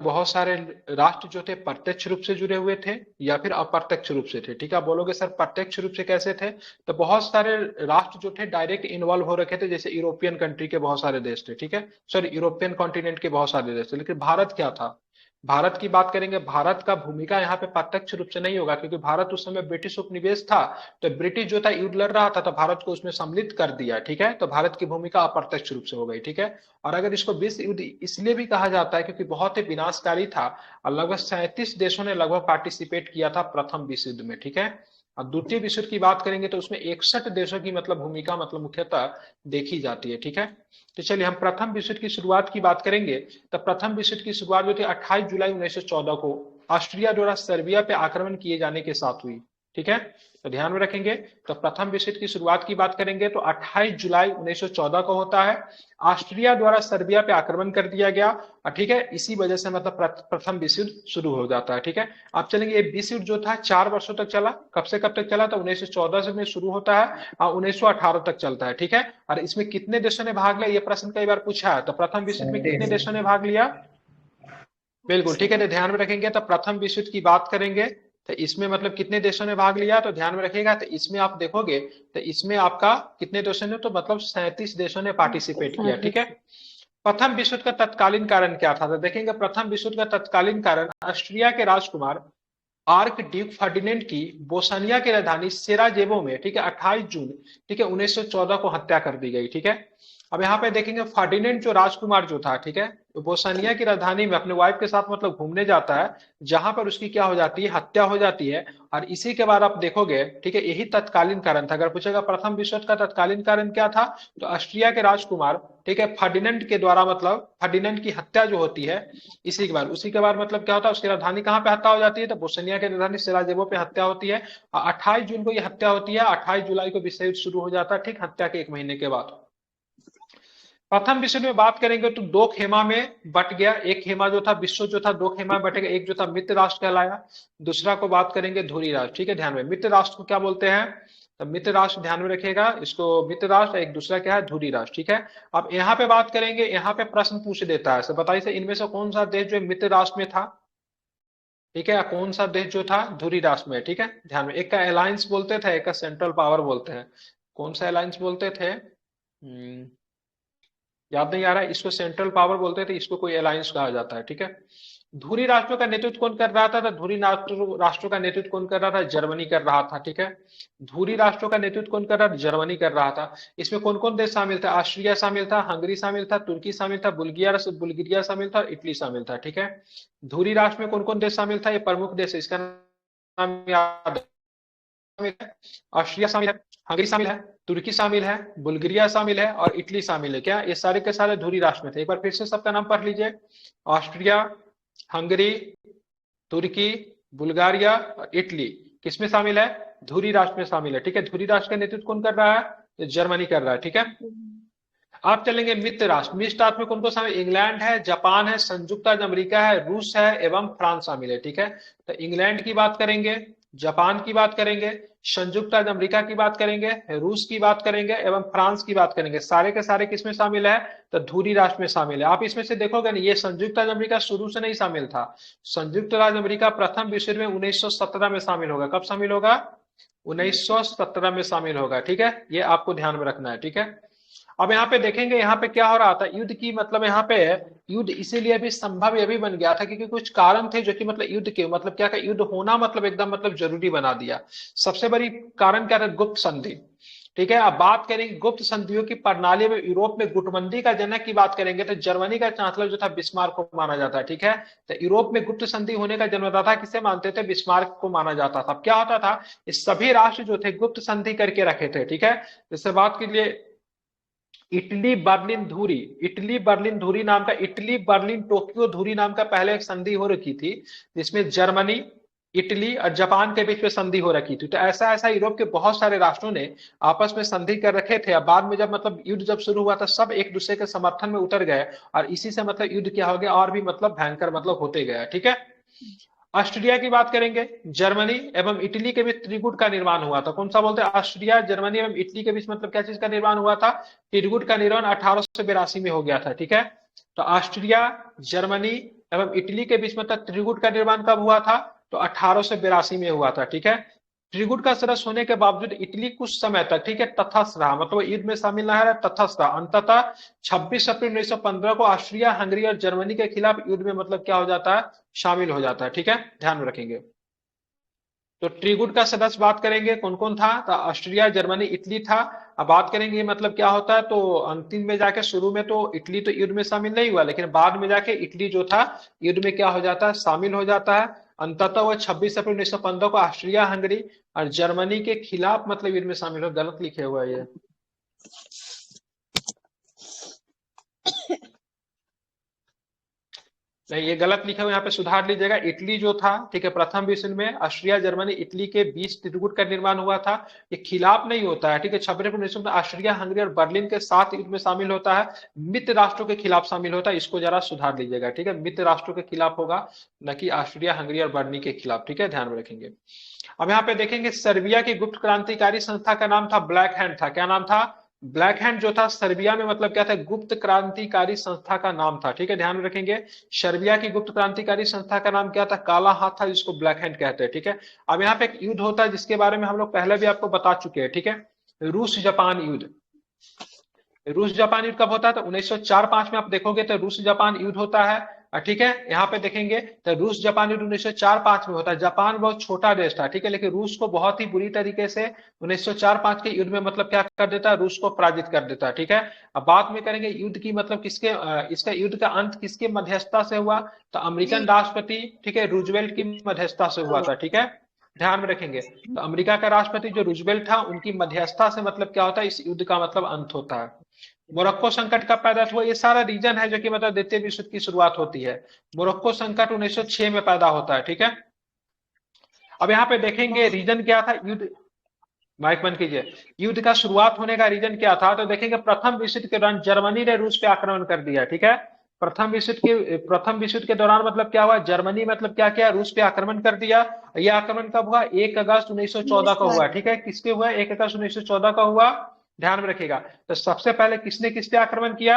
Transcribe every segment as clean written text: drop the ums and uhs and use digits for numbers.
बहुत सारे राष्ट्र जो थे प्रत्यक्ष रूप से जुड़े हुए थे या फिर अप्रत्यक्ष रूप से थे। ठीक है, आप बोलोगे सर प्रत्यक्ष रूप से कैसे थे, तो बहुत सारे राष्ट्र जो थे डायरेक्ट इन्वॉल्व हो रखे थे, जैसे यूरोपियन कंट्री के बहुत सारे देश थे। ठीक है, सॉरी यूरोपियन कॉन्टिनेंट के बहुत सारे देश थे। लेकिन भारत क्या था, भारत की बात करेंगे, भारत का भूमिका यहाँ पे प्रत्यक्ष रूप से नहीं होगा, क्योंकि भारत उस समय ब्रिटिश उपनिवेश था। तो ब्रिटिश जो था युद्ध लड़ रहा था, तो भारत को उसमें सम्मिलित कर दिया। ठीक है, तो भारत की भूमिका अप्रत्यक्ष रूप से हो गई। ठीक है, और अगर इसको विश्व युद्ध इसलिए भी कहा जाता है क्योंकि बहुत ही विनाशकारी था, और लगभग 37 देशों ने लगभग पार्टिसिपेट किया था प्रथम विश्व युद्ध में। ठीक है, और द्वितीय विश्व युद्ध की बात करेंगे तो उसमें 61 देशों की मतलब भूमिका मतलब मुख्यतः देखी जाती है। ठीक है, तो चलिए हम प्रथम विश्व युद्ध की शुरुआत की बात करेंगे। तो प्रथम विश्व युद्ध की शुरुआत जो थी 28 जुलाई 1914 को ऑस्ट्रिया द्वारा सर्बिया पे आक्रमण किए जाने के साथ हुई। ठीक है, तो ध्यान में रखेंगे। तो प्रथम विश्व युद्ध की शुरुआत की बात करेंगे तो 28 जुलाई 1914 को होता है, ऑस्ट्रिया द्वारा सर्बिया पे आक्रमण कर दिया गया। और ठीक है, इसी वजह से मतलब प्रथम विश्व युद्ध शुरू हो जाता है। ठीक है, आप चलेंगे ये विश्व युद्ध जो था 4 वर्षों तक चला। कब से कब तक चला, तो 1914 से में शुरू होता है और 1918 तक चलता है। ठीक है, और इसमें कितने देशों ने भाग लिया, ये प्रश्न कई बार पूछा है। तो प्रथम विश्व युद्ध में कितने सैंतीस। देशों ने भाग लिया, बिल्कुल ठीक है, तो ध्यान में रखेंगे। तो प्रथम विश्व युद्ध की बात करेंगे तो इसमें मतलब कितने देशों ने भाग लिया, तो ध्यान में रखिएगा। तो इसमें आप देखोगे तो इसमें आपका कितने देशों ने, तो मतलब 37 देशों ने पार्टिसिपेट किया। ठीक है, प्रथम विश्व युद्ध का तत्कालीन कारण क्या था, तो देखेंगे प्रथम विश्व युद्ध का तत्कालीन कारण ऑस्ट्रिया के राजकुमार आर्क ड्यूक फर्डिनेंड की बोस्निया की राजधानी सेराजेवो में, ठीक है, 28 जून, ठीक है, 1914 को हत्या कर दी गई। ठीक है, अब यहाँ पे देखेंगे फर्डिनेंड जो राजकुमार जो था, ठीक है, बोस्निया की राजधानी में अपने वाइफ के साथ मतलब घूमने जाता है, जहां पर उसकी क्या हो जाती है, हत्या हो जाती है। और इसी के बाद आप देखोगे, ठीक है, यही तत्कालीन कारण था। अगर पूछेगा प्रथम विश्व युद्ध का तत्कालीन कारण क्या था, तो ऑस्ट्रिया के राजकुमार, ठीक है, फर्डिनेंड के द्वारा मतलब फर्डिनेंड की हत्या जो होती है, इसी के बाद उसी के बाद मतलब क्या होता है, उसकी राजधानी कहाँ पे हत्या हो जाती है, तो बोस्निया की राजधानी सराजेवो पे हत्या होती है। 28 जून को ये हत्या होती है, 28 जुलाई को विश्व युद्ध शुरू हो जाता है, ठीक हत्या के 1 महीने के बाद। प्रथम विश्व युद्ध में बात करेंगे तो दो खेमा में बट गया। एक खेमा जो था, विश्व जो था दो खेमा में बटेगा। एक जो था मित्र राष्ट्र कहलाया, दूसरा को बात करेंगे धुरी राष्ट्र। ठीक है, ध्यान में, मित्र राष्ट्र को क्या बोलते हैं, तो मित्र राष्ट्र ध्यान में रखिएगा इसको, मित्र राष्ट्र, एक दूसरा क्या है, धुरी राष्ट्र। ठीक है, अब यहाँ पे बात करेंगे, यहाँ पे प्रश्न पूछ देता है, बताइए से इनमें से कौन सा देश जो मित्र राष्ट्र में था। ठीक है, कौन सा देश जो था धुरी राष्ट्र में। ठीक है, ध्यान में, एक का अलायंस बोलते थे, एक का सेंट्रल पावर बोलते हैं। कौन सा अलायंस बोलते थे, याद नहीं आ रहा है। इसको सेंट्रल पावर बोलते थे, इसको कोई अलायंस कहा जाता है। ठीक है, धुरी राष्ट्रों का नेतृत्व कौन कर रहा था, तो धुरी राष्ट्रों का नेतृत्व कौन कर रहा था, जर्मनी कर रहा था। ठीक है, धुरी राष्ट्रों का नेतृत्व कौन कर रहा था, जर्मनी कर रहा था। इसमें कौन कौन देश शामिल था, ऑस्ट्रिया शामिल था, हंगरी शामिल था, तुर्की शामिल था, बुल्गारिया शामिल था और इटली शामिल था। ठीक है, धुरी राष्ट्र में कौन कौन देश शामिल था, ये प्रमुख देश है, इसका नाम याद, ऑस्ट्रिया शामिल है, हंगरी शामिल है, तुर्की शामिल है, बुल्गारिया शामिल है और इटली शामिल है। क्या ये सारे के सारे धुरी राष्ट्र में थे, एक बार फिर से सबका नाम पढ़ लीजिए। ऑस्ट्रिया, हंगरी, तुर्की, बुल्गारिया और इटली किसमें शामिल है, धुरी राष्ट्र में शामिल है। ठीक है, धुरी राष्ट्र का नेतृत्व कौन कर रहा है, तो जर्मनी कर रहा है। ठीक है, आप चलेंगे मित्र राष्ट्र। मित्र राष्ट्र में कौन कौन शामिल, इंग्लैंड है, जापान है, संयुक्त राज्य अमेरिका है, रूस है एवं फ्रांस शामिल है। ठीक है, तो इंग्लैंड की बात करेंगे, जापान की बात करेंगे, संयुक्त राज्य अमेरिका की बात करेंगे, रूस की बात करेंगे एवं फ्रांस की बात करेंगे, सारे के सारे किसमें शामिल है, तो धुरी राष्ट्र में शामिल है। आप इसमें से देखोगे ना, ये संयुक्त राज्य अमेरिका शुरू से नहीं शामिल था। संयुक्त राज्य अमेरिका प्रथम विश्व युद्ध में 1917 में शामिल होगा। कब शामिल होगा, 1917 में शामिल होगा। ठीक है, ये आपको ध्यान में रखना है। ठीक है, अब यहाँ पे देखेंगे, यहाँ पे क्या हो रहा था, युद्ध की मतलब यहाँ पे युद्ध इसीलिए भी संभव ये भी बन गया था क्योंकि कुछ कारण थे जो कि मतलब युद्ध के मतलब क्या, युद्ध होना मतलब एकदम मतलब जरूरी बना दिया। सबसे बड़ी कारण क्या था, गुप्त संधि। ठीक है, अब बात करेंगे गुप्त संधियों की प्रणाली में यूरोप में गुटबंदी का जनक की बात करेंगे तो जर्मनी का चांसलर जो था बिस्मार्क को माना जाता है। ठीक है, तो यूरोप में गुप्त संधि होने का जन्मदाता किसे मानते थे, बिस्मार्क को माना जाता था। अब क्या होता था, इस सभी राष्ट्र जो थे गुप्त संधि करके रखे थे। ठीक है, जैसे बात के लिए इटली बर्लिन धुरी, इटली बर्लिन धुरी नाम का, इटली बर्लिन टोक्यो धुरी नाम का पहले एक संधि हो रखी थी, जिसमें जर्मनी, इटली और जापान के बीच में संधि हो रखी थी। तो ऐसा ऐसा यूरोप के बहुत सारे राष्ट्रों ने आपस में संधि कर रखे थे। अब बाद में जब मतलब युद्ध जब शुरू हुआ था, सब एक दूसरे के समर्थन में उतर गए और इसी से मतलब युद्ध क्या हो गया, और भी मतलब भयंकर मतलब होते गया। ठीक है, ऑस्ट्रिया की बात करेंगे, जर्मनी एवं इटली के बीच त्रिकूट का निर्माण हुआ था। कौन सा बोलते हैं, ऑस्ट्रिया, जर्मनी एवं इटली के बीच मतलब क्या चीज का निर्माण हुआ था, त्रिकूट का निर्माण 1882 में हो गया था। ठीक है, तो ऑस्ट्रिया, जर्मनी, एवं इटली के बीच मतलब त्रिगुट का निर्माण कब हुआ था? तो 1882 में हुआ था, ठीक है। त्रिगुट का सदस्य होने के बावजूद इटली कुछ समय तक, ठीक है, तटस्थ रहा, मतलब युद्ध में शामिल नहीं रहा, तटस्थ रहा। अंततः 26 अप्रैल 1915 को ऑस्ट्रिया हंगरी और जर्मनी के खिलाफ युद्ध में मतलब क्या हो जाता है? शामिल हो जाता है, ठीक है, ध्यान में रखेंगे। तो ट्रीगुट का सदस्य बात करेंगे कौन कौन था, तो ऑस्ट्रिया, जर्मनी, इटली था। अब बात करेंगे मतलब क्या होता है, तो अंतिम में जाके शुरू में तो इटली तो युद्ध में शामिल नहीं हुआ, लेकिन बाद में जाके इटली जो था युद्ध में क्या हो जाता है? शामिल हो जाता है। अंततः वह 26 अप्रैल 1915 को ऑस्ट्रिया हंगरी और जर्मनी के खिलाफ मतलब युद्ध में शामिल हो। गलत लिखे हुआ है ये। नहीं, ये गलत लिखा हुआ, यहाँ पे सुधार लीजिएगा। इटली जो था, ठीक है, प्रथम विश्व युद्ध में ऑस्ट्रिया, जर्मनी, इटली के बीच त्रिगुट का निर्माण हुआ था। ये खिलाफ नहीं होता है, ठीक है। 26 में ऑस्ट्रिया हंगरी और बर्लिन के साथ युद्ध में शामिल होता है, मित्र राष्ट्रों के खिलाफ शामिल होता है। इसको जरा सुधार लीजिएगा, ठीक है, मित्र राष्ट्रों के खिलाफ होगा, न कि ऑस्ट्रिया हंगरी और बर्लिन के खिलाफ, ठीक है, ध्यान में रखेंगे। अब यहाँ पे देखेंगे सर्बिया की गुप्त क्रांतिकारी संस्था का नाम था ब्लैक हैंड था। क्या नाम था? ब्लैक हैंड जो था सर्बिया में मतलब क्या था? गुप्त क्रांतिकारी संस्था का नाम था, ठीक है, ध्यान में रखेंगे। सर्बिया की गुप्त क्रांतिकारी संस्था का नाम क्या था? काला हाथ था, जिसको ब्लैक हैंड कहते हैं, ठीक है। अब यहाँ पे एक युद्ध होता है जिसके बारे में हम लोग पहले भी आपको बता चुके हैं, ठीक है, रूस जापान युद्ध। रूस जापान युद्ध कब होता है? तो 1904-5 में आप देखोगे तो रूस जापान युद्ध होता है, ठीक है। यहाँ पे देखेंगे तो रूस जापान युद्ध 1904-5 में होता है। जापान बहुत छोटा देश था, ठीक है, लेकिन रूस को बहुत ही बुरी तरीके से 1904-5 के युद्ध में मतलब क्या कर देता है? रूस को पराजित कर देता है, ठीक है। अब बात में करेंगे युद्ध की, मतलब किसके इसका युद्ध का अंत किसके मध्यस्थता से हुआ? तो अमेरिकन राष्ट्रपति, ठीक है, रूजवेल्ट की मध्यस्थता से हुआ था, ठीक है, ध्यान में रखेंगे। तो अमेरिका का राष्ट्रपति जो रूजवेल्ट था, उनकी मध्यस्थता से मतलब क्या होता है? इस युद्ध का मतलब अंत होता है। मोरक्को संकट कब पैदा हुआ? ये सारा रीजन है जो कि मतलब द्वितीय विश्व युद्ध की शुरुआत होती है। मोरक्को संकट 1906 में पैदा होता है, ठीक है। अब यहाँ पे देखेंगे रीजन क्या था युद्ध। माइक बंद कीजिए। युद्ध का शुरुआत होने का रीजन क्या था? तो देखेंगे प्रथम विश्व युद्ध के दौरान जर्मनी ने रूस पे आक्रमण कर दिया, ठीक है। प्रथम विश्व युद्ध के दौरान मतलब क्या हुआ? जर्मनी मतलब क्या किया? रूस पे आक्रमण कर दिया। यह आक्रमण कब हुआ? 1 अगस्त 1914 का हुआ, ठीक है। किसके हुआ? 1 अगस्त 1914 का हुआ, ध्यान में रखिएगा। तो सबसे पहले किसने किस पे आक्रमण किया?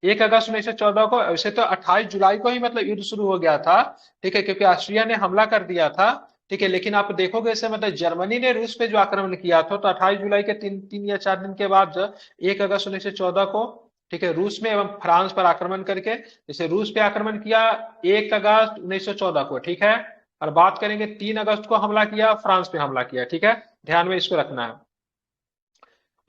1 अगस्त 1914 को। वैसे तो 28 जुलाई को ही मतलब युद्ध शुरू हो गया था, ठीक है, क्योंकि ऑस्ट्रिया ने हमला कर दिया था, ठीक है। लेकिन आप देखोगे इसे मतलब जर्मनी ने रूस पे जो आक्रमण किया था, तो 28 जुलाई के 3 या 4 दिन के बाद 1 अगस्त 1914 को, ठीक है, रूस में एवं फ्रांस पर आक्रमण करके, जैसे रूस पे आक्रमण किया 1 अगस्त 1914 को, ठीक है। और बात करेंगे 3 अगस्त को हमला किया, फ्रांस पे हमला किया, ठीक है, ध्यान में इसको रखना है।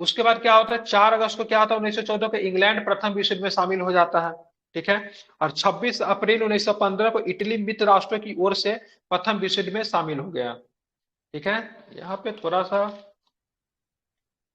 उसके बाद क्या होता है? 4 अगस्त को क्या होता है? 1914 को इंग्लैंड प्रथम विश्व युद्ध में शामिल हो जाता है, ठीक है। और 26 अप्रैल 1915 को इटली मित्र राष्ट्रों की ओर से प्रथम विश्व युद्ध में शामिल हो गया, ठीक है। यहाँ पे थोड़ा सा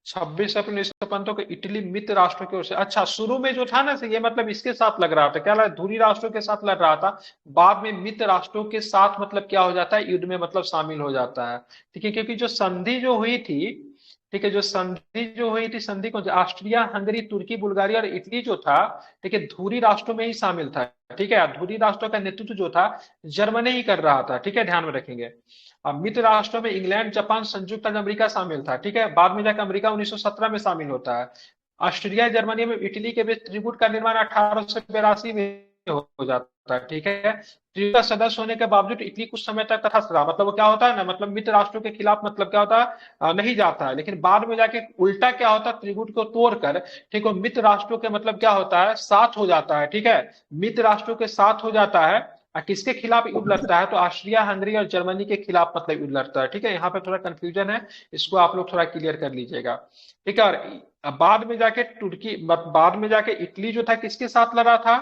26 अप्रैल 1915 को इटली मित्र राष्ट्रों की ओर से, अच्छा, शुरू में जो था ना, ये मतलब इसके साथ लग रहा था, क्या लगा? धुरी राष्ट्रों के साथ लड़ रहा था। बाद में मित्र राष्ट्रों के साथ मतलब क्या हो जाता है? युद्ध में मतलब शामिल हो जाता है, ठीक है। क्योंकि जो संधि जो हुई थी, ठीक है, जो संधि जो हुई थी, संधि को ऑस्ट्रिया हंगरी, तुर्की, बुल्गारिया और इटली जो था, ठीक है, धुरी राष्ट्रों में ही शामिल था, ठीक है। धुरी राष्ट्रों का नेतृत्व जो था जर्मनी ही कर रहा था, ठीक है, ध्यान में रखेंगे। अब मित्र राष्ट्रों में इंग्लैंड, जापान, संयुक्त राज्य अमेरिका शामिल था, ठीक है। बाद में जाकर अमेरिका 1917 में शामिल होता है। ऑस्ट्रिया, जर्मनी में इटली के बीच त्रिगुट का निर्माण 1882 में हो जाता है, ठीक है। त्रिगुट का सदस्य होने के बावजूद इटली कुछ समय तक तटस्थ रहा, मतलब वो क्या होता है ना, मतलब मित्र राष्ट्रों के खिलाफ मतलब क्या होता है? नहीं जाता है। लेकिन बाद में जाके उल्टा क्या होता है? त्रिगुट को तोड़कर, ठीक है, मित्र राष्ट्रों के मतलब क्या होता है? साथ हो जाता है, ठीक है, मित्र राष्ट्रों के साथ हो जाता है। किसके खिलाफ युद्ध लड़ता है? तो ऑस्ट्रिया हंगरी और जर्मनी के खिलाफ मतलब युद्ध लड़ता है, ठीक है। यहाँ पे थोड़ा कंफ्यूजन है, इसको आप लोग थोड़ा क्लियर कर लीजिएगा, ठीक है। और बाद में जाके तुर्की, बाद में जाके इटली जो था किसके साथ लड़ा था?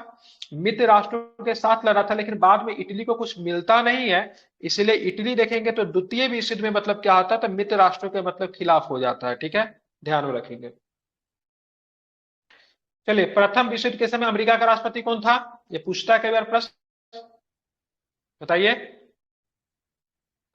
मित्र राष्ट्रों के साथ लड़ा था। लेकिन बाद में इटली को कुछ मिलता नहीं है, इसलिए इटली देखेंगे तो द्वितीय विश्व युद्ध में मतलब क्या होता है? तो मित्र राष्ट्रों के मतलब खिलाफ हो जाता है, ठीक है, ध्यान में रखेंगे। चलिए, प्रथम विश्व युद्ध के समय अमेरिका का राष्ट्रपति कौन था? ये पूछता है कई बार प्रश्न, बताइए।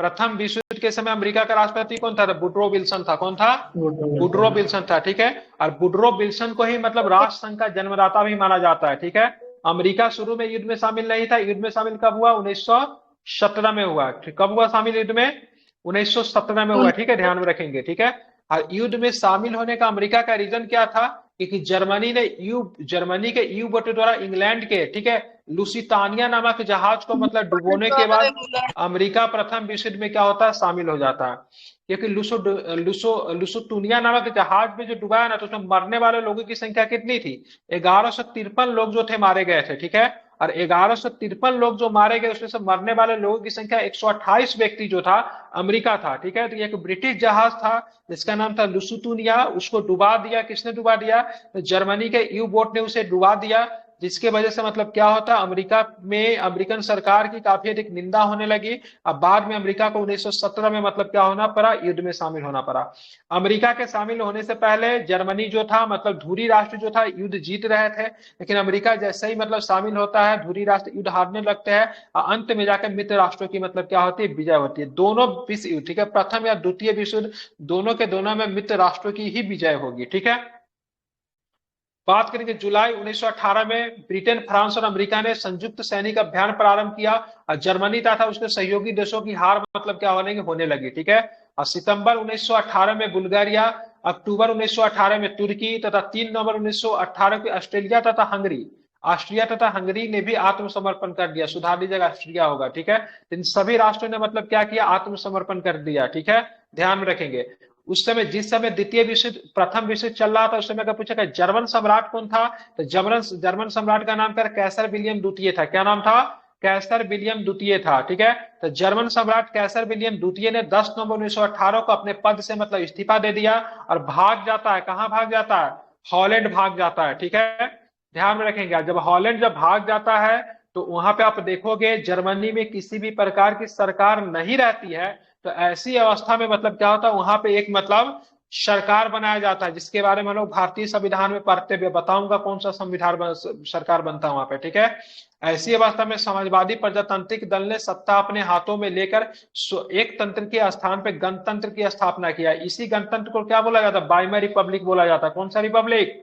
प्रथम विश्व युद्ध के समय अमेरिका का राष्ट्रपति कौन था? वुडरो विल्सन था। कौन था? वुडरो विल्सन था, ठीक है। और वुडरो विल्सन को ही मतलब राष्ट्र संघ का जन्मदाता भी माना जाता है, ठीक है। अमेरिका शुरू में युद्ध में शामिल नहीं था। युद्ध में शामिल कब हुआ? 1917 में हुआ। कब हुआ शामिल युद्ध में? 1917 में हुआ, ठीक है, ध्यान में रखेंगे, ठीक है। और युद्ध में शामिल होने का अमेरिका का रीजन क्या था? क्योंकि जर्मनी के यू बोट द्वारा इंग्लैंड के, ठीक है, लुसितानिया नामक जहाज को मतलब डुबोने के बाद अमेरिका प्रथम विश्व युद्ध में क्या होता है, शामिल हो जाता है। क्योंकि लुसोटूनिया नामक जहाज में जो डुबाया ना, तो उसमें मरने वाले लोगों की संख्या कितनी थी, 1153 लोग जो थे मारे गए थे, ठीक है। और 1153 लोग जो मारे गए, उसमें से मरने वाले लोगों की संख्या 128 व्यक्ति जो था, अमेरिका था, ठीक है। तो ये एक ब्रिटिश जहाज था जिसका नाम था लुसुतुनिया, उसको डुबा दिया। किसने डुबा दिया, तो जर्मनी के यू बोट ने उसे डुबा दिया, जिसके वजह से मतलब क्या होता, अमेरिका में अमेरिकन सरकार की काफी अधिक निंदा होने लगी। अब बाद में अमेरिका को 1917 में मतलब क्या होना पड़ा, युद्ध में शामिल होना पड़ा। अमेरिका के शामिल होने से पहले जर्मनी जो था, मतलब धुरी राष्ट्र जो था, युद्ध जीत रहे थे। लेकिन अमेरिका जैसे ही मतलब शामिल होता है, धुरी राष्ट्र युद्ध हारने लगते हैं और अंत में जाकर मित्र राष्ट्रों की मतलब क्या होती है, विजय होती है। दोनों विश्व युद्ध, ठीक है, प्रथम या द्वितीय विश्व युद्ध, दोनों के दोनों में मित्र राष्ट्रों की ही विजय होगी, ठीक है। बात करेंगे जुलाई 1918 में ब्रिटेन, फ्रांस और अमेरिका ने संयुक्त सैनिक अभियान प्रारंभ किया और जर्मनी तथा उसके सहयोगी देशों की हार मतलब क्या होने लगी, ठीक है। और सितंबर 1918 में बुल्गारिया, अक्टूबर 1918 में तुर्की तथा 3 नवंबर 1918 को ऑस्ट्रेलिया तथा हंगरी, ऑस्ट्रिया तथा हंगरी ने भी आत्मसमर्पण कर दिया। सुधार लीजिएगा, ऑस्ट्रिया होगा, ठीक है। इन सभी राष्ट्रों ने मतलब क्या किया, आत्मसमर्पण कर दिया, ठीक है, ध्यान में रखेंगे। उस समय, जिस समय द्वितीय विश्व, प्रथम विश्व चल रहा था, उस समय का पूछा गया जर्मन सम्राट कौन था, तो जर्मन सम्राट का नाम क्या, कैसर विलियम द्वितीय था। क्या नाम था, कैसर विलियम द्वितीय था, ठीक है। तो जर्मन सम्राट कैसर विलियम द्वितीय ने 10 नवंबर 1918 को अपने पद से मतलब इस्तीफा दे दिया और भाग जाता है। कहां भाग जाता है, हॉलैंड भाग जाता है, ठीक है। ध्यान में रखेंगे, जब हॉलैंड जब भाग जाता है, तो वहां पे आप देखोगे जर्मनी में किसी भी प्रकार की सरकार नहीं रहती है। तो ऐसी अवस्था में मतलब क्या होता है, वहां पे एक मतलब सरकार बनाया जाता है, जिसके बारे में हम लोग भारतीय संविधान में पढ़ते हुए बताऊंगा कौन सा सरकार बनता है वहां पे, ठीक है। ऐसी अवस्था में समाजवादी प्रजातांत्रिक दल ने सत्ता अपने हाथों में लेकर एक तंत्र के स्थान पे गणतंत्र की स्थापना किया। इसी गणतंत्र को क्या बोला जाता है, बाइमर रिपब्लिक बोला जाता है। कौन सा रिपब्लिक,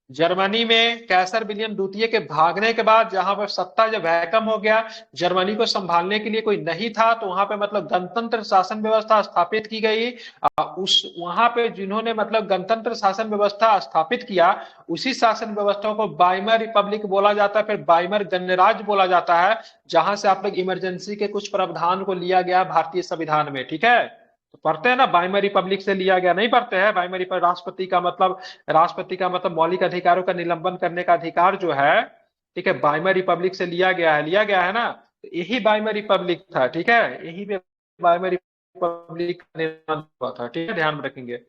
जर्मनी में कैसर विलियम द्वितीय के भागने के बाद जहां पर सत्ता जब वैकम हो गया, जर्मनी को संभालने के लिए कोई नहीं था, तो वहां पे मतलब गणतंत्र शासन व्यवस्था स्थापित की गई। उस वहां पे जिन्होंने मतलब गणतंत्र शासन व्यवस्था स्थापित किया, उसी शासन व्यवस्था को बाइमर रिपब्लिक बोला जाता है, फिर बाइमर गणराज्य बोला जाता है, जहां से आप लोग इमरजेंसी के कुछ प्रावधान को लिया गया भारतीय संविधान में, ठीक है। तो पढ़ते हैं ना, बाइमर रिपब्लिक से लिया गया, नहीं पढ़ते हैं बाइमर रिपब्लिक, राष्ट्रपति का मतलब मौलिक अधिकारों का निलंबन करने का अधिकार जो है, ठीक है, बाइमर रिपब्लिक से लिया गया है ना। तो यही बाइमर रिपब्लिक था, ठीक है, यही पे बाइमर रिपब्लिक का निर्माण हुआ था, ठीक है, ध्यान में रखेंगे।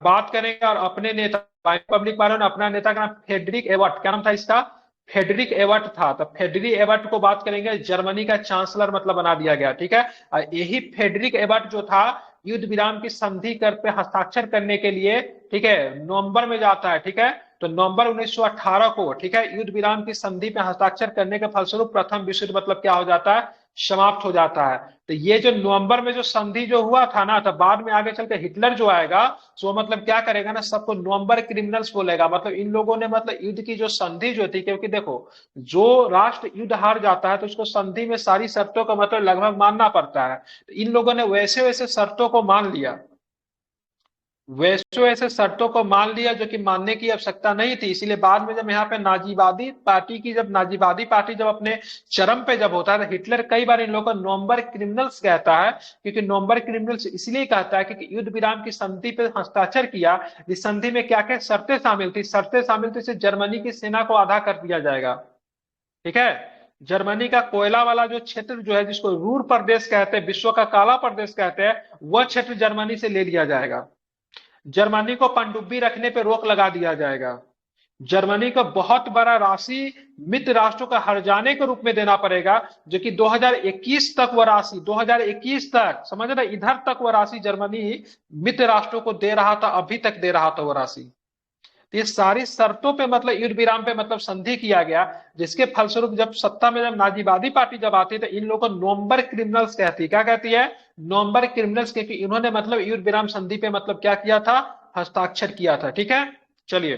बात करेंगे और अपने नेता, रिपब्लिक वालों ने अपना नेता का नाम फेडरिक एबर्ट, क्या नाम था इसका, फेडरिक एबर्ट था। तो फेडरिक एबर्ट को बात करेंगे, जर्मनी का चांसलर मतलब बना दिया गया, ठीक है। और यही फेडरिक एबर्ट जो था, युद्ध विराम की संधि कर पे हस्ताक्षर करने के लिए, ठीक है, नवंबर में जाता है, ठीक है। तो नवंबर 1918 को, ठीक है, युद्ध विराम की संधि पे हस्ताक्षर करने के फलस्वरूप प्रथम विश्व युद्ध मतलब क्या हो जाता है, समाप्त हो जाता है। तो ये जो नवंबर में जो संधि जो हुआ था ना, तो बाद में आगे चलकर हिटलर जो आएगा, तो मतलब क्या करेगा ना, सबको नवंबर क्रिमिनल्स बोलेगा। मतलब इन लोगों ने मतलब युद्ध की जो संधि जो थी, क्योंकि देखो, जो राष्ट्र युद्ध हार जाता है तो उसको संधि में सारी शर्तों का मतलब लगभग मानना पड़ता है। तो इन लोगों ने वैसे वैसे शर्तों को मान लिया, वैसे वैसे शर्तों को मान लिया जो कि मानने की आवश्यकता नहीं थी। इसीलिए बाद में जब यहाँ पे नाजीवादी पार्टी जब अपने चरम पे जब होता है, तो हिटलर कई बार इन लोगों को नवंबर क्रिमिनल्स कहता है। क्योंकि नवंबर क्रिमिनल्स इसलिए कहता है क्योंकि युद्ध विराम की संधि पे हस्ताक्षर किया। इस संधि में क्या क्या शर्तें शामिल थी, जर्मनी की सेना को आधा कर दिया जाएगा, ठीक है। जर्मनी का कोयला वाला जो क्षेत्र जो है, जिसको रूर प्रदेश कहते हैं, विश्व का काला प्रदेश कहते हैं, वह क्षेत्र जर्मनी से ले लिया जाएगा। जर्मनी को पनडुब्बी रखने पर रोक लगा दिया जाएगा। जर्मनी को बहुत बड़ा राशि मित्र राष्ट्रों का हर्जाने के रूप में देना पड़ेगा, जो कि 2021 तक वह राशि, 2021 तक, समझ रहे, इधर तक वह राशि जर्मनी मित्र राष्ट्रों को दे रहा था, अभी तक दे रहा था वह राशि। तो ये सारी शर्तों पे मतलब युद्ध विराम पे मतलब संधि किया गया, जिसके फलस्वरूप जब सत्ता में जब नाजीवादी पार्टी जब आती है, तो इन लोगों को नवंबर क्रिमिनल्स कहती है। क्या कहती है, नवंबर क्रिमिनल्स, क्योंकि इन्होंने मतलब युद्ध विराम संधि पे मतलब क्या किया था, हस्ताक्षर किया था, ठीक है। चलिए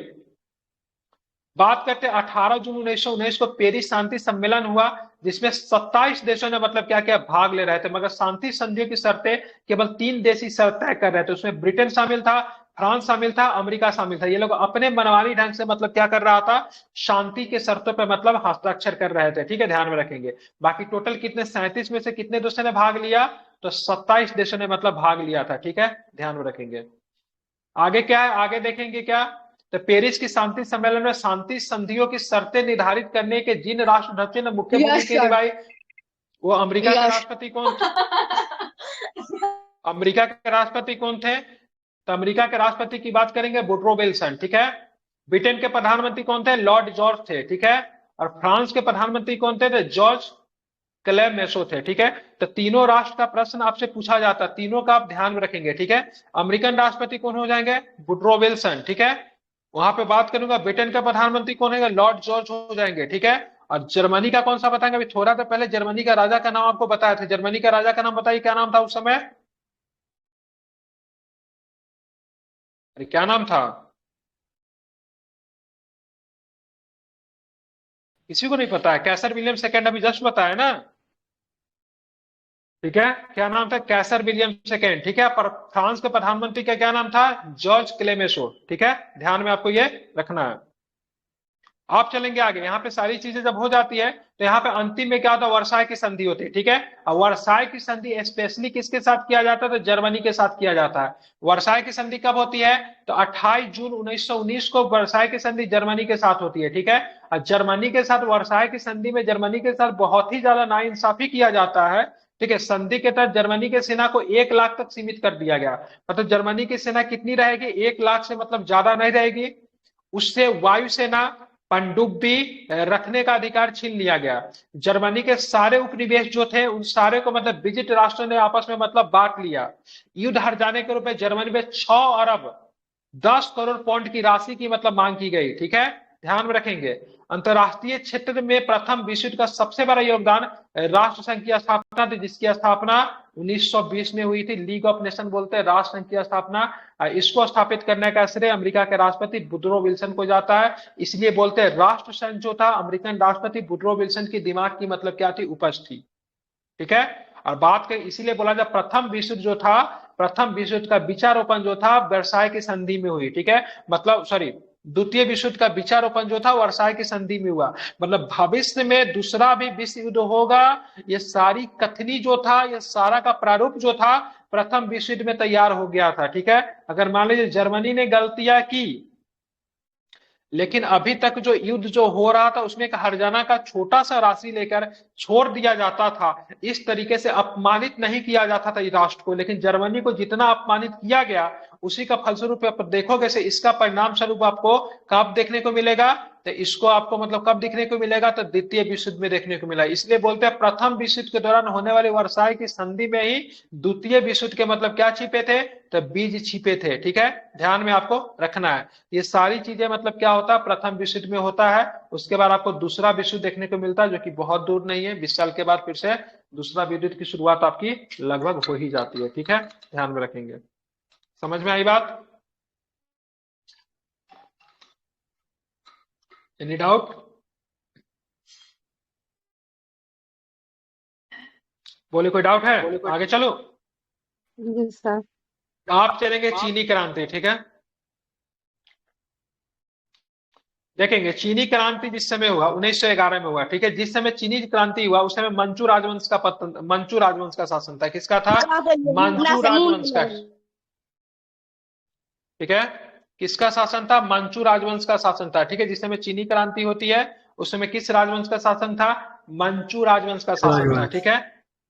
बात करते हैं 18 जून 1919 को पेरिस शांति सम्मेलन हुआ, जिसमें 27 देशों ने मतलब क्या क्या भाग ले रहे थे, मगर शांति संधियों की शर्तें केवल 3 देश ही शर्त तय कर रहे थे। उसमें ब्रिटेन शामिल था, फ्रांस शामिल था, अमेरिका शामिल था। ये लोग अपने मनमानी ढंग से मतलब क्या कर रहा था, शांति के शर्तों पे मतलब हस्ताक्षर कर रहे थे, ठीक है, ध्यान में रखेंगे। बाकी टोटल कितने, 37 में से कितने देशों ने भाग लिया, तो 27 देशों ने मतलब भाग लिया था, ठीक है, ध्यान में रखेंगे। आगे क्या है, आगे देखेंगे क्या, तो पेरिस की शांति सम्मेलन में शांति संधियों की शर्तें निर्धारित करने के जिन राष्ट्रध्यक्षों ने मुख्य यस भूमिका सर। निभाई, वो अमेरिका के यस। राष्ट्रपति कौन, अमेरिका के राष्ट्रपति कौन थे, तो अमेरिका के राष्ट्रपति की बात करेंगे वुडरो विल्सन, ठीक है। ब्रिटेन के प्रधानमंत्री कौन थे, लॉर्ड जॉर्ज थे, ठीक है। और फ्रांस के प्रधानमंत्री कौन थे, तो जॉर्ज क्लेमेंसो थे, ठीक है। तो तीनों राष्ट्र का प्रश्न आपसे पूछा जाता है, तीनों का आप ध्यान में रखेंगे, ठीक है। अमेरिकन राष्ट्रपति कौन हो जाएंगे, वुडरो विल्सन, ठीक है। वहां पे बात करूंगा, ब्रिटेन का प्रधानमंत्री कौन है, लॉर्ड जॉर्ज हो जाएंगे, ठीक है। और जर्मनी का कौन सा बताएंगे, अभी थोड़ा सा पहले जर्मनी का राजा का नाम आपको बताया था, जर्मनी का राजा का नाम बताइए, क्या नाम था उस समय, अरे क्या नाम था, किसी को नहीं पता है, कैसर विलियम सेकेंड, अभी जस्ट बताया ना, ठीक है। क्या नाम था, कैसर विलियम सेकेंड, ठीक है। पर फ्रांस के प्रधानमंत्री का क्या नाम था, जॉर्ज क्लेमेंसो, ठीक है, ध्यान में आपको ये रखना है। आप चलेंगे आगे, यहाँ पे सारी चीजें जब हो जाती है तो यहाँ पे अंतिम में क्या होता है, वर्साई की संधि होती है, ठीक है। और वर्साई की संधि स्पेशली किसके साथ किया जाता है, तो जर्मनी के साथ किया जाता है। वर्साई की संधि कब होती है, तो 28 जून 1919 को वर्साई की संधि जर्मनी के साथ होती है, ठीक है। और जर्मनी के साथ वर्साई की संधि में जर्मनी के साथ बहुत ही ज्यादा नाइंसाफी किया जाता है, ठीक है। संधि के तहत जर्मनी के सेना को 1 लाख तक सीमित कर दिया गया, मतलब जर्मनी की सेना कितनी रहेगी, 1 लाख से मतलब ज्यादा नहीं रहेगी। उससे वायुसेना पनडुब्बी रखने का अधिकार छीन लिया गया। जर्मनी के सारे उपनिवेश जो थे उन सारे को मतलब विजिट राष्ट्रों ने आपस में मतलब बांट लिया। युद्ध हार जाने के रूप में जर्मनी में 6 अरब 10 करोड़ पाउंड की राशि की मतलब मांग की गई, ठीक है, ध्यान में रखेंगे। अंतरराष्ट्रीय क्षेत्र में प्रथम विश्व युद्ध का सबसे बड़ा योगदान राष्ट्र संघ की स्थापना थी, जिसकी स्थापना 1920 में हुई थी। लीग ऑफ नेशन बोलते हैं राष्ट्र संघ की स्थापना। इसको स्थापित करने का श्रेय अमेरिका के राष्ट्रपति वुडरो विल्सन को जाता है। इसलिए बोलते हैं राष्ट्र संघ जो था, अमेरिकन राष्ट्रपति वुडरो विल्सन की दिमाग की मतलब क्या थी, उपज थी, ठीक है। और बात करें, इसीलिए बोला जाए प्रथम विश्व युद्ध जो था, प्रथम विश्व युद्ध का विचारोपण जो था वर्साई की संधि में हुई, ठीक है, मतलब सॉरी, द्वितीय विश्व युद्ध का विचारोपण जो था वर्साई की संधि में हुआ। मतलब भविष्य में दूसरा भी विश्व युद्ध होगा, ये सारी कथनी जो था, ये सारा का प्रारूप जो था प्रथम विश्व युद्ध में तैयार हो गया था, ठीक है। अगर मान लीजिए जर्मनी ने गलतियां की, लेकिन अभी तक जो युद्ध जो हो रहा था उसमें एक हर्जाना का छोटा सा राशि लेकर छोड़ दिया जाता था, इस तरीके से अपमानित नहीं किया जाता था इस राष्ट्र को, लेकिन जर्मनी को जितना अपमानित किया गया उसी का फलस्वरूप आप देखोगे से इसका परिणाम स्वरूप आपको कब देखने को मिलेगा, तो इसको आपको मतलब कब देखने को मिलेगा, तो द्वितीय विश्व युद्ध में देखने को मिला। इसलिए बोलते हैं प्रथम विश्व युद्ध के दौरान होने वाले वर्साई की संधि में ही द्वितीय विश्व युद्ध के मतलब क्या छिपे थे, तो बीज छिपे थे, ठीक है, ध्यान में आपको रखना है। ये सारी चीजें मतलब क्या होता है, प्रथम विश्व युद्ध में होता है। उसके बाद आपको दूसरा विश्व युद्ध देखने को मिलता है, जो कि बहुत दूर नहीं है, 20 साल के बाद फिर से दूसरा विश्व युद्ध की शुरुआत आपकी लगभग हो ही जाती है, ठीक है, ध्यान में रखेंगे। समझ में आई बात, एनी डाउट, बोले कोई डाउट है, आगे चलो। जी सर। आप चलेंगे चीनी क्रांति, ठीक है। देखेंगे चीनी क्रांति जिस समय हुआ 1911 में हुआ, ठीक है। जिस समय चीनी क्रांति हुआ उस समय मंचू राजवंश का पतन, मंचू राजवंश का शासन था, किसका था, मंचू राजवंश का, ठीक है। किसका शासन था, मंचू राजवंश का शासन था, ठीक है। जिस समय चीनी क्रांति होती है उस समय किस राजवंश का शासन था, मंचू राजवंश का शासन था, ठीक है।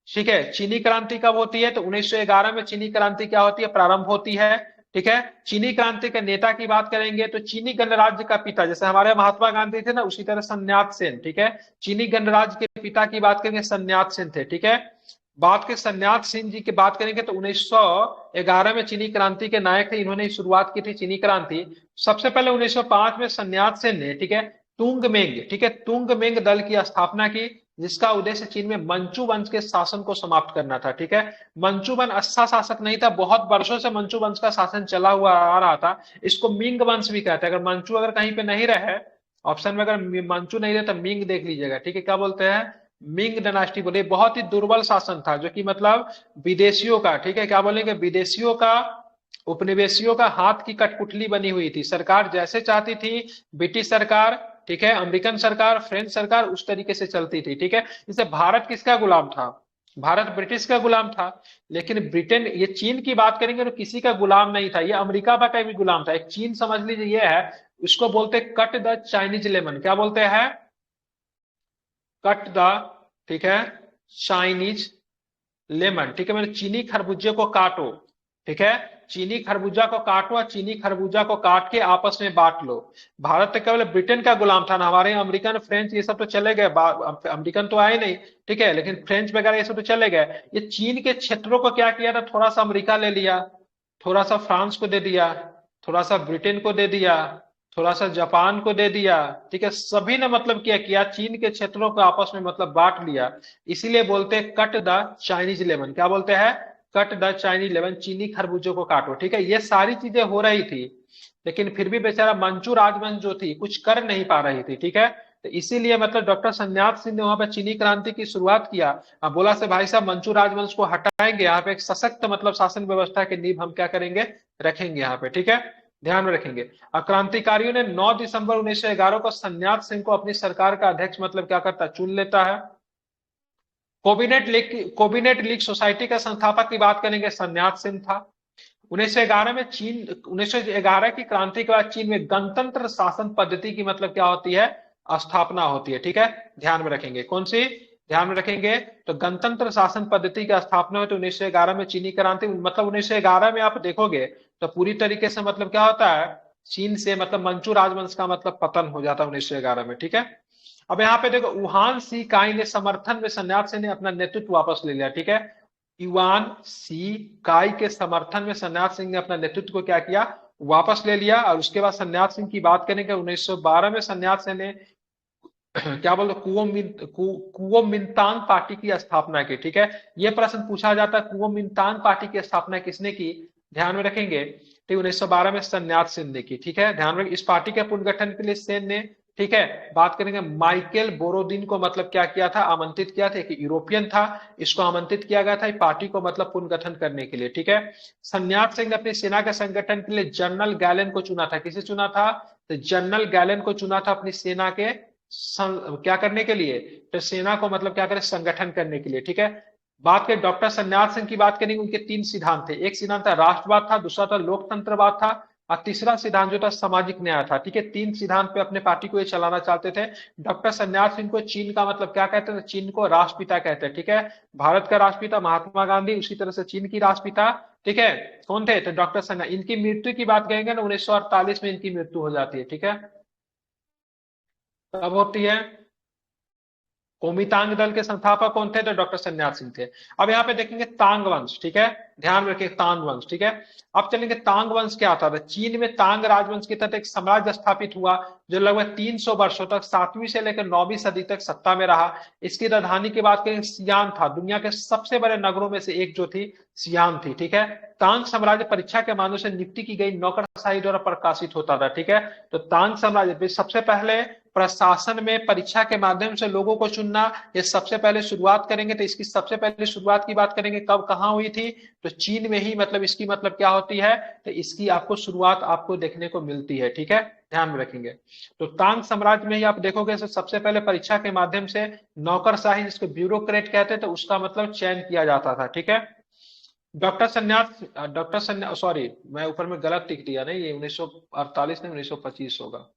ठीक है, चीनी क्रांति कब होती है, तो 1911 में चीनी क्रांति क्या होती है, प्रारंभ होती है, ठीक है। चीनी क्रांति के नेता की बात करेंगे तो चीनी गणराज्य का पिता, जैसे हमारे महात्मा गांधी थे ना, उसी तरह सन्यात सेन, ठीक है। चीनी गणराज्य के पिता की बात करेंगे सन्यात सेन थे, ठीक है। बात के सन्यात सिंह जी की बात करेंगे तो 1911 में चीनी क्रांति के नायक थे, इन्होंने शुरुआत की थी चीनी क्रांति। सबसे पहले 1905 में सन्यात सेन ने, ठीक है, तुंगमेंग, ठीक है, तुंगमेंग दल की स्थापना की, जिसका उद्देश्य चीन में मंचू वंश के शासन को समाप्त करना था, ठीक है। मंचू वंश अच्छा शासक नहीं था, बहुत वर्षों से मंचू वंश का शासन चला हुआ आ रहा था। इसको मिंग वंश भी कहते हैं। अगर मंचू अगर कहीं पे नहीं रहे, ऑप्शन में अगर मंचू नहीं रहे तो मिंग देख लीजिएगा, ठीक है। क्या बोलते हैं, मिंग डायनास्टी बोले। बहुत ही दुर्बल शासन था, जो कि मतलब विदेशियों का, ठीक है, क्या बोलेंगे, विदेशियों का उपनिवेशियों का हाथ की कठपुतली बनी हुई थी, सरकार जैसे चाहती थी, ब्रिटिश सरकार, ठीक है, अमेरिकन सरकार, फ्रेंच सरकार उस तरीके से चलती थी, ठीक है। जैसे भारत किसका गुलाम था? भारत ब्रिटिश का गुलाम था। लेकिन ब्रिटेन, ये चीन की बात करेंगे तो किसी का गुलाम नहीं था, ये अमेरिका का भी गुलाम था। एक चीन समझ लीजिए ये है, इसको बोलते कट द चाइनीज लेमन, क्या बोलते हैं? कट द, ठीक है, चाइनीज लेमन, ठीक है, मैंने चीनी खरबूजे को काटो, ठीक है, चीनी खरबूजा को काटो और चीनी खरबूजा को काट के आपस में बांट लो। भारत तो केवल ब्रिटेन का गुलाम था ना, हमारे यहाँ अमेरिकन फ्रेंच ये सब तो चले गए, अमेरिकन तो आए नहीं, ठीक है, लेकिन फ्रेंच वगैरह ये सब तो चले गए। ये चीन के क्षेत्रों को क्या किया था, थोड़ा सा अमेरिका ले लिया, थोड़ा सा फ्रांस को दे दिया, थोड़ा सा ब्रिटेन को दे दिया, थोड़ा सा जापान को दे दिया, ठीक है, सभी ने मतलब क्या किया, चीन के क्षेत्रों को आपस में मतलब बांट लिया। इसीलिए बोलते हैं कट द चाइनीज लेमन, क्या बोलते हैं? कट द चाइनीज लेमन, चीनी खरबूजों को काटो, ठीक है। ये सारी चीजें हो रही थी, लेकिन फिर भी बेचारा मंचू राजवंश जो थी कुछ कर नहीं पा रही थी, ठीक है। तो इसीलिए मतलब डॉक्टर सन्यात सिंह ने वहां पर चीनी क्रांति की शुरुआत किया। बोला से भाई साहब मंचू राजवंश को हटाएंगे, यहाँ पे एक सशक्त मतलब शासन व्यवस्था की नींव हम क्या करेंगे, रखेंगे यहाँ पे, ठीक है, ध्यान में रखेंगे। क्रांतिकारियों ने 9 दिसंबर 1911 को सन्यात सिंह को अपनी सरकार का अध्यक्ष मतलब क्या करता है, चुन लेता है। कोबिनेट लीग सोसाइटी का संस्थापक की बात करेंगे, सन्यात सिंह था। 1911 में चीन, 1911 की क्रांति के बाद चीन में गणतंत्र शासन पद्धति की मतलब क्या होती है, स्थापना होती है, ठीक है, ध्यान में रखेंगे। कौन सी? ध्यान में रखेंगे, तो गणतंत्र शासन पद्धति की स्थापना हुई तो 1911 में चीनी क्रांति, मतलब 1911 में आप देखोगे तो पूरी तरीके से मतलब क्या होता है, चीन से मतलब मंचू राजवंश का मतलब पतन हो जाता है 1911 में, ठीक है। अब यहाँ पे देखो, वुहान सी काई ने समर्थन में सन्यासी ने अपना नेतृत्व वापस ले लिया, ठीक है। युआन सी काई के समर्थन में सन्यास सिंह ने अपना नेतृत्व को क्या किया, वापस ले लिया। और उसके बाद सन्यास सिंह की बात करेंगे, 1912 में सन्यास सिंह ने क्या बोलते कुओमिंतांग पार्टी की स्थापना की, ठीक है। यह प्रश्न पूछा जाता है, कुओमिंतांग पार्टी की स्थापना किसने की, ध्यान में रखेंगे, ठीक, 1912 में सन्यास सिंह ने की, ठीक है, ध्यान में। इस पार्टी के पुनर्गठन के लिए सेन ने, ठीक है, बात करेंगे, माइकल बोरोदिन को मतलब क्या किया था, आमंत्रित किया था, एक यूरोपियन था, इसको आमंत्रित किया गया था पार्टी को मतलब पुनर्गठन करने के लिए, ठीक है। सन्यास सिंह ने अपनी सेना के संगठन के लिए जनरल गैलन को चुना था, किसे चुना था, तो जनरल गैलन को चुना था अपनी सेना के क्या करने के लिए, तो सेना को मतलब क्या करें, संगठन करने के लिए, ठीक है। बात करें डॉक्टर सन्यास सिंह की, बात करेंगे, उनके 3 सिद्धांत थे। एक सिद्धांत था राष्ट्रवाद था, दूसरा था लोकतंत्रवाद था, और तीसरा सिद्धांत जो था सामाजिक न्याय था, ठीक है। 3 सिद्धांत पे अपने पार्टी को ये चलाना चाहते थे। डॉक्टर सन्यास सिंह को चीन का मतलब क्या कहते हैं, चीन को राष्ट्रपिता कहते हैं, ठीक है। भारत का राष्ट्रपिता महात्मा गांधी, उसी तरह से चीन की राष्ट्रपिता, ठीक है, कौन थे, तो डॉक्टर सन्यास। इनकी मृत्यु की बात करेंगे ना, 1948 में इनकी मृत्यु हो जाती है, ठीक है। कब होती है? कोमितांग दल के संस्थापक कौन थे, तो डॉक्टर सन्यास सिंह थे। अब यहाँ पे देखेंगे तांग वंश, ठीक है, ध्यान में रखिए, तांग वंश, ठीक है। अब चलेंगे, तांग वंश क्या था, तो चीन में तांग राजवंश के तहत एक साम्राज्य स्थापित हुआ जो लगभग 300 वर्षों तक 7वीं से लेकर 9वीं सदी तक सत्ता में रहा। इसकी राजधानी की बात करें, सियान था, दुनिया के सबसे बड़े नगरों में से एक जो थी सियान थी, ठीक है। तांग साम्राज्य परीक्षा के माध्यम से नियुक्त की गई नौकरशाही द्वारा प्रकाशित होता था, ठीक है। तो तांग साम्राज्य सबसे पहले प्रशासन में परीक्षा के माध्यम से लोगों को चुनना, ये सबसे पहले शुरुआत करेंगे। तो इसकी सबसे पहले शुरुआत की बात करेंगे, कब कहाँ हुई थी, तो चीन में ही मतलब इसकी मतलब क्या होती है, तो इसकी आपको शुरुआत आपको देखने को मिलती है, ठीक है, ध्यान में रखेंगे। तो तांग साम्राज्य में ही आप देखोगे सबसे पहले परीक्षा के माध्यम से नौकरशाही, जिसको ब्यूरोक्रेट कहते हैं, तो उसका मतलब चयन किया जाता था, ठीक है। डॉक्टर सन्यास, सॉरी मैं ऊपर में गलत टिक दिया, नहीं ये 1948 नहीं 1925 होगा।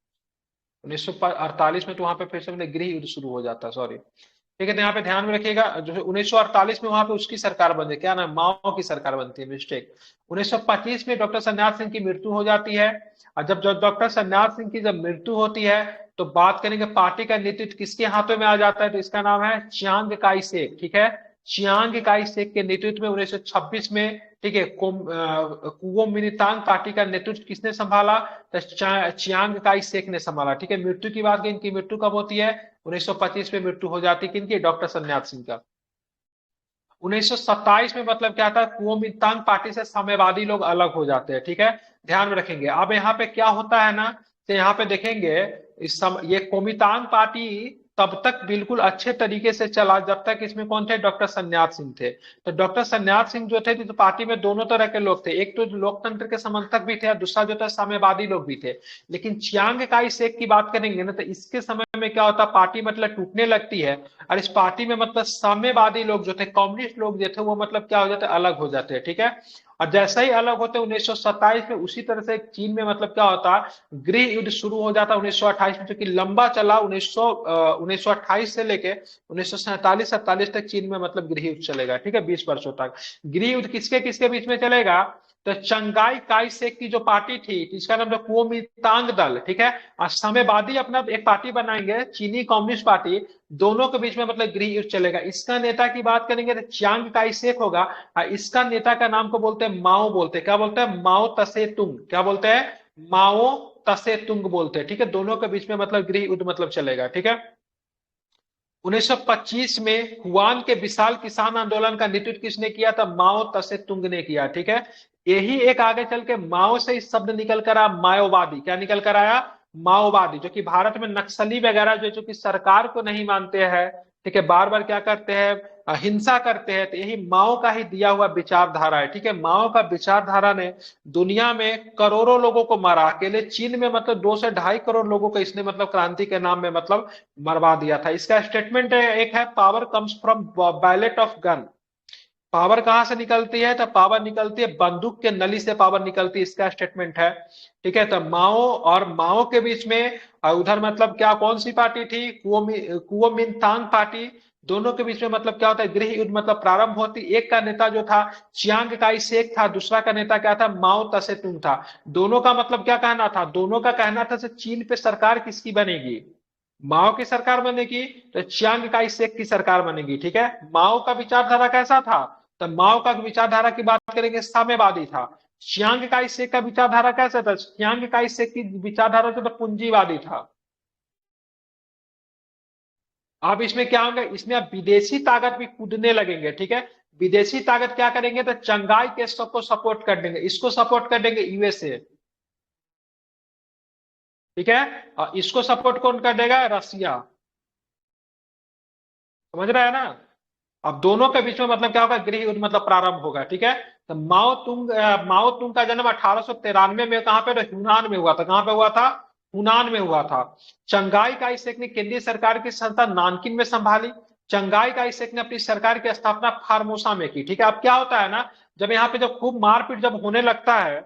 1948 में तो वहां पे फिर से मैंने गृह युद्ध शुरू हो जाता है, सॉरी, ठीक है। तो यहाँ पे ध्यान में रखिएगा, जो 1948 में वहां पे उसकी सरकार बनती है, क्या नाम, माओ की सरकार बनती है, मिस्टेक। 1925 में डॉक्टर सन्यास सिंह की मृत्यु हो जाती है। और जब डॉक्टर सन्यास सिंह की जब मृत्यु होती है, तो बात करेंगे पार्टी का नेतृत्व किसके हाथों में आ जाता है, तो इसका नाम है चियांग काई शेक, ठीक है। चियांग काई शेक के नेतृत्व में 1926 में, ठीक है, कुओमिंतांग पार्टी का नेतृत्व किसने संभाला, तो चियांग काई शेक ने संभाला, ठीक है। मृत्यु की बात करें, इनकी मृत्यु कब होती है, 1925 में मृत्यु हो जाती है किनकी, डॉक्टर सन्यास सिंह का। 1927 में मतलब क्या था, कुओमिंतांग पार्टी से साम्यवादी लोग अलग हो जाते हैं, ठीक है, ध्यान में रखेंगे। अब यहाँ पे क्या होता है ना, तो यहाँ पे देखेंगे ये कोमितांग पार्टी तब तक बिल्कुल अच्छे तरीके से चला जब तक इसमें कौन थे, डॉक्टर सन्यात सिंह थे। तो डॉक्टर सन्यात सिंह जो थे, तो पार्टी में दोनों तरह के लोग थे, एक तो लोकतंत्र के समर्थक भी थे और दूसरा जो था साम्यवादी लोग भी थे। लेकिन चियांग काई शेक की बात करेंगे ना, तो इसके समय में क्या होता, पार्टी मतलब टूटने लगती है, और इस पार्टी में मतलब साम्यवादी लोग जो थे, कम्युनिस्ट लोग जो थे, वो मतलब क्या हो जाते, अलग हो जाते हैं, ठीक है। और जैसा ही अलग होते 1927 में, उसी तरह से चीन में मतलब क्या होता, गृह युद्ध शुरू हो जाता 1928 में, जो कि लंबा चला 1928 से लेके 1947-47 तक चीन में मतलब गृह युद्ध चलेगा, ठीक है, 20 वर्षों तक। गृह युद्ध किसके किसके बीच में चलेगा, तो चंगाई काई शेक की जो पार्टी थी, इसका नाम था कुओमिंतांग दल, ठीक है, और साम्यवादी अपना एक पार्टी बनाएंगे, चीनी कम्युनिस्ट पार्टी, दोनों के बीच में मतलब गृह युद्ध चलेगा। इसका नेता की बात करेंगे तो चियांग काई शेक होगा, और इसका नेता का नाम को बोलते हैं माओ, बोलते हैं क्या, बोलते हैं माओ तसे तुंग, क्या बोलते हैं, माओ तसे तुंग बोलते हैं, ठीक है। दोनों के बीच में मतलब गृह युद्ध मतलब चलेगा, ठीक है। 1925 में हुआन के विशाल किसान आंदोलन का नेतृत्व किसने किया था, माओ तसे तुंग ने किया, ठीक है। यही एक आगे चल के माओ से इस शब्द निकल कर आया माओवादी, क्या निकल कर आया, माओवादी, जो कि भारत में नक्सली वगैरह जो कि सरकार को नहीं मानते हैं, ठीक है, बार बार क्या करते हैं, हिंसा करते हैं, तो यही माओ का ही दिया हुआ विचारधारा है, ठीक है। माओ का विचारधारा ने दुनिया में करोड़ों लोगों को मारा, अकेले चीन में मतलब 2 से 2.5 करोड़ लोगों को इसने मतलब क्रांति के नाम में मतलब मरवा दिया था। इसका स्टेटमेंट एक है, power comes from Ballad of gun. Power कहां से निकलती है, तो पावर निकलती है बंदूक के नली से, पावर निकलती है, इसका स्टेटमेंट है, ठीक है। तो माओ और माओ के बीच में उधर मतलब क्या, कौन सी पार्टी थी, कुओमिंतांग पार्टी, दोनों के बीच में मतलब क्या होता है, गृह युद्ध मतलब प्रारंभ होती। एक का नेता जो था चियांग काई शेक था, दूसरा का नेता क्या था, माओ तसे तुंग था। दोनों का मतलब क्या कहना था, दोनों का कहना था चीन पे सरकार किसकी बनेगी, माओ की सरकार बनेगी, तो चियांग काई शेक की सरकार बनेगी, ठीक है। माओ का विचारधारा कैसा था, तो माओ का विचारधारा की बात करेंगे साम्यवादी था। चियांग काई शेक का विचारधारा कैसा था, चियांग काई शेक की विचारधारा जो था पूंजीवादी था। अब इसमें क्या होगा, इसमें अब विदेशी ताकत भी कूदने लगेंगे, ठीक है। विदेशी ताकत क्या करेंगे, तो चंगाई के सबको सपोर्ट कर देंगे, इसको सपोर्ट कर देंगे यूएसए, ठीक है। और इसको सपोर्ट कौन कर देगा, रसिया, समझ रहा है ना। अब दोनों के बीच में मतलब क्या होगा, गृह युद्ध मतलब प्रारंभ होगा, ठीक है। तो माओ तुंग का जन्म 1893 में कहां पे, तो यूनान में हुआ था, कहां पे हुआ था, यूनान में हुआ था। चंगाई काई शेक ने केंद्रीय सरकार की संस्था नानकिन में संभाली। चंगाई काई शेक ने अपनी सरकार की स्थापना फार्मोसा में की, ठीक है। अब क्या होता है ना, जब यहाँ पे जब खूब मारपीट जब होने लगता है,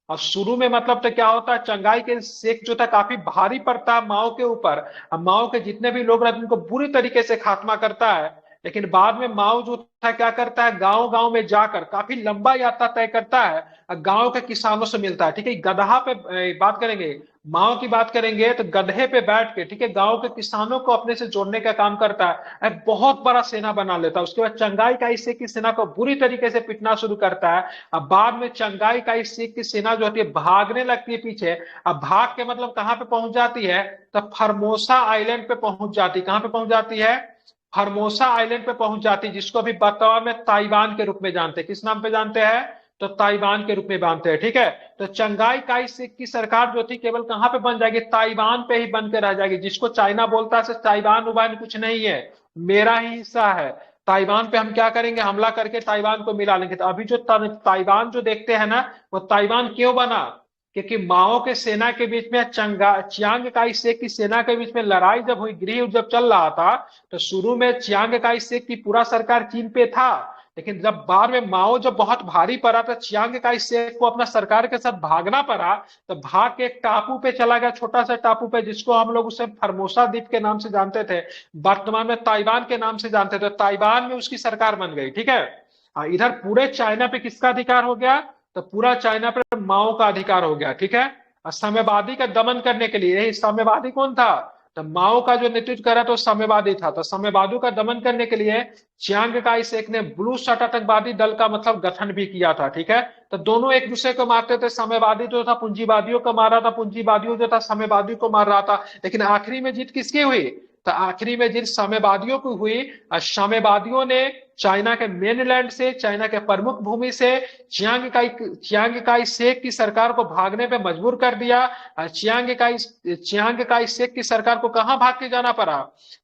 अब शुरू में मतलब तो क्या होता है, चंगाई के शेख जो था काफी भारी पड़ता है माओ के ऊपर। अब माओ के जितने भी लोग रहते हैं उनको बुरी तरीके से खात्मा करता है। लेकिन बाद में माओ जो था क्या करता है, गांव गांव में जाकर काफी लंबा यात्रा तय करता है, और गांव के किसानों से मिलता है, ठीक है। गदहा पे बात करेंगे, माओ की बात करेंगे तो गधे पे बैठ के, ठीक है, गांव के किसानों को अपने से जोड़ने का काम करता है, एक बहुत बड़ा सेना बना लेता है। उसके बाद चंगाई का शेख की सेना को बुरी तरीके से पिटना शुरू करता है। अब बाद में चंगाई का शेख की सेना जो होती है भागने लगती है पीछे। अब भाग के मतलब कहां पे पहुंच जाती है, तो फर्मोसा आइलैंड पे पहुंच जाती है, कहां पे पहुंच जाती है, फर्मोसा आइलैंड पे पहुंच जाती है, जिसको अभी वर्तमान में ताइवान के रूप में जानते हैं, किस नाम पे जानते हैं, तो ताइवान के रूप में जानते हैं, ठीक है। तो चंगाई काई शेक की सरकार जो थी केवल कहां पे बन जाएगी, ताइवान पे ही बन के रह जाएगी, जिसको चाइना बोलता है ताइवान उबान कुछ नहीं है, मेरा ही हिस्सा है। ताइवान पे हम क्या करेंगे, हमला करके ताइवान को मिला लेंगे। तो अभी जो ताइवान जो देखते हैं ना, वो ताइवान क्यों बना, क्योंकि माओ के सेना के बीच में चियांग काई शेक की सेना के बीच में लड़ाई जब हुई, गृह युद्ध जब चल रहा था, तो शुरू में चियांग काई शेक की पूरा सरकार चीन पे था। लेकिन जब बाद में माओ जब बहुत भारी पड़ा, तो चियांग काई शेक को अपना सरकार के साथ भागना पड़ा। तो भाग के एक टापू पे चला गया, छोटा सा टापू पे, जिसको हम लोग उसे फर्मोसा द्वीप के नाम से जानते थे, वर्तमान में ताइवान के नाम से जानते थे। ताइवान में उसकी सरकार बन गई, ठीक है। इधर पूरे चाइना पे किसका अधिकार हो गया, तो पूरा चाइना पे माओ का अधिकार हो गया, ठीक है। और साम्यवादी का दमन करने के लिए, यही साम्यवादी कौन था, तो माओ का जो नेतृत्व करा तो साम्यवादी था। तो साम्यवादी का दमन करने के लिए चियांग काई शेक ने ब्लू शर्ट आतंकवादी दल का मतलब गठन भी किया था, ठीक है। तो दोनों एक दूसरे को मारते थे, साम्यवादी जो था पूंजीवादियों को मार रहा था, पूंजीवादियों जो था साम्यवादी को मार रहा था। लेकिन आखिरी में जीत किसकी हुई, तो आखिरी में जिन साम्यवादियों की हुई, साम्यवादियों ने चाइना के मेनलैंड से, चाइना के प्रमुख भूमि से चियांग काई शेक की सरकार को भागने पे मजबूर कर दिया। चियांग काई शेक की सरकार को कहां भाग के जाना पड़ा?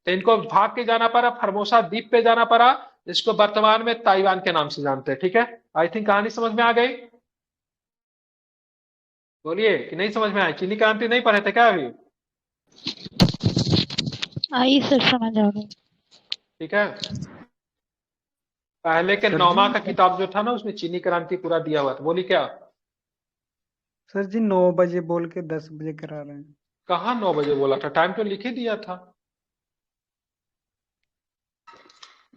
तो इनको भाग के जाना पड़ा, फर्मोसा द्वीप पे जाना पड़ा, जिसको वर्तमान में ताइवान के नाम से जानते हैं। ठीक है, आई थिंक कहानी समझ में आ गई। बोलिए कि नहीं समझ में आई? चीनी क्रांति नहीं पढ़े थे क्या अभी? आई सर, समझ आ गई। ठीक है, पहले के सर नौमा जी का किताब जो था ना, उसमें चीनी क्रांति पूरा दिया हुआ था। बोली क्या? सर जी 9 बजे बोल के 10 बजे करा रहे हैं। कहाँ 9 बजे बोला था? टाइम तो लिख ही दिया था।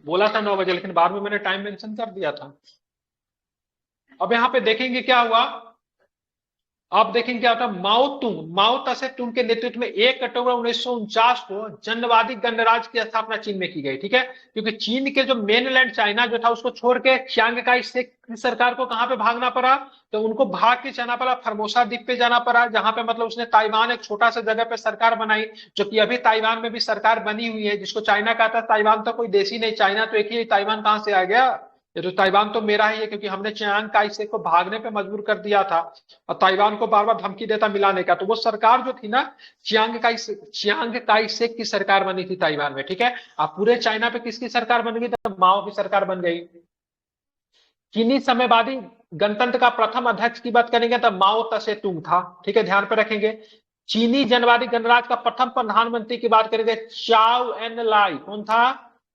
बोला था 9 बजे, लेकिन बाद में मैंने टाइम मेंशन कर दिया था। अब यहाँ पे देखेंगे क्या हुआ। आप देखेंगे क्या होता है। माओ तसे तुंग के नेतृत्व में 1 अक्टूबर 1949 को जनवादी गणराज्य की स्थापना चीन में की गई। ठीक है, क्योंकि चीन के जो मेनलैंड चाइना जो था, उसको छोड़ के चियांग काई शेक की सरकार को कहां पे भागना पड़ा? तो उनको भाग के जाना पड़ा, फर्मोसा द्वीप पे जाना पड़ा, जहां पे मतलब उसने ताइवान एक छोटा सा जगह पे सरकार बनाई, जो कि अभी ताइवान में भी सरकार बनी हुई है, जिसको चाइना कहता है ताइवान तो कोई देश ही नहीं, चाइना तो एक ही, ताइवान कहां से आ गया? ये तो ताइवान तो मेरा ही है, क्योंकि हमने चियांग काई शेक को भागने पे मजबूर कर दिया था और ताइवान को बार बार धमकी देता मिलाने का। तो वो सरकार जो थी ना, चियांग काई शेक की सरकार बनी थी ताइवान में। ठीक है, अब पूरे चाइना पे किसकी सरकार बन गई? तो माओ की सरकार बन गई। चीनी साम्यवादी गणतंत्र का प्रथम अध्यक्ष की बात करेंगे तो माओ तसे तुंग था। ठीक है, ध्यान पे रखेंगे। चीनी जनवादी गणराज्य का प्रथम प्रधानमंत्री की बात करेंगे, चाओ एन लाई। कौन था?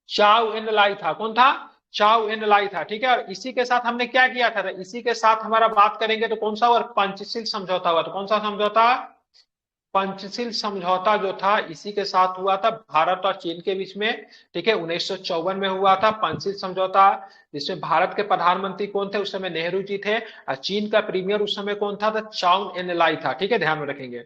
चाओ एन लाई था। कौन था? चाओ एन लाई था। ठीक है, और इसी के साथ हमने क्या किया था? इसी के साथ हमारा बात करेंगे तो कौन सा? और पंचशील समझौता हुआ। तो कौन सा समझौता? पंचशील समझौता जो था, इसी के साथ हुआ था, भारत और चीन के बीच में। ठीक है, 1954 में हुआ था पंचशील समझौता, जिसमें भारत के प्रधानमंत्री कौन थे उस समय? नेहरू जी थे। और चीन का प्रीमियर उस समय कौन था? तो चाउ एन लाई था। ठीक है, ध्यान में रखेंगे।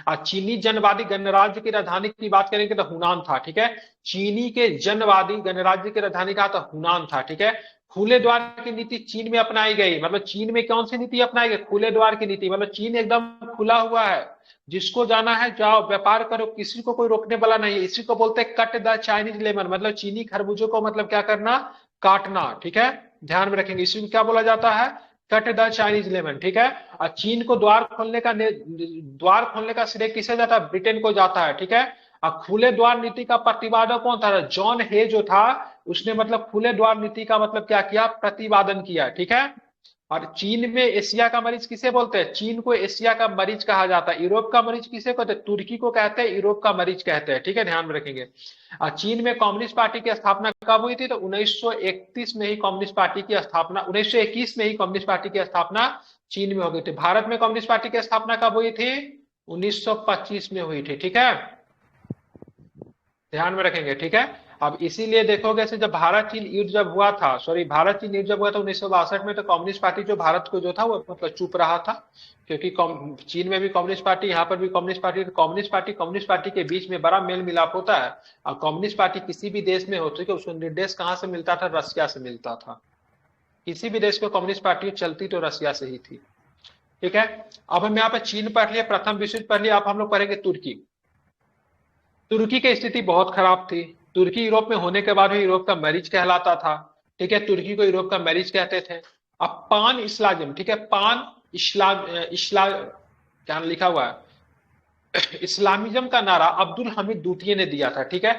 और चीनी जनवादी गणराज्य की राजधानी की बात करेंगे तो हुनान था। ठीक है, चीनी के जनवादी गणराज्य की राजधानी कहा था? हुनान था। ठीक है, खुले द्वार की नीति चीन में अपनाई गई। मतलब चीन में कौन सी नीति अपनाई गई? खुले द्वार की नीति। मतलब चीन एकदम खुला हुआ है, जिसको जाना है जाओ, व्यापार करो, किसी को कोई रोकने वाला नहीं है। इसी को बोलते हैं कट द चाइनीज लेमन, मतलब चीनी खरबूजों को मतलब क्या करना? काटना। ठीक है, ध्यान में रखेंगे। इसी को क्या बोला जाता है? Cut the Chinese lemon. ठीक है, और चीन को द्वार खोलने का श्रेय किसे जाता है? ब्रिटेन को जाता है। ठीक है, और खुले द्वार नीति का प्रतिपादक कौन था? जॉन हे जो था, उसने मतलब खुले द्वार नीति का मतलब क्या किया? प्रतिपादन किया। ठीक है, और चीन में एशिया का मरीज किसे बोलते हैं? चीन को एशिया का मरीज कहा जाता है। यूरोप का मरीज किसे कहते हैं? तुर्की को कहते हैं यूरोप का मरीज कहते हैं। ठीक है, ध्यान में रखेंगे। और चीन में कम्युनिस्ट पार्टी की स्थापना कब हुई थी? तो 1931 में ही कम्युनिस्ट पार्टी की स्थापना, 1921 में ही कम्युनिस्ट पार्टी की स्थापना चीन में हो गई थी। भारत में कम्युनिस्ट पार्टी की स्थापना कब हुई थी? 1925 में हुई थी। ठीक है, ध्यान में रखेंगे। ठीक है, अब इसीलिए देखोगे से जब भारत चीन युद्ध जब हुआ था, भारत चीन युद्ध जब हुआ था 1962 में, तो कम्युनिस्ट पार्टी जो भारत को जो था वो मतलब चुप रहा था, क्योंकि चीन में भी कम्युनिस्ट पार्टी, यहाँ पर भी कम्युनिस्ट पार्टी। कम्युनिस्ट पार्टी के बीच में बड़ा मेल मिलाप होता है। और कम्युनिस्ट पार्टी किसी भी देश में होती है, उसको निर्देश कहाँ से मिलता था? रसिया से मिलता था। किसी भी देश को कम्युनिस्ट पार्टी चलती तो रसिया से ही थी। ठीक है, अब हम यहाँ पे चीन पढ़ लिया, प्रथम विश्व युद्ध पढ़ लिया। अब हम लोग पढ़ेंगे तुर्की। तुर्की की स्थिति बहुत खराब थी। तुर्की यूरोप में होने के बाद भी यूरोप का मरीज कहलाता था। ठीक है, तुर्की को यूरोप का मरीज कहते थे। अब पान इस्लामिज्म, ठीक है, पान इस्लाम क्या लिखा हुआ है? इस्लामिज्म का नारा अब्दुल हमीद द्वितीय ने दिया था। ठीक है,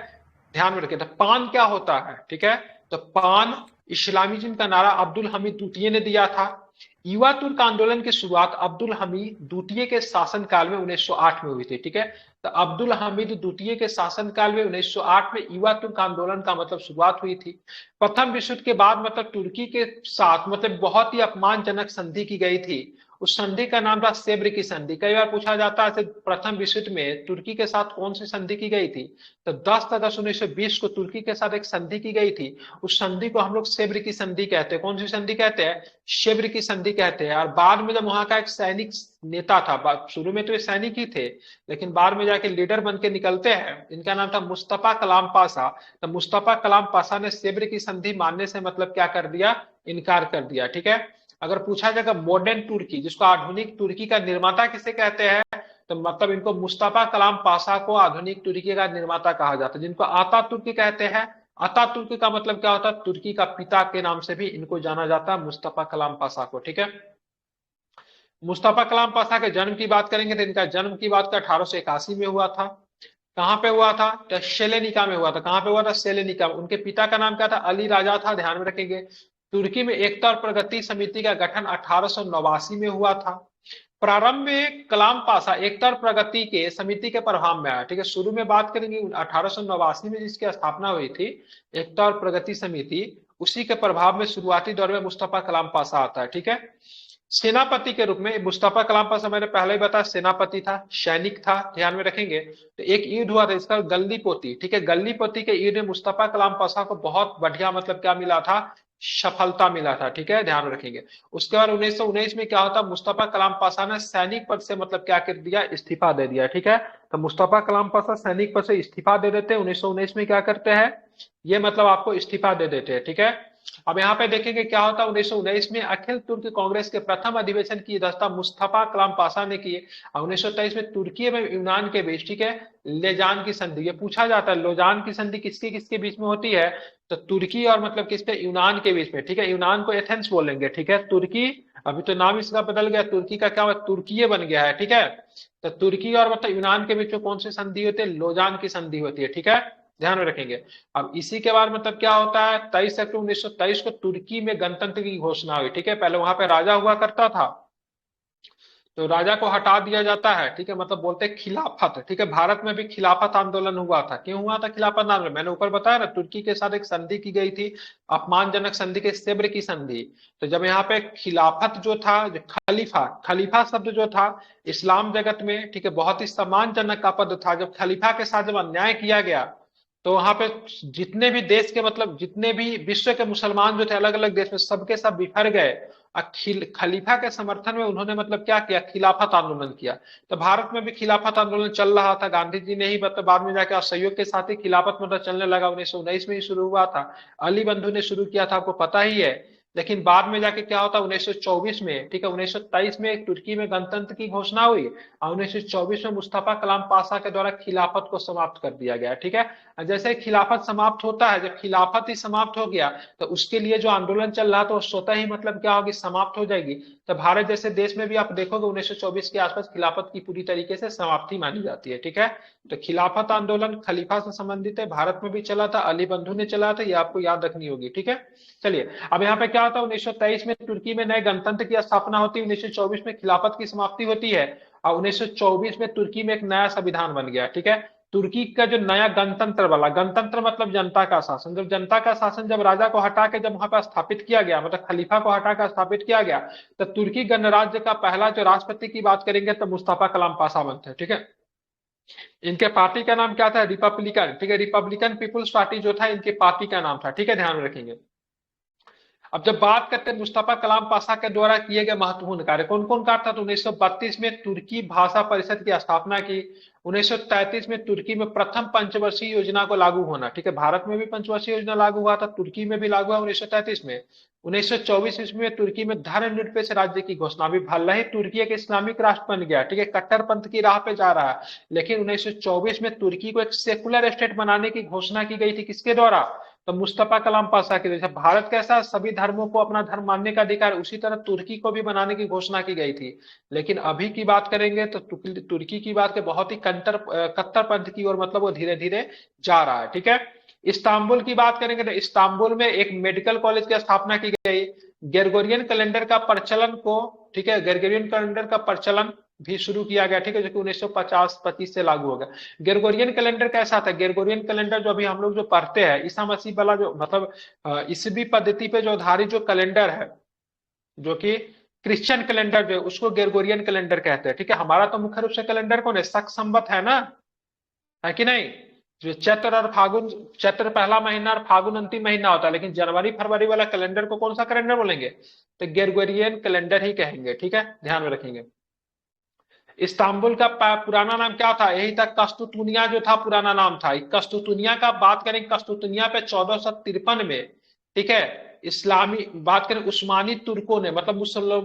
ध्यान में रखिए। तो पान क्या होता है? ठीक है, तो पान इस्लामिज्म का नारा अब्दुल हमीद द्वितीय ने दिया था। युवा तुर्क आंदोलन की शुरुआत अब्दुल हमीद द्वितीय के शासनकाल में 1908 में हुई थी। ठीक है, तो अब्दुल हमीद द्वितीय के शासनकाल में 1908 में युवा तुर्क आंदोलन का मतलब शुरुआत हुई थी। प्रथम विश्व युद्ध के बाद मतलब तुर्की के साथ मतलब बहुत ही अपमानजनक संधि की गई थी। उस संधि का नाम था सेब्र की संधि। कई बार पूछा जाता है प्रथम विश्व युद्ध में तुर्की के साथ कौन सी संधि की गई थी? तो 10/10/1920 को तुर्की के साथ एक संधि की गई थी। उस संधि को हम लोग सेब्र की संधि कहते हैं। कौन सी संधि कहते हैं? सेब्र की संधि कहते हैं। और बाद में जब वहां का एक सैनिक नेता था, शुरू में तो ये सैनिक ही थे, लेकिन बाद में जाके लीडर बन के निकलते हैं, इनका नाम था मुस्तफा कलाम पाशा। तो मुस्तफा कलाम पाशा ने सेब्र की संधि मानने से मतलब क्या कर दिया? इनकार कर दिया। ठीक है, अगर पूछा जाएगा मॉडर्न तुर्की, जिसको आधुनिक तुर्की का निर्माता किसे कहते हैं, तो मतलब इनको मुस्तफा कलाम पाशा को आधुनिक तुर्की का निर्माता कहा जाता है, जिनको आतातुर्क कहते हैं। आतातुर्क का मतलब क्या होता है? तुर्की का पिता के नाम से भी इनको जाना जाता है, मुस्तफा कलाम पाशा को, ठीक है। मुस्तफा कलाम पाशा के जन्म की बात करेंगे तो इनका जन्म की बात का 1881 में हुआ था। कहां पे हुआ था? तो सेलेनिका में हुआ था। कहां पे हुआ था? सेलेनिका में। उनके पिता का नाम क्या था? अली राजा था, ध्यान में रखेंगे। तुर्की में एकता और प्रगति समिति का गठन 1889 में हुआ था। प्रारंभ में कलाम पाशा एकता और प्रगति के समिति के प्रभाव में आया, ठीक है। शुरू में बात करेंगे 1889 में जिसकी स्थापना हुई थी, एकता और प्रगति समिति, उसी के प्रभाव में शुरुआती दौर में मुस्तफा कलाम पाशा आता है, ठीक है। सेनापति के रूप में मुस्तफा कलाम पाशा, मैंने पहले ही बताया, सेनापति था, सैनिक था, ध्यान में रखेंगे। तो एक युद्ध हुआ था इसका, गल्ली पोती, ठीक है। गल्ली पोती के युद्ध में मुस्तफा कलाम पाशा को बहुत बढ़िया मतलब क्या मिला था? सफलता मिला था, ठीक है, ध्यान रखेंगे। उसके बाद 1919 में क्या होता? मुस्तफा कलाम पाशा ने सैनिक पद से मतलब क्या कर दिया? इस्तीफा दे दिया, ठीक है। तो मुस्तफा कलाम पाशा सैनिक पद से इस्तीफा दे देते हैं। 1919 में क्या करते हैं? ये मतलब आपको इस्तीफा दे देते हैं, ठीक है। अब यहाँ पे देखेंगे क्या होता है। 1919 में अखिल तुर्क कांग्रेस के प्रथम अधिवेशन की अध्यक्षता मुस्तफा कलाम पाशा ने की। और 1923 में तुर्की एवं यूनान के बीच, ठीक है, लेजान की संधि, ये पूछा जाता है लोजान की संधि किसके किसके बीच में होती है? तो तुर्की और मतलब किसके? यूनान के बीच में, ठीक है। यूनान को एथेंस बोलेंगे, ठीक है। तुर्की, अभी तो नाम इसका बदल गया, तुर्की का क्या हुआ? तुर्कीये बन गया है, ठीक है। तो तुर्की और मतलब यूनान के बीच में कौन सी संधि होती है? लोजान की संधि होती है, ठीक है, ध्यान में रखेंगे। अब इसी के बाद मतलब क्या होता है? 23 अक्टूबर 1923 को तुर्की में गणतंत्र की घोषणा हुई, ठीक है। पहले वहां पे राजा हुआ करता था, तो राजा को हटा दिया जाता है, ठीक है, मतलब बोलते हैं खिलाफत, ठीक है। भारत में भी खिलाफत आंदोलन हुआ था। क्यों हुआ था खिलाफत आंदोलन? मैंने ऊपर बताया ना, तुर्की के साथ एक संधि की गई थी, अपमानजनक संधि के सेब्र की संधि। तो जब यहाँ पे खिलाफत जो था, जो खलीफा, खलीफा शब्द जो था इस्लाम जगत में, ठीक है, बहुत ही सम्मानजनक का पद था। जब खलीफा के साथ जब अन्याय किया गया, तो वहां पे जितने भी देश के मतलब जितने भी विश्व के मुसलमान जो थे अलग अलग देश में, सबके सब बिखर गए। खलीफा के समर्थन में उन्होंने मतलब क्या किया? खिलाफत आंदोलन किया। तो भारत में भी खिलाफत आंदोलन चल रहा था। गांधी जी ने ही मतलब बाद में जाके असहयोग के साथ ही खिलाफत मतलब चलने लगा। 1919 में ही शुरू हुआ था, अली बंधु ने शुरू किया था, आपको पता ही है। लेकिन बाद में जाके क्या होता? 1924 में, ठीक है, 1923 में तुर्की में गणतंत्र की घोषणा हुई और 1924 में मुस्तफा कलाम पाशा के द्वारा खिलाफत को समाप्त कर दिया गया, ठीक है। जैसे खिलाफत समाप्त होता है, जब खिलाफत ही समाप्त हो गया तो उसके लिए जो आंदोलन चल रहा था वो स्वतः ही मतलब क्या होगी? समाप्त हो जाएगी। तो भारत जैसे देश में भी आप देखोगे 1924 के आसपास खिलाफत की पूरी तरीके से समाप्ति मानी जाती है, ठीक है। तो खिलाफत आंदोलन खलीफा से संबंधित है, भारत में भी चला था, अली बंधु ने चला था, ये आपको याद रखनी होगी, ठीक है। चलिए, अब यहाँ पे क्या होता है? 1923 में तुर्की में नए गणतंत्र की स्थापना होती है, 1924 में खिलाफत की समाप्ति होती है और 1924 में तुर्की में एक नया संविधान बन गया, ठीक है। तुर्की का जो नया गणतंत्र वाला, गणतंत्र मतलब जनता का शासन, जब जनता का शासन जब राजा को हटा के जब वहां पर स्थापित किया गया, मतलब खलीफा को हटा कर स्थापित किया गया, तो तुर्की गणराज्य का पहला जो राष्ट्रपति की बात करेंगे तो मुस्तफा कलाम पाशा बनते हैं, ठीक है। इनके पार्टी का नाम क्या था? रिपब्लिकन, ठीक है, रिपब्लिकन पीपुल्स पार्टी जो था इनके पार्टी का नाम था, ठीक है, ध्यान में रखेंगे। अब जब बात करते हैं मुस्तफा कलाम पाशा के द्वारा किए गए महत्वपूर्ण कार्य, कौन कौन कार्य था? तो 1932 में तुर्की भाषा परिषद की स्थापना की। 1933 में तुर्की में प्रथम पंचवर्षीय योजना को लागू होना, ठीक है, भारत में भी पंचवर्षीय योजना लागू हुआ था, तुर्की में भी लागू हुआ 1933 में। 1924 ईस्वी में तुर्की में धर्मनिरपेक्ष राज्य की घोषणा। अभी भले ही तुर्की एक इस्लामिक राष्ट्र बन गया, ठीक है, कट्टरपंथ की राह पे जा रहा है, लेकिन 1924 में तुर्की को एक सेकुलर स्टेट बनाने की घोषणा की गई थी, किसके द्वारा? तो मुस्तफा कलाम पाशा के जैसे भारत कैसा सभी धर्मों को अपना धर्म मानने का अधिकार, उसी तरह तुर्की को भी बनाने की घोषणा की गई थी। लेकिन अभी की बात करेंगे तो तुर्की की बात के बहुत ही कट्टरपंथ की ओर मतलब वो धीरे धीरे जा रहा है, ठीक है। इस्तांबुल की बात करेंगे तो इस्तांबुल में एक मेडिकल कॉलेज की स्थापना की गई। ग्रेगोरियन कैलेंडर का प्रचलन को, ठीक है, ग्रेगोरियन कैलेंडर का प्रचलन भी शुरू किया गया, ठीक है, जो कि 1950-25 से लागू हो गया। ग्रेगोरियन कैलेंडर कैसा था? ग्रेगोरियन कैलेंडर जो अभी हम लोग जो पढ़ते हैं, ईसा मसीह वाला जो मतलब ईसवी पद्धति पे जो आधारित जो कैलेंडर है, जो कि क्रिश्चियन कैलेंडर जो है, उसको ग्रेगोरियन कैलेंडर कहते हैं, ठीक है। हमारा तो मुख्य रूप से कैलेंडर कौन है? शक संवत है ना, है कि नहीं? जो चैत्र और फागुन, चैत्र पहला महीना और फागुन अंतिम महीना होता है, लेकिन जनवरी फरवरी वाला कैलेंडर को कौन सा कैलेंडर बोलेंगे? तो ग्रेगोरियन कैलेंडर ही कहेंगे, ठीक है, ध्यान में रखेंगे। इस्तांबुल का पुराना नाम क्या था? यही था कस्तुतुनिया, जो था पुराना नाम था। कस्तुतुनिया का बात करें, कस्तुतुनिया पे 1453 में, ठीक है, इस्लामी बात करें उस्मानी तुर्कों ने मतलब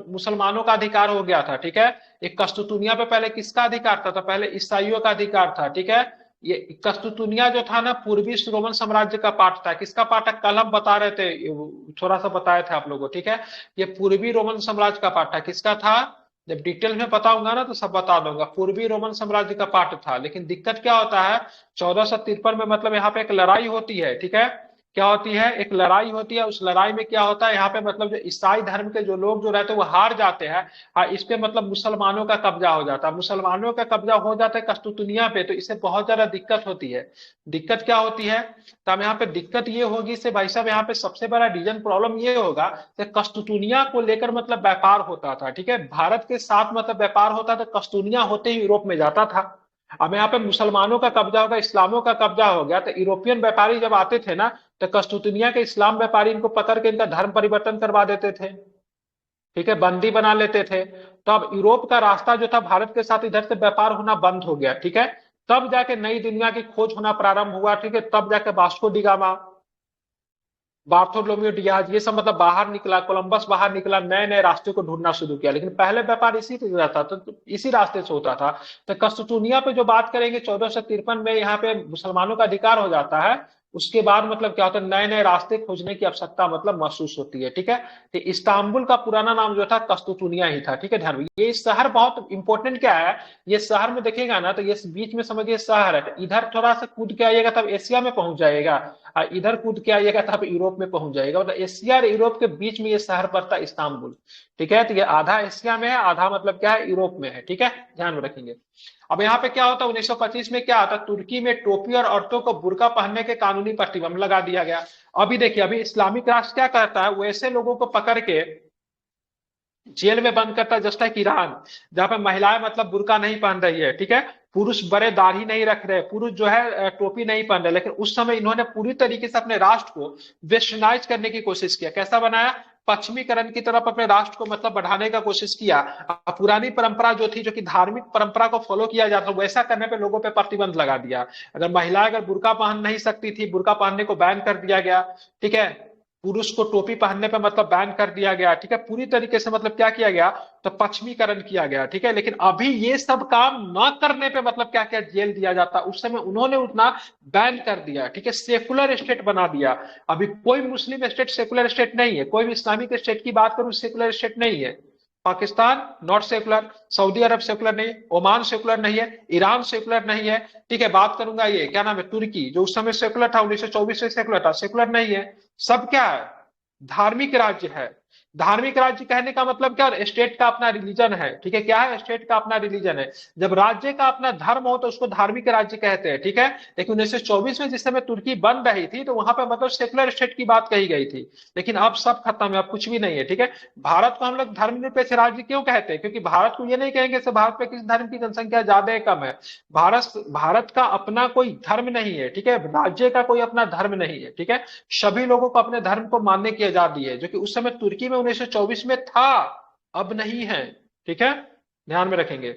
मुसलमानों का अधिकार हो गया था, ठीक है। एक कस्तुतुनिया पे पहले किसका अधिकार था? तो पहले ईसाइयों का अधिकार था, ठीक है। ये कस्तुतुनिया जो था ना पूर्वी रोमन साम्राज्य का पार्ट था। किसका पार्ट है? कल हम बता रहे थे, थोड़ा सा बताए थे आप लोगों को, ठीक है। ये पूर्वी रोमन साम्राज्य का पार्ट था। किसका था? जब डिटेल में बताऊंगा ना तो सब बता दूंगा। पूर्वी रोमन साम्राज्य का पार्ट था। लेकिन दिक्कत क्या होता है, 1453 में मतलब यहाँ पे एक लड़ाई होती है, ठीक है। क्या होती है? एक लड़ाई होती है। उस लड़ाई में क्या होता है, यहाँ पे मतलब जो ईसाई धर्म के जो लोग जो रहते हैं वो हार जाते हैं। इस पे मतलब मुसलमानों का कब्जा हो जाता है। मुसलमानों का कब्जा हो जाता है कस्तुतुनिया पे, तो इससे बहुत ज्यादा दिक्कत होती है। दिक्कत क्या होती है? तो हम यहाँ पे दिक्कत ये होगी से भाई साहब, यहाँ पे सबसे बड़ा रीजन प्रॉब्लम ये होगा कि कस्तुतुनिया को लेकर मतलब व्यापार होता था, ठीक है। भारत के साथ मतलब व्यापार होता था, कस्तुनिया होते ही यूरोप में जाता था। अब यहाँ पे मुसलमानों का कब्जा होगा, इस्लामों का कब्जा हो गया, तो यूरोपियन व्यापारी जब आते थे ना तो कस्तुतुनिया के इस्लाम व्यापारी इनको पकड़ के इनका धर्म परिवर्तन करवा देते थे, ठीक है, बंदी बना लेते थे। तो अब यूरोप का रास्ता जो था भारत के साथ इधर से व्यापार होना बंद हो गया, ठीक है। तब जाके नई दुनिया की खोज होना प्रारंभ हुआ, ठीक है। तब जाके Vasco D gamma, Bartholomew Diaz, ये सब मतलब बाहर निकला, कोलंबस बाहर निकला, नए नए रास्ते को ढूंढना शुरू किया। लेकिन पहले व्यापार इसी से रहता था, तो इसी रास्ते से होता था। तो कस्तुतुनिया पे जो बात करेंगे 1453 में यहाँ पे मुसलमानों का अधिकार हो जाता है। उसके बाद मतलब क्या होता है, नए नए रास्ते खोजने की आवश्यकता मतलब महसूस होती है, ठीक है। तो इस्तांबुल का पुराना नाम जो था कस्तुतुनिया ही था, ठीक है। ध्यान में ये शहर बहुत इंपॉर्टेंट क्या है, ये शहर में देखेगा ना तो ये बीच में समझिए शहर है। इधर थोड़ा सा कूद के आइएगा तब एशिया में पहुंच जाएगा, इधर कूद के आइएगा तब यूरोप में पहुंच जाएगा। मतलब एशिया और यूरोप के बीच में ये शहर पड़ता है इस्तांबुल, ठीक है। तो ये आधा एशिया में है, आधा मतलब क्या है, यूरोप में है, ठीक है। ध्यान में रखेंगे। अब यहाँ पे क्या होता है, 1925 में क्या आता है, तुर्की में टोपी और औरतों को बुर्का पहनने के कानूनी प्रतिबंध लगा दिया गया। अभी देखिए, अभी इस्लामिक राष्ट्र क्या करता है, वैसे लोगों को पकड़ के जेल में बंद करता है, जस्ट लाइक ईरान, जहां पे महिलाएं मतलब बुर्का नहीं पहन रही है, ठीक है। पुरुष बड़े दाढ़ी नहीं रख रहे, पुरुष जो है टोपी नहीं पहन रहे। लेकिन उस समय इन्होंने पूरी तरीके से अपने राष्ट्र को वेस्टर्नाइज करने की कोशिश किया। कैसा बनाया? पश्चिमीकरण की तरफ अपने राष्ट्र को मतलब बढ़ाने का कोशिश किया। पुरानी परंपरा जो थी, जो कि धार्मिक परंपरा को फॉलो किया जाता, वैसा करने पे लोगों पे प्रतिबंध लगा दिया। अगर महिलाएं अगर बुर्का पहन नहीं सकती थी, बुर्का पहनने को बैन कर दिया गया, ठीक है। पुरुष को टोपी पहनने पे मतलब बैन कर दिया गया, ठीक है। पूरी तरीके से मतलब क्या किया गया, तो पश्चिमीकरण किया गया, ठीक है। लेकिन अभी ये सब काम न करने पे मतलब क्या क्या जेल दिया जाता, उस समय उन्होंने उतना बैन कर दिया, ठीक है। सेकुलर स्टेट बना दिया। अभी कोई मुस्लिम स्टेट सेकुलर स्टेट नहीं है, कोई भी इस्लामिक स्टेट की बात करूं सेकुलर स्टेट नहीं है। Pakistan not secular, Saudi Arab secular नहीं, ओमान सेकुलर नहीं है, ईरान सेकुलर नहीं है, ठीक है। बात करूंगा ये क्या नाम है, तुर्की, जो उस समय सेकुलर था, 1924 से सेकुलर था, सेकुलर नहीं है। सब क्या है, धार्मिक राज्य है। धार्मिक राज्य कहने का मतलब क्या, स्टेट का अपना रिलीजन है, ठीक है। क्या है, स्टेट का अपना रिलीजन है। जब राज्य का अपना धर्म हो तो उसको धार्मिक राज्य कहते हैं, ठीक है। लेकिन 1924 में जिस समय तुर्की बन रही थी तो वहां पे मतलब सेकुलर स्टेट की बात कही गई थी। लेकिन अब सब खत्म है, अब कुछ भी नहीं है, ठीक है। भारत को हम लोग धर्मनिरपेक्ष राज्य क्यों कहते हैं, क्योंकि भारत को ये नहीं कहेंगे से भारत पे किस धर्म की जनसंख्या ज्यादा है कम है। भारत का अपना कोई धर्म नहीं है, ठीक है। राज्य का कोई अपना धर्म नहीं है, ठीक है। सभी लोगों को अपने धर्म को मानने की आजादी है, जो कि उस समय तुर्की में 1924 में था, अब नहीं है, ठीक है। ध्यान में रखेंगे।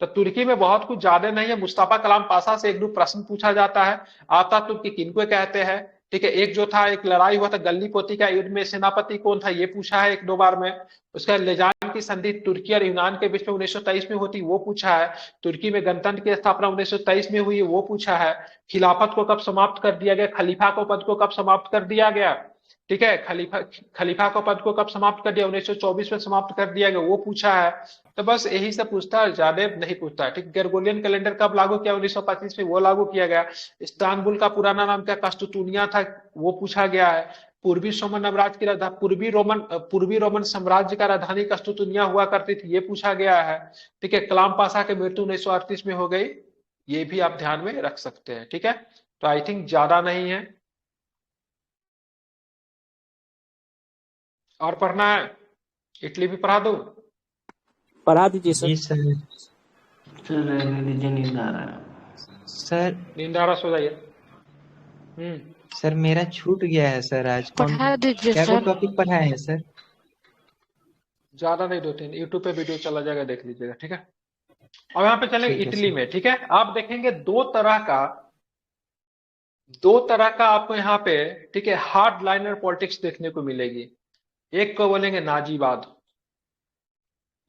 तो तुर्की में बहुत कुछ ज्यादा नहीं है। मुस्तफा कलाम पाशा से एक दो प्रश्न पूछा जाता है, आता तुर्की किनको कहते हैं, ठीक है। एक जो था, एक लड़ाई हुआ था गल्ली पोती का युद्ध में, सेनापति कौन था ये पूछा है एक दो बार में। उसका लेजान की संधि तुर्की और यूनान के बीच में 1923 में होती, वो पूछा है। तुर्की में गणतंत्र की स्थापना 1923 में हुई, वो पूछा है। खिलाफत को कब समाप्त कर दिया गया, खलीफा को पद को कब समाप्त कर दिया गया, ठीक है। खलीफा को पद को कब समाप्त कर दिया, 1924 में समाप्त कर दिया गया, वो पूछा है। तो बस यही सब पूछता है, ज्यादा नहीं पूछता है, ठीक। ग्रेगोरियन कैलेंडर कब लागू किया, 1925 में, वो लागू किया गया। इस्तांबुल का पुराना नाम क्या, कस्तुतुनिया था, वो पूछा गया है। पूर्वी रोमन साम्राज्य की राजधानी, पूर्वी रोमन साम्राज्य का राजधानी कस्तुतुनिया हुआ करती थी, ये पूछा गया है, ठीक है। कलाम पाशा की मृत्यु 1938 में हो गई, ये भी आप ध्यान में रख सकते हैं, ठीक है। तो आई थिंक ज्यादा नहीं है। और पढ़ना है, इटली भी पढ़ा दूं? पढ़ा दीजिए जी सर। सर। सर रहने दीजिए, नींद आ रहा है। सर नींद आ रहा, सो जाइए। सर मेरा छूट गया है सर, आज कौन पढ़ा दीजिए क्या को सर। टॉपिक पढ़ाए हैं सर? ज्यादा नहीं, 2-3 यूट्यूब पे वीडियो चला जाएगा, देख लीजिएगा, ठीक है। अब यहाँ पे चलेंगे ठीक है इटली सर। में, ठीक है। आप देखेंगे दो तरह का दो तरह का आपको यहाँ पे, ठीक है, हार्ड लाइनर पॉलिटिक्स देखने को मिलेगी। एक को बोलेंगे नाजीवाद,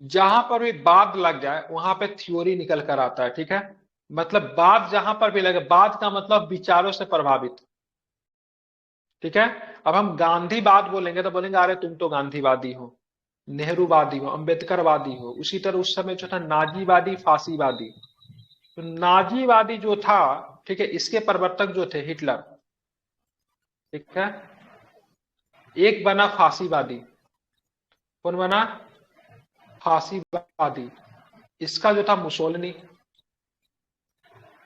जहां पर भी बाद लग जाए वहां पे थ्योरी निकल कर आता है, ठीक है, मतलब बाद जहां पर भी लगे, बाद का मतलब विचारों से प्रभावित, ठीक है। अब हम गांधीवाद बोलेंगे तो बोलेंगे अरे तुम तो गांधीवादी हो, नेहरूवादी हो, अंबेडकरवादी हो। उसी तरह उस समय जो था नाजीवादी, फांसीवादी, तो नाजीवादी जो था, ठीक है, इसके प्रवर्तक जो थे हिटलर, ठीक है, एक बना फांसीवादी। कौन बना? फांसीवादी। इसका जो था मुसोलिनी।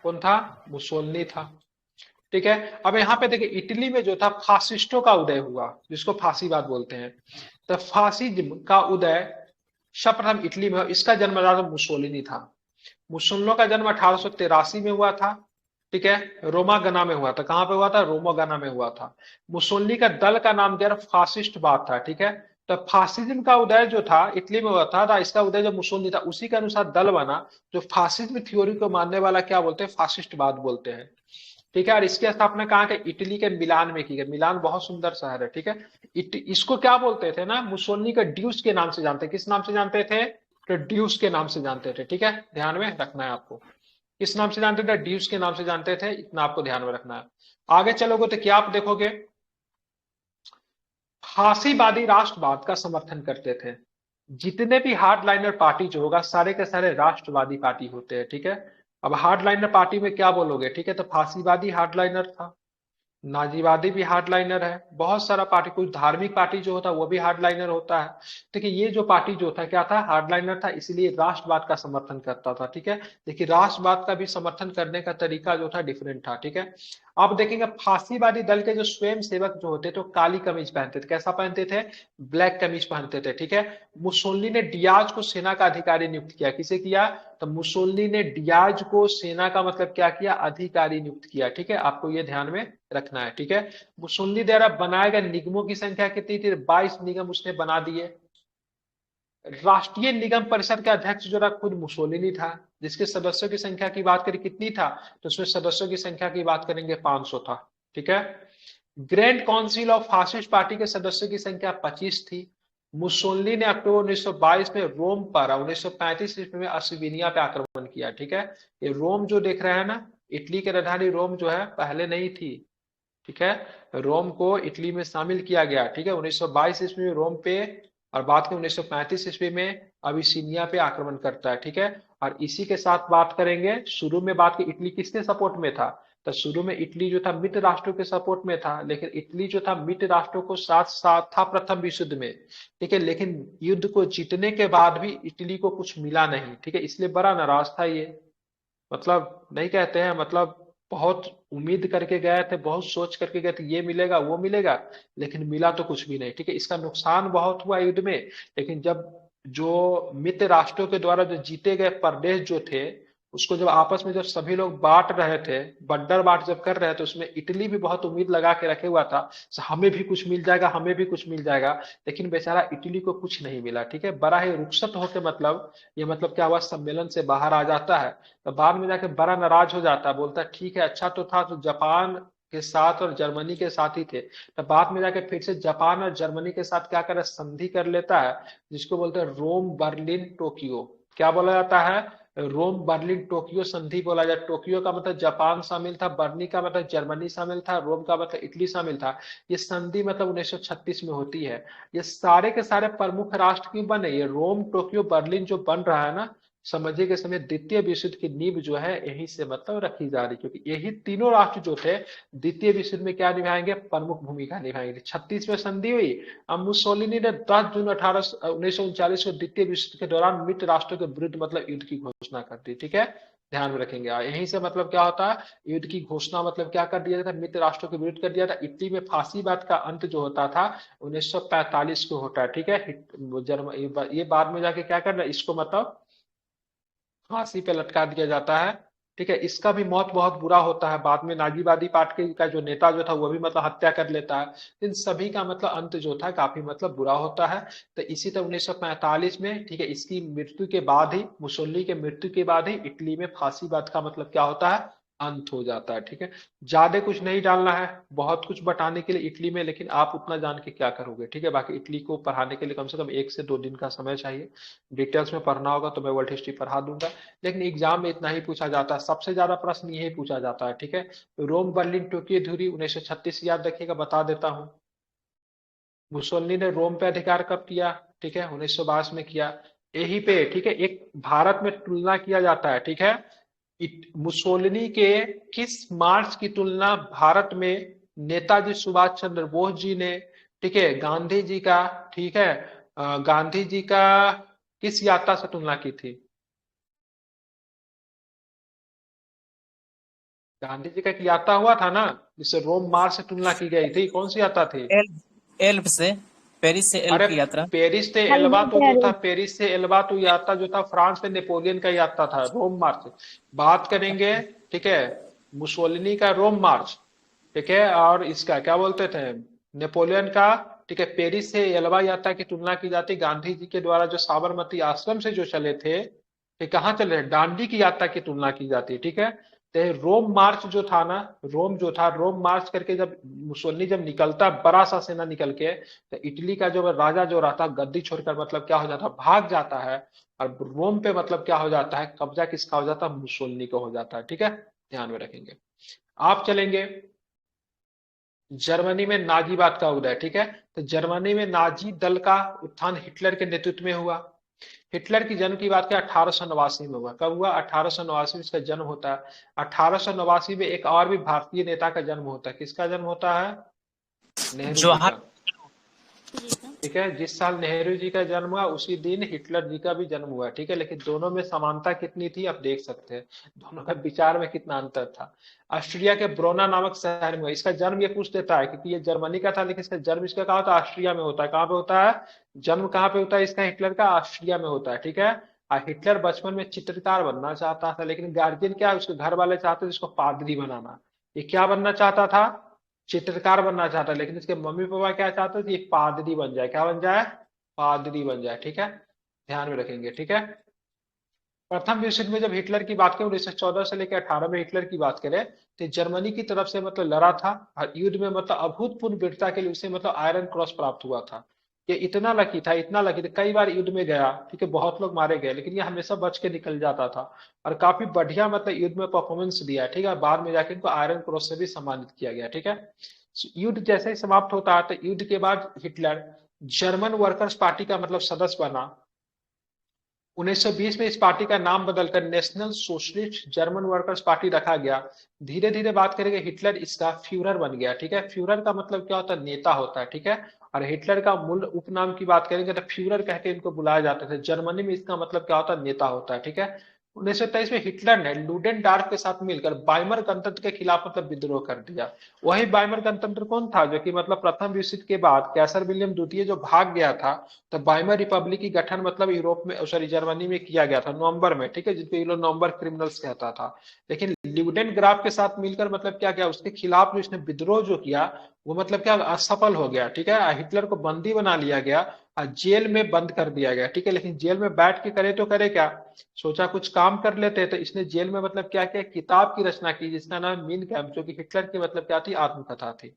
कौन था? मुसोलिनी था, ठीक है। अब यहाँ पे देखिए इटली में जो था फासिस्टों का उदय हुआ, जिसको फांसीवाद बोलते हैं। तो फासिज्म का उदय सर्वप्रथम इटली में, इसका जन्मदाता मुसोलिनी था। मुसोलिनी का जन्म 1883 में हुआ था, ठीक है, रोमागना में हुआ था। कहां पे हुआ था? रोमागना में हुआ था। मुसोलिनी का दल का नाम क्या? फासिस्टवाद था, ठीक है। तो फासिज्म का उदय जो था इटली में हुआ था, इसका उदय जो मुसोलिनी था उसी के अनुसार दल बना, जो फासिज्म थ्योरी को मानने वाला क्या बोलते हैं? फासिस्टवाद बोलते हैं, ठीक है। और इसकी स्थापना कहाँ के? इटली के मिलान में की गई। मिलान बहुत सुंदर शहर है, ठीक है। इसको क्या बोलते थे ना, मुसोलिनी का ड्यूस के नाम से जानते। किस नाम से जानते थे? तो ड्यूस के नाम से जानते थे, ठीक है, ध्यान में रखना है आपको। किस नाम से जानते थे? ड्यूस के नाम से जानते थे, इतना आपको ध्यान में रखना है। आगे चलोगे तो क्या आप देखोगे, फांसीवादी राष्ट्रवाद का समर्थन करते थे। जितने भी हार्डलाइनर पार्टी जो होगा सारे के सारे राष्ट्रवादी पार्टी होते हैं, ठीक है। अब हार्डलाइनर पार्टी में क्या बोलोगे, ठीक है, तो फांसीवादी हार्डलाइनर था, नाजीवादी भी हार्डलाइनर है, बहुत सारा पार्टी, कुछ धार्मिक पार्टी जो होता है वो भी हार्डलाइनर होता है। देखिए ये जो पार्टी जो था क्या था? हार्डलाइनर था, इसलिए राष्ट्रवाद का समर्थन करता था, ठीक है। देखिए राष्ट्रवाद का भी समर्थन करने का तरीका जो था डिफरेंट था, ठीक है। आप देखेंगे फांसीवादी दल के जो स्वयं सेवक जो होते तो काली कमीज पहनते थे। कैसा पहनते थे? ब्लैक कमीज पहनते थे, ठीक है। मुसोलिनी ने डियाज को सेना का अधिकारी नियुक्त किया। किसे किया? तो मुसोलिनी ने डियाज को सेना का मतलब क्या किया? अधिकारी नियुक्त किया, ठीक है। आपको ये ध्यान में रखना है, ठीक है। मुसोलिनी द्वारा बनाए गए निगमों की संख्या कितनी थी? 22 निगम उसने बना दिए। राष्ट्रीय निगम परिषद का अध्यक्ष जो था खुद मुसोलिनी था, जिसके सदस्यों की संख्या की बात करें कितनी था? तो उसमें सदस्यों की संख्या की बात करेंगे 500 था, ठीक है। Grand council of fascist party के सदस्यों की संख्या 25 थी। मुसोलिनी ने अक्टूबर 1922 में रोम पर, 1935 ईस्वी में अस्वीनिया पे आक्रमण किया, ठीक है। ये रोम जो देख रहे हैं ना, इटली की राजधानी रोम जो है पहले नहीं थी, ठीक है। रोम को इटली में शामिल किया गया, ठीक है, 1922 ईस्वी में रोम पे, और बाद में 1935 ईस्वी में अबिसिनिया पे आक्रमण करता है, ठीक है। और इसी के साथ बात करेंगे, शुरू में बात की इटली किसके सपोर्ट में था? तो शुरू में इटली जो था मित्र राष्ट्रों के सपोर्ट में था, लेकिन इटली जो था मित्र राष्ट्रों को साथ साथ था प्रथम विश्व युद्ध में, ठीक है। लेकिन युद्ध को जीतने के बाद भी इटली को कुछ मिला नहीं, ठीक है, इसलिए बड़ा नाराज था ये। मतलब नहीं कहते हैं, मतलब बहुत उम्मीद करके गए थे, बहुत सोच करके गए थे ये मिलेगा वो मिलेगा, लेकिन मिला तो कुछ भी नहीं, ठीक है। इसका नुकसान बहुत हुआ युद्ध में। लेकिन जब जो मित्र राष्ट्रों के द्वारा जो जीते गए प्रदेश जो थे, उसको जब आपस में जब सभी लोग बांट रहे थे, बंटर बांट जब कर रहे थे, उसमें इटली भी बहुत उम्मीद लगा के रखे हुआ था, हमें भी कुछ मिल जाएगा, हमें भी कुछ मिल जाएगा। लेकिन बेचारा इटली को कुछ नहीं मिला, ठीक है। बड़ा ही रुखसत होके मतलब ये मतलब क्या हुआ, सम्मेलन से बाहर आ जाता है। तो बाद में जाके बड़ा नाराज हो जाता है, बोलता है ठीक है अच्छा तो था, तो जापान के साथ और जर्मनी के साथ ही थे। तो बाद में जाके फिर से जापान और जर्मनी के साथ क्या करे, संधि कर लेता है, जिसको बोलते हैं रोम बर्लिन टोक्यो। क्या बोला जाता है? रोम बर्लिन टोक्यो संधि बोला जाए। टोक्यो का मतलब जापान शामिल था, बर्लिन का मतलब जर्मनी शामिल था, रोम का मतलब इटली शामिल था। ये संधि मतलब 1936 में होती है। ये सारे के सारे प्रमुख राष्ट्र क्यों बने? ये रोम टोक्यो बर्लिन जो बन रहा है ना, समझिए के समय द्वितीय विश्व युद्ध की नींव जो है यहीं से मतलब रखी जा रही, क्योंकि यही तीनों राष्ट्र जो थे द्वितीय विश्व युद्ध में क्या निभाएंगे? प्रमुख भूमिका निभाएंगे। 36 में संधि हुई। अब मुसोलिनी ने 10 जून 1939 को द्वितीय विश्व युद्ध के दौरान मित्र राष्ट्रों के विरुद्ध मतलब युद्ध की घोषणा कर दी, ठीक है, ध्यान में रखेंगे। यहीं से मतलब क्या होता है, युद्ध की घोषणा मतलब क्या कर दिया था? मित्र राष्ट्रों के विरुद्ध कर दिया था। इटली में फांसीवाद का अंत जो होता था 1945 को होता है, ठीक है। ये बाद में जाके क्या करना, इसको मतलब फांसी पे लटका दिया जाता है, ठीक है। इसका भी मौत बहुत बुरा होता है। बाद में नाजीवादी पार्टी का जो नेता जो था वो भी मतलब हत्या कर लेता है। इन सभी का मतलब अंत जो था काफी मतलब बुरा होता है। तो इसी तरह 1945 में, ठीक है, इसकी मृत्यु के बाद ही, मुसोलिनी के मृत्यु के बाद ही इटली में फांसीवाद का मतलब क्या होता है? अंत हो जाता है। ठीक है, ज्यादा कुछ नहीं डालना है, बहुत कुछ बताने के लिए इटली में, लेकिन आप उतना जान के क्या करोगे। ठीक है, बाकी इटली को पढ़ाने के लिए कम से कम 1 से 2 दिन का समय चाहिए। डिटेल्स में पढ़ना होगा तो मैं वर्ल्ड हिस्ट्री पढ़ा दूंगा, लेकिन एग्जाम में इतना ही पूछा जाता है, सबसे ज्यादा प्रश्न यही पूछा जाता है। ठीक है, रोम बर्लिन टोक्यो धुरी 1936 याद रखिएगा, बता देता हूँ। मुसोलिनी ने रोम पे अधिकार कब किया? ठीक है, 1922 में किया। यही पे ठीक है, एक भारत में तुलना किया जाता है। ठीक है, मुसोलिनी के किस मार्च की तुलना भारत में नेताजी सुभाष चंद्र बोस जी ने, ठीक है, गांधी जी का, ठीक है, गांधी जी का किस यात्रा से तुलना की थी? गांधी जी का एक यात्रा हुआ था ना, जिससे रोम मार्च से तुलना की गई थी, कौन सी यात्रा थी? एल्प से, पेरिस से एल्प अरे की यात्रा। पेरिस से एल्बा तो जो था, पेरिस से एल्बा तो यात्रा जो था फ्रांस में नेपोलियन का यात्रा था, रोम मार्च बात करेंगे। ठीक है, मुसोलिनी का रोम मार्च, ठीक है, और इसका क्या बोलते थे, नेपोलियन का। ठीक है, पेरिस से एल्बा यात्रा की तुलना की जाती, गांधी जी के द्वारा जो साबरमती आश्रम से जो चले थे, ठीक, कहाँ चले, डांडी की यात्रा की तुलना की जाती है। ठीक है, तो रोम मार्च जो था ना, रोम जो था, रोम मार्च करके जब मुसोलिनी जब निकलता, बड़ा सा सेना निकल के, तो इटली का जो राजा जो रहता गद्दी छोड़कर मतलब क्या हो जाता, भाग जाता है, और रोम पे मतलब क्या हो जाता है, कब्जा किसका हो जाता है, मुसोलिनी का हो जाता है। ठीक है, ध्यान में रखेंगे। आप चलेंगे जर्मनी में नाजीवाद का उदय। ठीक है, तो जर्मनी में नाजी दल का उत्थान हिटलर के नेतृत्व में हुआ। हिटलर की जन्म की बात करें 1889 में हुआ। कब हुआ? 1889 में इसका जन्म होता है। 1889 में एक और भी भारतीय नेता का जन्म होता है। किसका जन्म होता है? नेहरू जी जवाहर का। ठीक है, जिस साल नेहरू जी का जन्म हुआ उसी दिन हिटलर जी का भी जन्म हुआ। ठीक है, लेकिन दोनों में समानता कितनी थी आप देख सकते हैं, दोनों का विचार में कितना अंतर था। ऑस्ट्रिया के ब्रोना नामक शहर में हुआ। इसका जन्म ये पूछ देता है क्योंकि ये जर्मनी का था, लेकिन इसका जन्म इसका कहा होता है, ऑस्ट्रिया में होता है। कहाँ पे होता है जन्म, कहाँ पे होता है इसका, हिटलर का? ऑस्ट्रिया में होता है। ठीक है, और हिटलर बचपन में चित्रकार बनना चाहता था, लेकिन गार्जियन क्या, उसके घर वाले चाहते थे इसको पादरी बनाना। ये क्या बनना चाहता था? चित्रकार बनना चाहता है, लेकिन इसके मम्मी पापा क्या चाहते थे, ये पादरी बन जाए। क्या बन जाए? पादरी बन जाए। ठीक है, ध्यान में रखेंगे। ठीक है, प्रथम विश्व युद्ध में जब हिटलर की बात करें 1914 से लेकर 18 में हिटलर की बात करें, तो जर्मनी की तरफ से मतलब लड़ा था, और युद्ध में मतलब अभूतपूर्व वीरता के लिए उसे मतलब आयरन क्रॉस प्राप्त हुआ था। ये इतना लकी था, इतना लकी था, कई बार युद्ध में गया, ठीक है, बहुत लोग मारे गए, लेकिन ये हमेशा बच के निकल जाता था, और काफी बढ़िया मतलब युद्ध में परफॉर्मेंस दिया। ठीक है, बाद में जाके इनको आयरन क्रॉस से भी सम्मानित किया गया। ठीक है, युद्ध जैसे ही समाप्त होता है तो युद्ध के बाद हिटलर जर्मन वर्कर्स पार्टी का मतलब सदस्य बना। 1920 में इस पार्टी का नाम बदलकर national socialist German workers party रखा गया। धीरे धीरे बात करेंगे, हिटलर इसका फ्यूरर बन गया। ठीक है, फ्यूरर का मतलब क्या होता है, नेता होता है। ठीक है, और हिटलर का मूल उपनाम की बात करेंगे तो फ्यूरर कह के इनको बुलाया जाता था। जर्मनी में इसका मतलब क्या होता है, नेता होता है। ठीक है, 1923 में हिटलर ने लुडेनडॉर्फ के साथ मिलकर बाइमर गणतंत्र के खिलाफ मतलब विद्रोह कर दिया। वही बाइमर गणतंत्र कौन था, जो कि मतलब प्रथम विश्व युद्ध के बाद कैसर विलियम द्वितीय जो भाग गया था, तो बाइमर रिपब्लिक की गठन मतलब यूरोप में, सॉरी, जर्मनी में किया गया था नवंबर में। ठीक है, जिनको ये लोग नवंबर क्रिमिनल्स कहता था। लेकिन ल्यूडेनग्राफ के साथ मिलकर मतलब क्या किया, उसके खिलाफ जो इसने विद्रोह जो किया वो मतलब क्या, असफल हो गया। ठीक है, हिटलर को बंदी बना लिया गया और जेल में बंद कर दिया गया। ठीक है, लेकिन जेल में बैठ के करे तो करे क्या, सोचा कुछ काम कर लेते, तो इसने जेल में मतलब क्या किया, किताब की रचना की जिसका नाम मीन कैंप, जो कि हिटलर की मतलब क्या थी, आत्मकथा थी।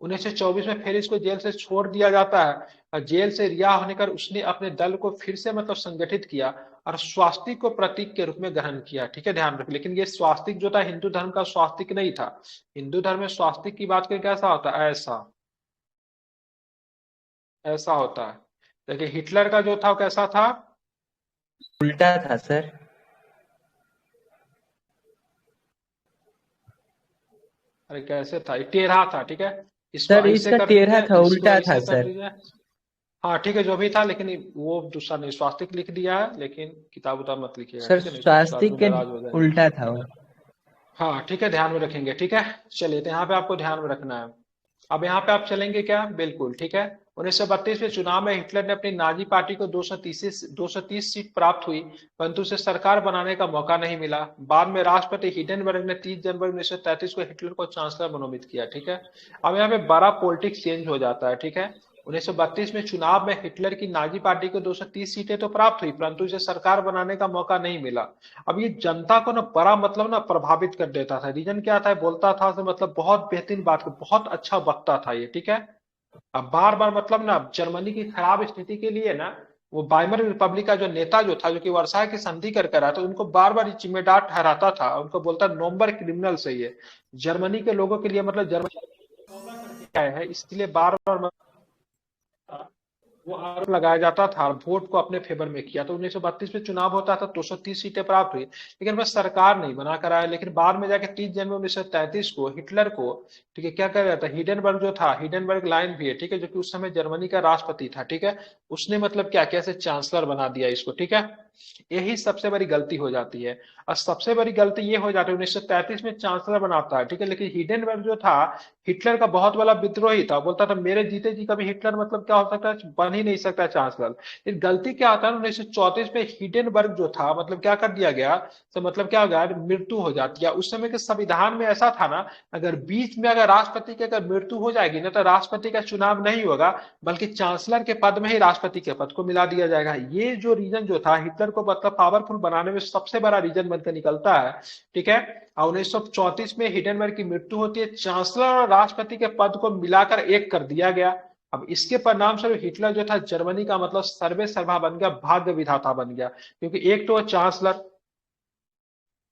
1924 में फिर इसको जेल से छोड़ दिया जाता है, और जेल से रिहा होने पर उसने अपने दल को फिर से मतलब संगठित किया और स्वास्तिक को प्रतीक के रूप में ग्रहण किया। ठीक है, ध्यान रखें, लेकिन ये स्वास्तिक जो था हिंदू धर्म का स्वास्तिक नहीं था। हिंदू धर्म में स्वास्तिक की बात करें कैसा होता है, ऐसा, ऐसा होता है। देखिए हिटलर का जो था वो कैसा था, उल्टा था सर। अरे कैसे था, ये टेढ़ा था। ठीक है, इसको सर ऐसे इसका कर टेढ़ा दीजिए, था, इसको उल्टा ऐसे था कर सर। दीजिए। हाँ ठीक है, जो भी था, लेकिन वो दूसरा नहीं, स्वास्तिक लिख दिया है, लेकिन किताब उताब मत लिखिएगा। सर ठीक है, नहीं तो स्वास्तिक के नाराज हो जाएंगे। उल्टा था वो। हाँ ठीक है, ध्यान में रखेंगे। ठीक है, चलिए, तो यहाँ पे आपको ध्यान में रखना है। अब यहाँ पे आप चलेंगे क्या, बिल्कुल ठीक है। 1932 में चुनाव में हिटलर ने अपनी नाजी पार्टी को 230 सीट प्राप्त हुई, परंतु उसे सरकार बनाने का मौका नहीं मिला। बाद में राष्ट्रपति हिंडनबर्ग ने 30 जनवरी 1933 को हिटलर को चांसलर मनोनीत किया। ठीक है, अब यहाँ पे बड़ा पॉलिटिक्स चेंज हो जाता है। ठीक है, 1932 में चुनाव में हिटलर की नाजी पार्टी को 230 सीटें तो प्राप्त हुई, परंतु इसे सरकार बनाने का मौका नहीं मिला। अब ये जनता को ना बड़ा मतलब ना प्रभावित कर देता था। रीजन क्या था, बोलता था तो मतलब बहुत बेहतरीन बात, बहुत अच्छा वक्ता था ये, ठीक है। अब बार बार मतलब ना जर्मनी की खराब स्थिति के लिए ना वो वाइमर रिपब्लिक का जो नेता जो था, जो कि वर्साय की संधि कर रहा था, उनको बार बार जिम्मेदार ठहराता था। उनको बोलता नवंबर क्रिमिनल से ये जर्मनी के लोगों के लिए मतलब जर्मनी क्या है, इसलिए बार बार वो आरोप लगाया जाता था। वोट को अपने फेवर में किया। तो 1932 में चुनाव होता था, 230 सीटें प्राप्त हुई, लेकिन वह सरकार नहीं बना कर आया। लेकिन बाद में जाके 30 जनवरी 1933 को हिटलर को, ठीक है, क्या कर रहा था, हिडेनबर्ग जो था, हिडेनबर्ग लाइन भी है, ठीक है, जो कि उस समय जर्मनी का राष्ट्रपति था, ठीक है, उसने मतलब क्या कैसे चांसलर बना दिया इसको, ठीक है। यही सबसे बड़ी गलती हो जाती है। और सबसे बड़ी गलती ये हो जाती है 1933 में चांसलर बनाता है, ठीक है, लेकिन हिडेनबर्ग जो था हिटलर का बहुत बड़ा विद्रोही था। बोलता था मेरे जीते जी कभी हिटलर मतलब क्या हो सकता है, बन ही नहीं सकता चांसलर। लेकिन गलती क्या होता है, 1934 में हिडेनबर्ग जो था मतलब क्या कर दिया गया, तो मतलब क्या हो गया, मृत्यु हो जाती है। उस समय के संविधान में ऐसा था ना, अगर बीच में अगर राष्ट्रपति की अगर मृत्यु हो जाएगी ना, तो राष्ट्रपति का चुनाव नहीं होगा, बल्कि चांसलर के पद में ही राष्ट्रपति के पद को मिला दिया जाएगा। ये जो रीजन जो था हिटलर को मतलब पावरफुल बनाने में सबसे बड़ा रीजन बनकर निकलता है, ठीक है। और 1934 में हिडेनबर्ग की मृत्यु होती है, चांसलर और राष्ट्रपति के पद को मिलाकर एक कर दिया गया। अब इसके परिणाम स्वरूप हिटलर जो था जर्मनी का मतलब सर्वे सर्वा बन गया, भाग्य विधाता बन गया। क्योंकि एक तो चांसलर,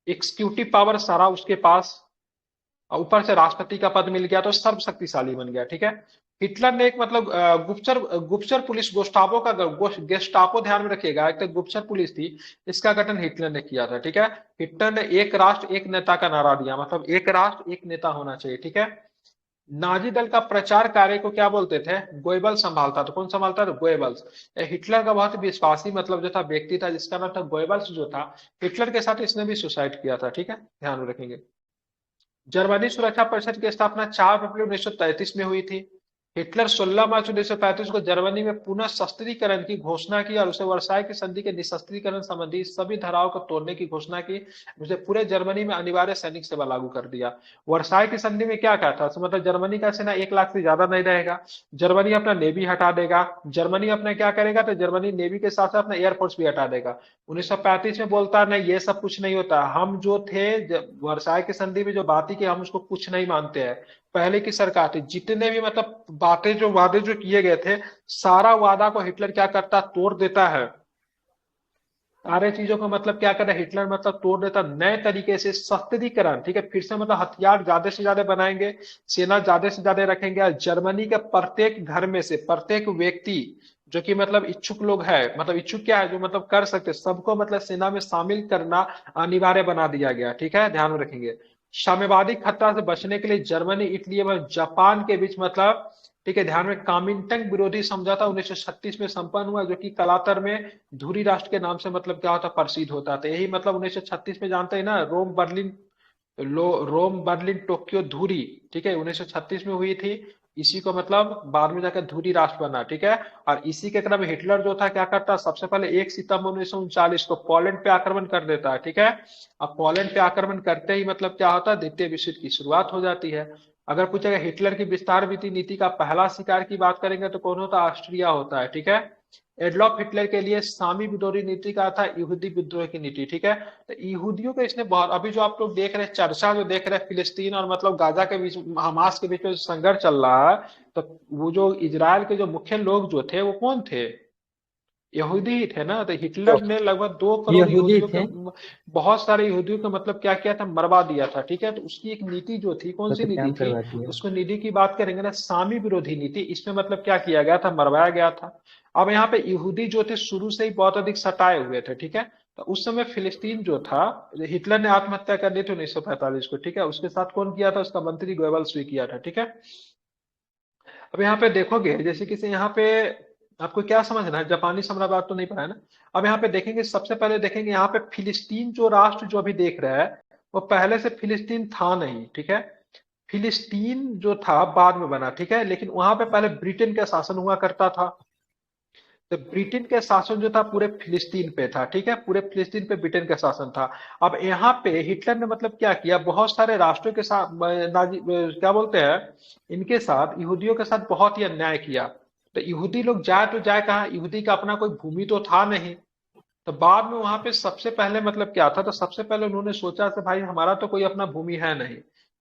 एक्सिक्यूटिव पावर सारा उसके पास, और ऊपर से राष्ट्रपति का पद मिल गया, तो सर्वशक्तिशाली बन गया, ठीक है। हिटलर ने एक मतलब गुप्तचर पुलिस गोस्टापो का, गेस्टापो ध्यान में रखिएगा, एक तो गुप्तचर पुलिस थी, इसका गठन हिटलर ने किया था, ठीक है। हिटलर ने एक राष्ट्र एक नेता का नारा दिया, मतलब एक राष्ट्र एक नेता होना चाहिए, ठीक है। नाजी दल का प्रचार कार्य को क्या बोलते थे, गोएबल्स संभालता था। कौन संभालता था, गोएबल्स। हिटलर का बहुत विश्वासी मतलब जो था व्यक्ति था, जिसका नाम था गोएबल्स जो था। हिटलर के साथ इसने भी सुसाइड किया था, ठीक है, ध्यान में रखेंगे। जर्मनी सुरक्षा परिषद की स्थापना 4 फरवरी 1933 में हुई थी। हिटलर 16 मार्च 1935 को जर्मनी में पुनः शस्त्रीकरण की घोषणा की और उसे वर्साय की संधि के निशस्त्रीकरण संबंधी सभी धाराओं को तोड़ने की घोषणा की। उसे पूरे जर्मनी में अनिवार्य सैनिक सेवा लागू कर दिया। वर्साय की संधि में क्या कहा था, तो मतलब जर्मनी का सेना 1 लाख से ज्यादा नहीं रहेगा, जर्मनी अपना नेवी हटा देगा, जर्मनी अपना क्या करेगा, तो जर्मनी नेवी के साथ साथ अपना एयरफोर्स भी हटा देगा। 1935 में बोलता नहीं, ये सब कुछ नहीं होता, हम जो थे वर्साय की संधि में जो बात की, हम उसको कुछ नहीं मानते हैं। पहले की सरकार थी, जितने भी मतलब बातें जो वादे जो किए गए थे, सारा वादा को हिटलर क्या करता, तोड़ देता है। सारे चीजों को मतलब क्या कर रहा है हिटलर, मतलब तोड़ देता नए तरीके से शस्त्रीकरण, ठीक है, फिर से मतलब हथियार ज्यादा से ज्यादा बनाएंगे, सेना ज्यादा से ज्यादा रखेंगे, और जर्मनी के प्रत्येक घर में से प्रत्येक व्यक्ति जो कि मतलब इच्छुक लोग है, मतलब इच्छुक क्या है, जो मतलब कर सकते, सबको मतलब सेना में शामिल करना अनिवार्य बना दिया गया, ठीक है, ध्यान में रखेंगे। साम्यवादी खतरा से बचने के लिए जर्मनी, इटली एवं जापान के बीच मतलब, ठीक है, ध्यान में, कामिंटन विरोधी समझौता 1936 में संपन्न हुआ, जो कि कलातर में धुरी राष्ट्र के नाम से मतलब क्या होता, प्रसिद्ध होता था। यही मतलब 1936 में जानते हैं ना, रोम बर्लिन टोक्यो धुरी, ठीक है, 1936 में हुई थी। इसी को मतलब बाद में जाकर धुरी राष्ट्र बना, ठीक है। और इसी के क्रम में हिटलर जो था क्या करता, सबसे पहले 1 सितंबर 1939 को पोलैंड पे आक्रमण कर देता है, ठीक है। अब पोलैंड पे आक्रमण करते ही मतलब क्या होता है, द्वितीय विश्व युद्ध की शुरुआत हो जाती है। अगर पूछेगा हिटलर की विस्तार नीति का पहला शिकार की बात करेंगे तो कौन होता है, ऑस्ट्रिया होता है, ठीक है। एडोल्फ हिटलर के लिए सामी विरोधी नीति का था यहूदी विद्रोह की नीति, ठीक है। तो यहूदियों को इसने बहुत, अभी जो आप लोग देख रहे हैं चर्चा जो देख रहे हैं फिलिस्तीन और मतलब गाजा के बीच, हमास के बीच में संघर्ष चल रहा है, तो वो जो इजराइल के जो मुख्य लोग जो थे वो कौन थे, यहूदी ही थे ना। तो हिटलर ने लगभग 2 करोड़ यहूदी यहूदियों थे। के, बहुत सारे यहूदियों का मतलब क्या किया था, मरवा दिया था, ठीक है। तो उसकी एक नीति जो थी, कौन सी नीति सत्याग्रह थी, करवा दिया। उसको नीति की बात करेंगे ना, सामी विरोधी नीति। इसमें मतलब क्या किया गया था, मरवाया गया था। अब यहाँ पे यहूदी जो थे शुरू से ही बहुत अधिक सताए हुए थे, ठीक है। तो उस समय फिलिस्तीन जो था, हिटलर ने आत्महत्या कर ली थी 1945 को, ठीक है। उसके साथ कौन किया था, उसका मंत्री गोएबल्स भी किया था, ठीक है। अब यहाँ पे देखोगे, जैसे कि यहाँ पे आपको क्या समझना है, जापानी साम्राज्यवाद तो नहीं पढ़ा है ना। अब यहाँ पे देखेंगे, सबसे पहले देखेंगे यहाँ पे फिलिस्तीन जो राष्ट्र जो अभी देख रहा है, वो पहले से फिलिस्तीन था नहीं, ठीक है। फिलिस्तीन जो था बाद में बना, ठीक है, लेकिन वहां पे पहले ब्रिटेन का शासन हुआ करता था। तो ब्रिटेन का शासन जो था पूरे फिलिस्तीन पे था, ठीक है, पूरे फिलिस्तीन पे ब्रिटेन का शासन था। अब यहाँ पे हिटलर ने मतलब क्या किया, बहुत सारे राष्ट्रों के साथ क्या बोलते हैं, इनके साथ यहूदियों के साथ बहुत ही अन्याय किया। तो यहूदी लोग जाए तो जाए कहाँ, यहूदी का अपना कोई भूमि तो था नहीं। तो बाद में वहां पे सबसे पहले मतलब क्या था, तो सबसे पहले उन्होंने सोचा कि भाई हमारा तो कोई अपना भूमि है नहीं,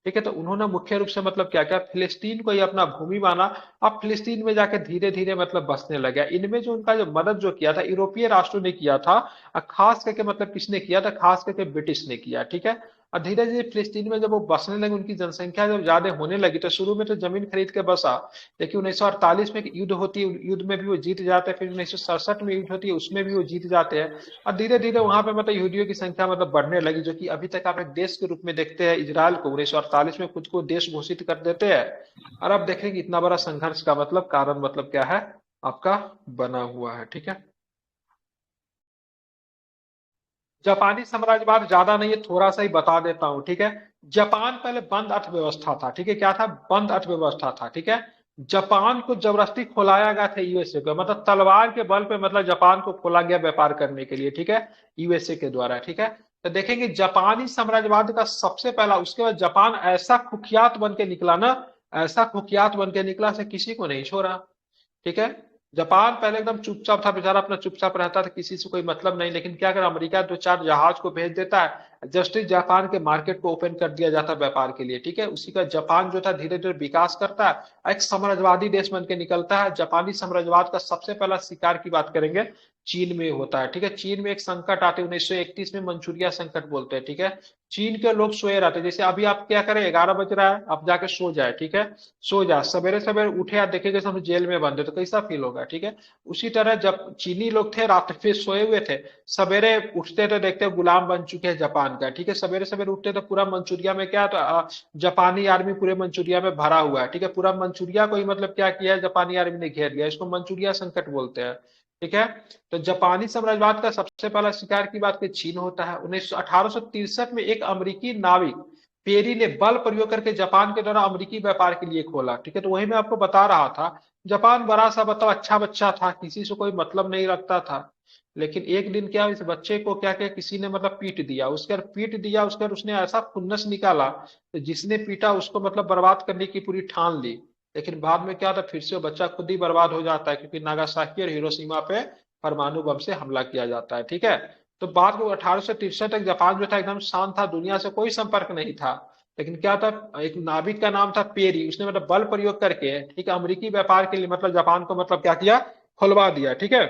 ठीक है। तो उन्होंने मुख्य रूप से मतलब क्या क्या फिलिस्तीन को ही अपना भूमि माना। अब फिलिस्तीन में जाके धीरे धीरे मतलब बसने लगा। इनमें जो उनका जो मदद जो किया था यूरोपीय राष्ट्रों ने किया था, और खास करके मतलब किसने किया था, खास करके ब्रिटिश ने किया, ठीक है। और धीरे धीरे फिलिस्तीन में जब वो बसने लगे, उनकी जनसंख्या जब ज्यादा होने लगी, तो शुरू में तो जमीन खरीद के बसा। लेकिन 1948 में एक युद्ध होती है, युद्ध में भी वो जीत जाते हैं। फिर 1967 में युद्ध होती है, उसमें भी वो जीत जाते हैं। और धीरे धीरे वहां पे मतलब यहूदियों की संख्या मतलब बढ़ने लगी, जो कि अभी तक आप एक देश के रूप में देखते हैं। इजराइल को 1948 में खुद को देश घोषित कर देते हैं। और अब देखेंगे इतना बड़ा संघर्ष का मतलब कारण मतलब क्या है आपका बना हुआ है, ठीक है। जापानी साम्राज्यवाद ज्यादा नहीं है, थोड़ा सा ही बता देता हूं, ठीक है। जापान पहले बंद अर्थव्यवस्था था, ठीक है। क्या था, बंद अर्थव्यवस्था था, ठीक है। जापान को जबरदस्ती खोलाया गया था यूएसए को, मतलब तलवार के बल पे मतलब जापान को खोला गया व्यापार करने के लिए, ठीक है, यूएसए के द्वारा, ठीक है। तो देखेंगे जापानी साम्राज्यवाद का सबसे पहला, उसके बाद जापान ऐसा कुख्यात बन के निकला ना, ऐसा कुख्यात बन के निकला से किसी को नहीं छोड़ा, ठीक है। जापान पहले एकदम चुपचाप था बेचारा, अपना चुपचाप रहता था, किसी से कोई मतलब नहीं। लेकिन क्या कर, अमेरिका 2-4 जहाज को भेज देता है, जस्ट जापान के मार्केट को ओपन कर दिया जाता है व्यापार के लिए, ठीक है। उसी का जापान जो था धीरे धीरे विकास करता है, एक साम्राज्यवादी देश बन के निकलता है। जापानी साम्राज्यवाद का सबसे पहला शिकार की बात करेंगे, चीन में होता है, ठीक है। चीन में एक संकट आते 1931 में, मंचूरिया संकट बोलते हैं, ठीक है। चीन के लोग सोए रहते, जैसे अभी आप क्या करें, 11 बज रहा है, आप जाके सो जाए, ठीक है। सो जा, सवेरे सवेरे उठे आप देखेंगे हम जेल में बंद है, तो कैसा फील होगा, ठीक है। उसी तरह जब चीनी लोग थे रात में सोए हुए थे, सवेरे उठते तो देखते गुलाम बन चुके हैं जापान का, ठीक है। सवेरे सवेरे उठते तो पूरा मंचूरिया में क्या, तो जापानी आर्मी पूरे मंचूरिया में भरा हुआ है, ठीक है। पूरा मंचूरिया को ही मतलब क्या किया है, जापानी आर्मी ने घेर लिया, इसको मंचूरिया संकट बोलते हैं, ठीक है। तो जापानी साम्राज्यवाद का सबसे पहला शिकार की बात की चीन होता है। 1863 में एक अमेरिकी नाविक पेरी ने बल प्रयोग करके जापान के द्वारा अमेरिकी व्यापार के लिए खोला, ठीक है। तो वही मैं आपको बता रहा था, जापान बड़ा सा बताओ अच्छा बच्चा था, किसी से कोई मतलब नहीं रखता था। लेकिन एक दिन क्या, इस बच्चे को क्या क्या किसी ने मतलब पीट दिया, उसके बाद पीट दिया, उसके बाद उसने ऐसा खुन्नस निकाला, तो जिसने पीटा उसको मतलब बर्बाद करने की पूरी ठान ली। लेकिन बाद में क्या था, फिर से वो बच्चा खुद ही बर्बाद हो जाता है, क्योंकि नागासाकी और हिरोशिमा पे परमाणु बम से हमला किया जाता है, ठीक है। तो बाद में 1863 तक जापान जो था एकदम शांत था, दुनिया से कोई संपर्क नहीं था। लेकिन क्या था, एक नाविक का नाम था पेरी, उसने मतलब बल प्रयोग करके, ठीक है, अमेरिकी व्यापार के लिए मतलब जापान को मतलब क्या किया, खुलवा दिया, ठीक है।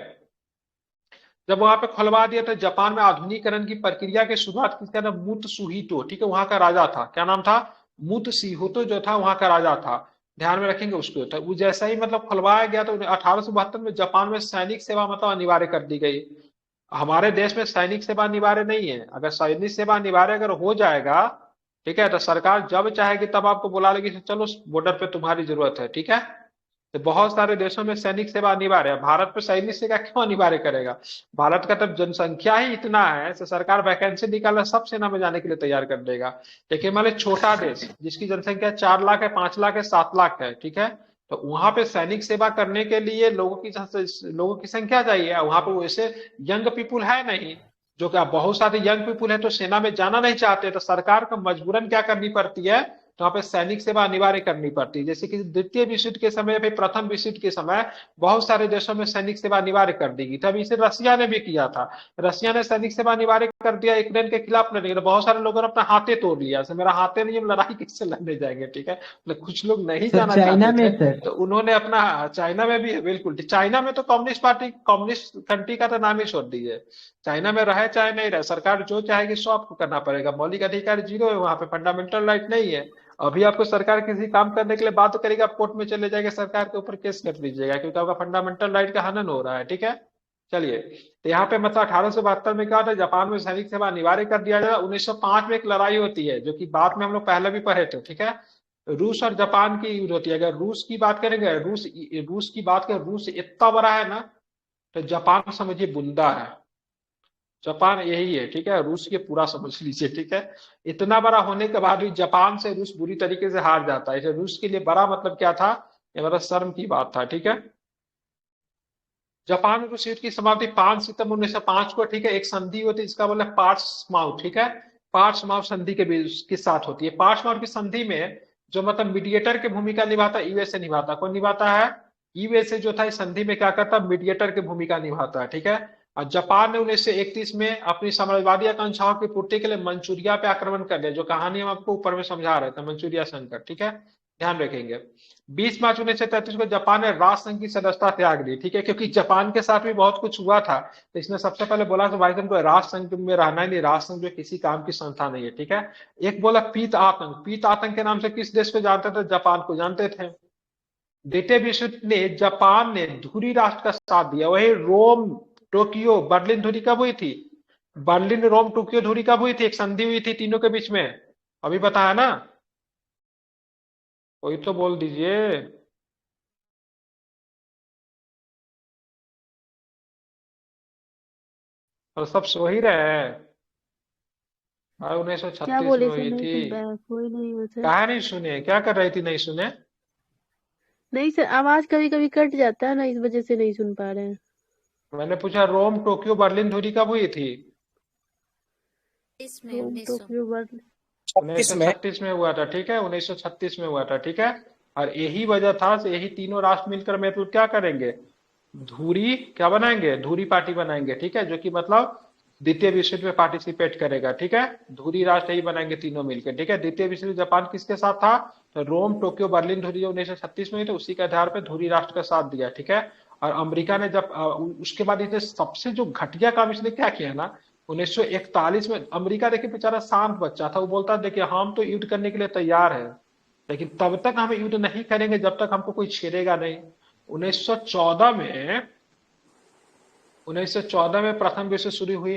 जब वहां पे खुलवा दिया तो जापान में आधुनिकीकरण की प्रक्रिया की शुरुआत किसका नाम, मुत्सुहितो, ठीक है, वहां का राजा था। क्या नाम था, मुत्सुहितो जो था वहां का राजा था, ध्यान में रखेंगे उसको। तो वो जैसा ही मतलब खुलवाया गया, तो 1872 में जापान में सैनिक सेवा मतलब अनिवार्य कर दी गई। हमारे देश में सैनिक सेवा अनिवार्य नहीं है, अगर सैनिक सेवा अनिवार्य अगर हो जाएगा, ठीक है, तो सरकार जब चाहेगी तब आपको बुला लेगी, चलो बॉर्डर पे तुम्हारी जरूरत है, ठीक है। तो बहुत सारे देशों में सैनिक सेवा अनिवार्य है, भारत पे सैनिक सेवा क्यों अनिवार्य करेगा, भारत का तब जनसंख्या ही इतना है, तो सरकार वैकेंसी निकालना सब सेना में जाने के लिए तैयार कर देगा। लेकिन मान लो छोटा देश जिसकी जनसंख्या 4 लाख है, 5 लाख है, 7 लाख है, ठीक है, तो वहां पे सैनिक सेवा करने के लिए लोगों की संख्या चाहिए, वहां पे वैसे यंग पीपुल है नहीं, जो कि बहुत सारे यंग पीपुल है तो सेना में जाना नहीं चाहते, तो सरकार को मजबूरन क्या करनी पड़ती है, तो वहां पे सैनिक सेवा अनिवार्य करनी पड़ती है। जैसे कि द्वितीय विश्व युद्ध के समय, फिर प्रथम विश्व युद्ध के समय बहुत सारे देशों में सैनिक सेवा अनिवार्य कर दी गई। तब इसे रसिया ने भी किया था, रसिया ने सैनिक सेवा अनिवार्य कर दिया, यूक्रेन के खिलाफ लड़ने, तो बहुत सारे लोगों ने अपना हाथे तोड़ लिया, मेरा हाथे नहीं, हम लड़ाई किससे लड़ने जाएंगे, ठीक है। कुछ लोग नहीं सर जाना चाइना चाहते में थे, सर, तो उन्होंने अपना, चाइना में भी है बिल्कुल, चाइना में तो कम्युनिस्ट पार्टी, कम्युनिस्ट कंट्री का तो नाम ही छोड़ दीजिए। चाइना में रहे चाहे नहीं रहे, सरकार जो चाहेगी सो आपको करना पड़ेगा, मौलिक अधिकार जीरो है वहां पे, फंडामेंटल राइट नहीं है। अभी आपको सरकार किसी काम करने के लिए बात करेगी, आप कोर्ट में चले जाएंगे, सरकार के ऊपर केस कर दीजिएगा, क्योंकि आपका फंडामेंटल राइट का हनन हो रहा है, ठीक है। चलिए, तो यहाँ पे मतलब 1872 में क्या होता है, जापान में सैनिक सेवा अनिवार्य कर दिया जाता है। 1905 में एक लड़ाई होती है, जो कि बाद में हम लोग पहले भी पढ़े थे, ठीक है। रूस और जापान की युद्ध होती है। अगर रूस की बात करेंगे, रूस की बात करें, रूस इतना बड़ा है ना, तो जापान समझिए बुंदा है, जापान यही है, ठीक है। रूस के पूरा समझ लीजिए, ठीक है। इतना बड़ा होने के बाद भी जापान से रूस बुरी तरीके से हार जाता है, इसे रूस के लिए बड़ा मतलब क्या था, ये बड़ा शर्म की बात था, ठीक है। जापान रूस युद्ध की समाप्ति 5 सितंबर 1905 को, ठीक है। एक संधि होती है, इसका मतलब पार्ट्समाउथ, ठीक है, पार्ट्समाउथ संधि के साथ होती है। पार्ट्समाउथ की संधि में जो मतलब मीडिएटर की भूमिका निभाता है यूएसए निभाता, कौन निभाता है, यूएसए जो था इस संधि में क्या करता, मीडिएटर की भूमिका निभाता है, ठीक है। और जापान ने 1931 में अपनी साम्राज्यवादी आकांक्षाओं की पूर्ति के लिए मंचूरिया पे आक्रमण कर लिया, जो कहानी हम आपको ऊपर में समझा रहे थे, मंचूरिया संकट, ठीक है, ध्यान रखेंगे। 20 मार्च 1933 को जापान ने राष्ट्रसंघ की सदस्यता त्याग दी, ठीक है, क्योंकि जापान के साथ भी बहुत कुछ हुआ था, तो इसने सबसे पहले बोला कि भाई तुमको राष्ट्रसंघ में रहना ही नहीं, राष्ट्रसंघ जो किसी काम की संस्था नहीं है, ठीक है। एक बोला पीत आतंक, पीत आतंक के नाम से किस देश को जानते थे, जापान को जानते थे। द्वितीय विश्व ने जापान ने धुरी राष्ट्र का साथ दिया, वही रोम टोक्यो बर्लिन धुरी कब हुई थी, बर्लिन रोम टोक्यो धुरी कब हुई थी, एक संधि हुई थी तीनों के बीच में, अभी बताया ना, कोई तो बोल दीजिए। और सब सो ही रहे हैं। और 1936 क्या में बोले सर? हुई नहीं थी। सुन पाया, कोई नहीं हो सर। कहा नहीं सुने, क्या कर रही थी नहीं सुने? नहीं सर, आवाज कभी कभी कट जाता है ना, इस वजह से नहीं सुन पा रहे हैं। मैंने पूछा रोम टोक्यो बर्लिन धुरी कब हुई थी? रोम टोक्यो बर्लिन 36 में 1936 में हुआ था, ठीक है, 1936 में हुआ था, ठीक है। और यही वजह था से यही तीनों राष्ट्र मिलकर मतलब क्या करेंगे, धुरी क्या बनाएंगे, धुरी पार्टी बनाएंगे, ठीक है, जो कि मतलब द्वितीय विश्व युद्ध में पार्टिसिपेट करेगा, ठीक है। धुरी राष्ट्र यही बनाएंगे तीनों मिलकर, ठीक है। द्वितीय विश्व युद्ध जापान किसके साथ था, तो रोम टोक्यो बर्लिन धुरी जो 1936 में हुई थी, उसी के आधार पर धुरी राष्ट्र का साथ दिया, ठीक है। और अमेरिका ने जब उसके बाद इसने सबसे जो घटिया काम इसने क्या किया ना, 1941 में अमेरिका देखिए बेचारा शांत बच्चा था, वो बोलता देखिए हम तो युद्ध करने के लिए तैयार है, लेकिन तब तक हम युद्ध नहीं करेंगे जब तक हमको कोई छेड़ेगा नहीं। 1914 में प्रथम विश्व शुरू हुई,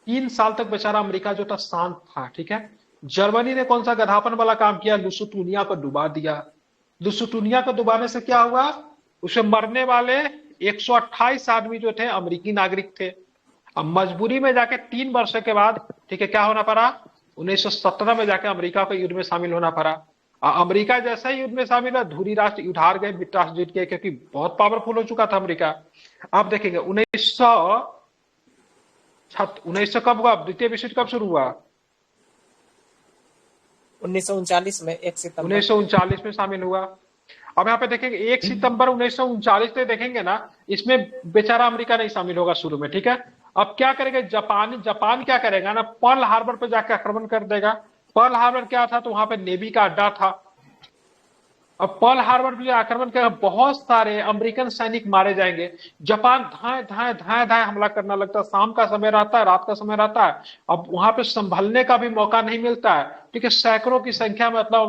3 साल तक बेचारा अमेरिका जो था शांत था, ठीक है। जर्मनी ने कौन सा गधापन वाला काम किया, लुसुटूनिया को डुबा दिया। लुसुटूनिया को डुबाने से क्या हुआ, उसमें मरने वाले 128 आदमी जो थे अमेरिकी नागरिक थे। अब मजबूरी में जाके 3 वर्ष के बाद, ठीक है, क्या होना पड़ा, 1917 में जाके अमेरिका को युद्ध में शामिल होना पड़ा। अमेरिका जैसा ही युद्ध में शामिल हुआ, धुरी राष्ट्र युद्ध हार गए, मित्र राष्ट्र जीत गए, क्योंकि बहुत पावरफुल हो चुका था अमेरिका। आप देखेंगे 1900 कब हुआ, द्वितीय विश्व युद्ध कब शुरू हुआ, 1939 में 1 सितंबर 1939 में शामिल हुआ। अब यहाँ पे देखेंगे 1 सितंबर 1939 से देखेंगे ना, इसमें बेचारा अमेरिका नहीं शामिल होगा शुरू में, ठीक है। अब क्या करेगा जापान क्या करेगा ना, पर्ल हार्बर पे जाकर आक्रमण कर देगा। पर्ल हार्बर क्या था, तो वहां पे नेवी का अड्डा था। अब पर्ल हार्बर पे आक्रमण कर बहुत सारे अमेरिकन सैनिक मारे जाएंगे। जापान धाए धाए धाए धाए हमला करना लगता है, शाम का समय रहता है, रात का समय रहता है, अब वहां पे संभलने का भी मौका नहीं मिलता है, ठीक है। सैकड़ों की संख्या में मतलब